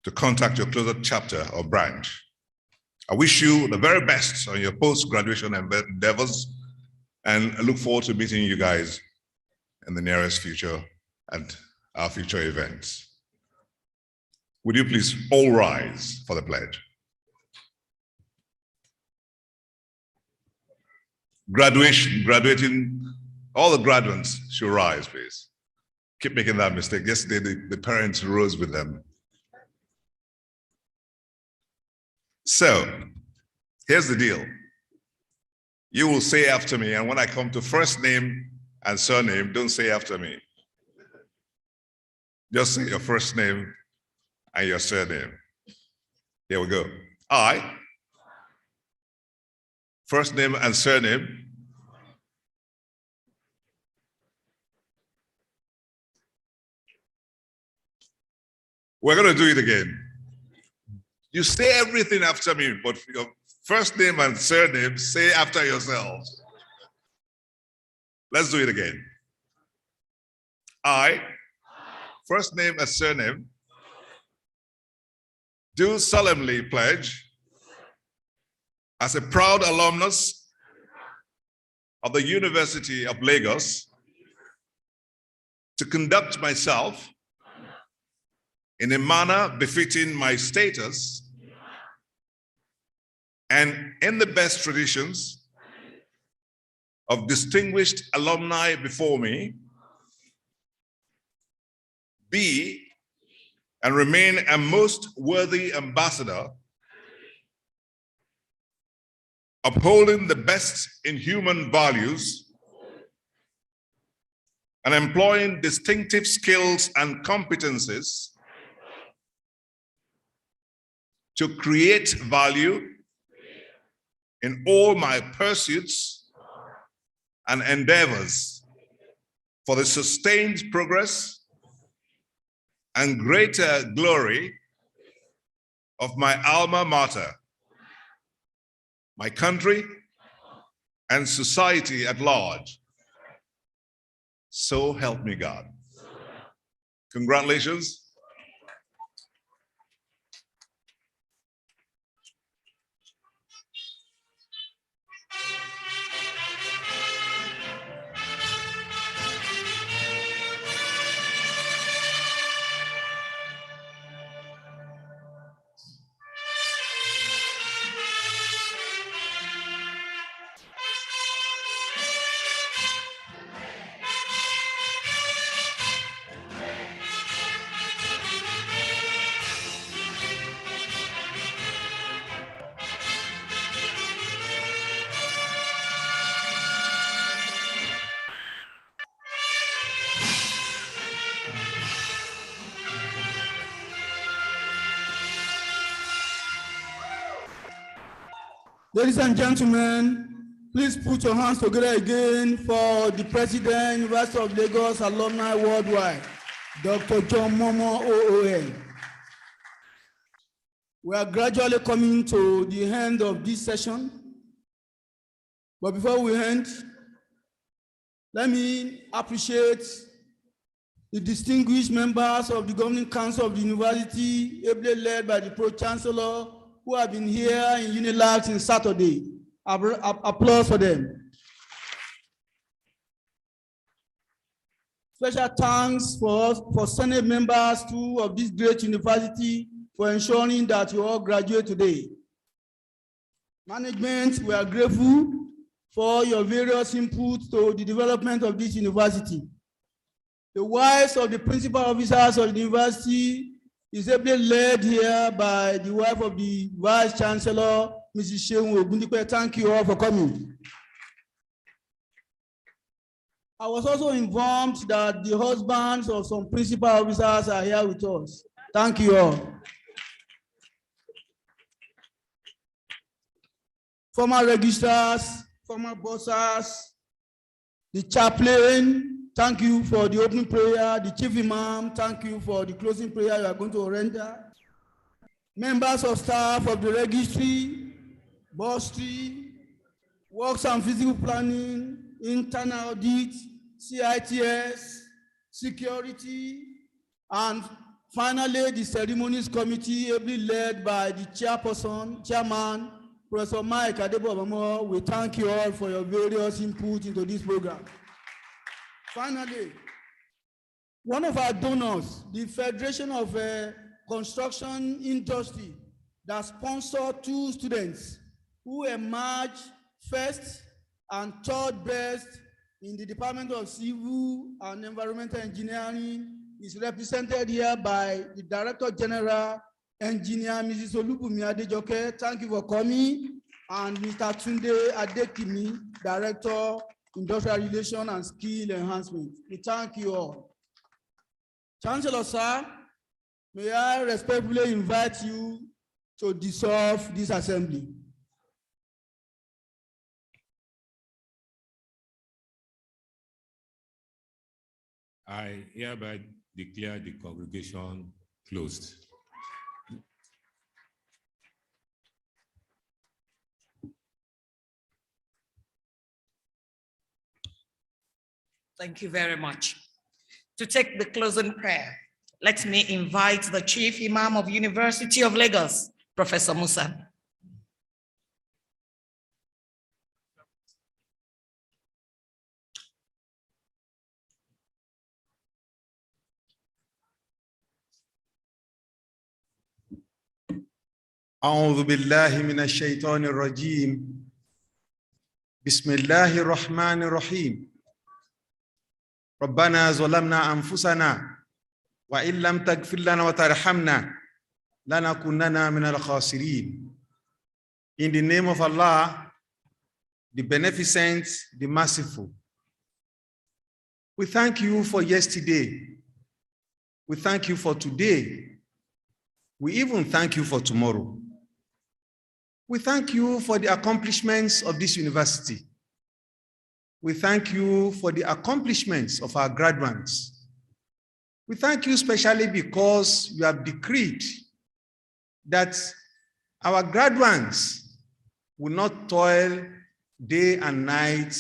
to contact your closest chapter or branch. I wish you the very best on your post-graduation endeavors and I look forward to meeting you guys in the nearest future at our future events. Would you please all rise for the pledge? Graduating, all the graduates should rise, please. Keep making that mistake. Yesterday, the parents rose with them. So, here's the deal. You will say after me, and when I come to first name and surname, don't say after me. Just say your first name and your surname. Here we go. I, first name and surname, we're going to do it again. You say everything after me, but your first name and surname, say after yourselves. Let's do it again. I, first name and surname, do solemnly pledge as a proud alumnus of the University of Lagos to conduct myself in a manner befitting my status and in the best traditions of distinguished alumni before me, be and remain a most worthy ambassador, upholding the best in human values and employing distinctive skills and competencies to create value in all my pursuits and endeavors for the sustained progress and greater glory of my alma mater, my country, and society at large. So help me God. Congratulations. Ladies and gentlemen, please put your hands together again for the President, University of Lagos Alumni Worldwide, Dr. John Momo OON. We are gradually coming to the end of this session. But before we end, let me appreciate the distinguished members of the Governing Council of the University, ably led by the Pro-Chancellor, who have been here in Unilag since Saturday. Applause for them. Special thanks for Senate members too of this great university for ensuring that you all graduate today. Management, we are grateful for your various inputs to the development of this university. The wives of the principal officers of the university is ably led here by the wife of the Vice Chancellor, Mrs. Shehu Ogundipe. Thank you all for coming. I was also informed that the husbands of some principal officers are here with us. Thank you all. Former registrars, former bosses, the chaplain, thank you for the opening prayer. The chief imam, thank you for the closing prayer you are going to render. Members of staff of the registry, bursary, works and physical planning, internal audit, CITS, security, and finally the ceremonies committee, ably led by the chairman, Professor Mike Adebo. We thank you all for your various input into this program. Finally, one of our donors, the Federation of Construction Industry, that sponsored 2 students who emerged first and third best in the Department of Civil and Environmental Engineering, is represented here by the Director General, Engineer Mrs. Olubumi Adejoke. Thank you for coming. And Mr. Tunde Adekimi, Director, Industrial Relations and Skill Enhancement. We thank you all. Chancellor, sir, may I respectfully invite you to dissolve this assembly. I hereby declare the congregation closed. Thank you very much. To take the closing prayer, let me invite the Chief Imam of University of Lagos, Professor Musa. أعوذ بالله من الشيطان الرجيم. بسم الله الرحمن الرحيم. ربنا ظلمنا أنفسنا وإن لم تغفر لنا وترحمنا لنكونن من الخاسرين. In the name of Allah, the beneficent, the merciful. We thank you for yesterday. We thank you for today. We even thank you for tomorrow. We thank you for the accomplishments of this university. We thank you for the accomplishments of our graduates. We thank you especially because you have decreed that our graduates will not toil day and night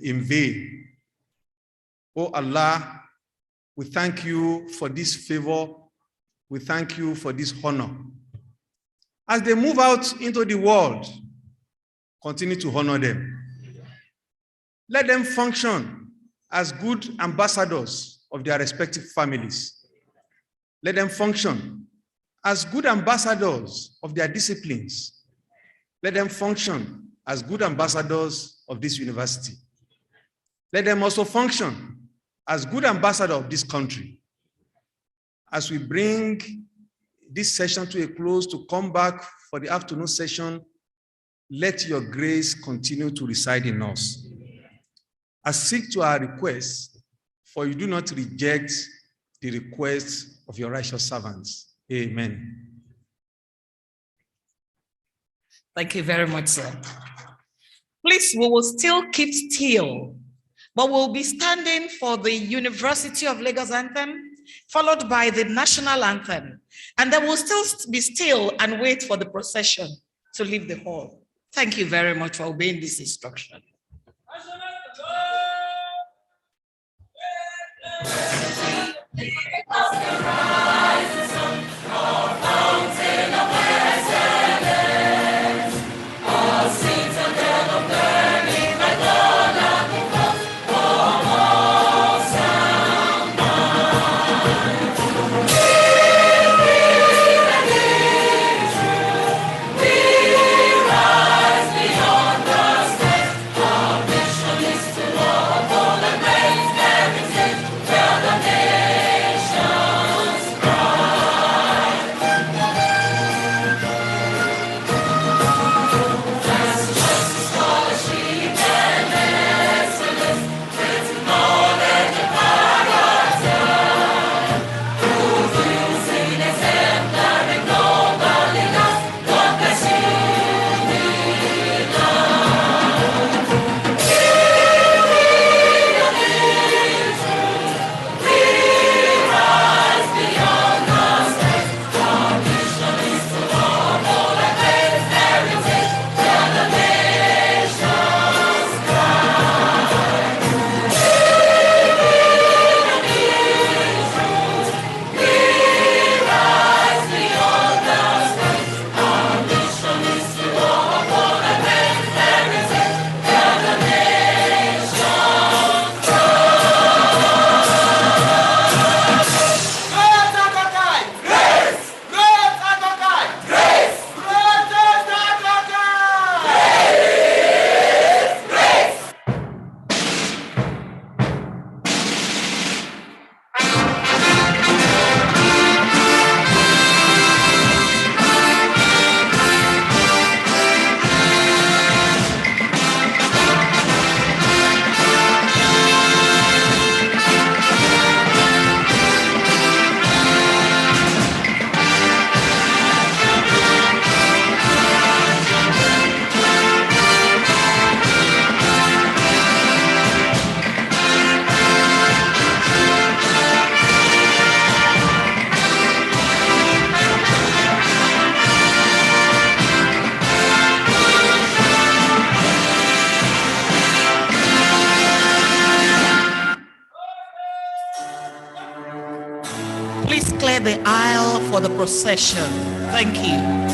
in vain. Oh Allah, we thank you for this favor. We thank you for this honor. As they move out into the world, continue to honor them. Let them function as good ambassadors of their respective families. Let them function as good ambassadors of their disciplines. Let them function as good ambassadors of this university. Let them also function as good ambassadors of this country. As we bring this session to a close to come back for the afternoon session, let your grace continue to reside in us. Accede to our request, for you do not reject the request of your righteous servants. Amen. Thank you very much, sir. Please, we will still keep still, but we'll be standing for the University of Lagos anthem, followed by the national anthem. And then we'll still be still and wait for the procession to leave the hall. Thank you very much for obeying this instruction. Please clear the aisle for the procession. Thank you.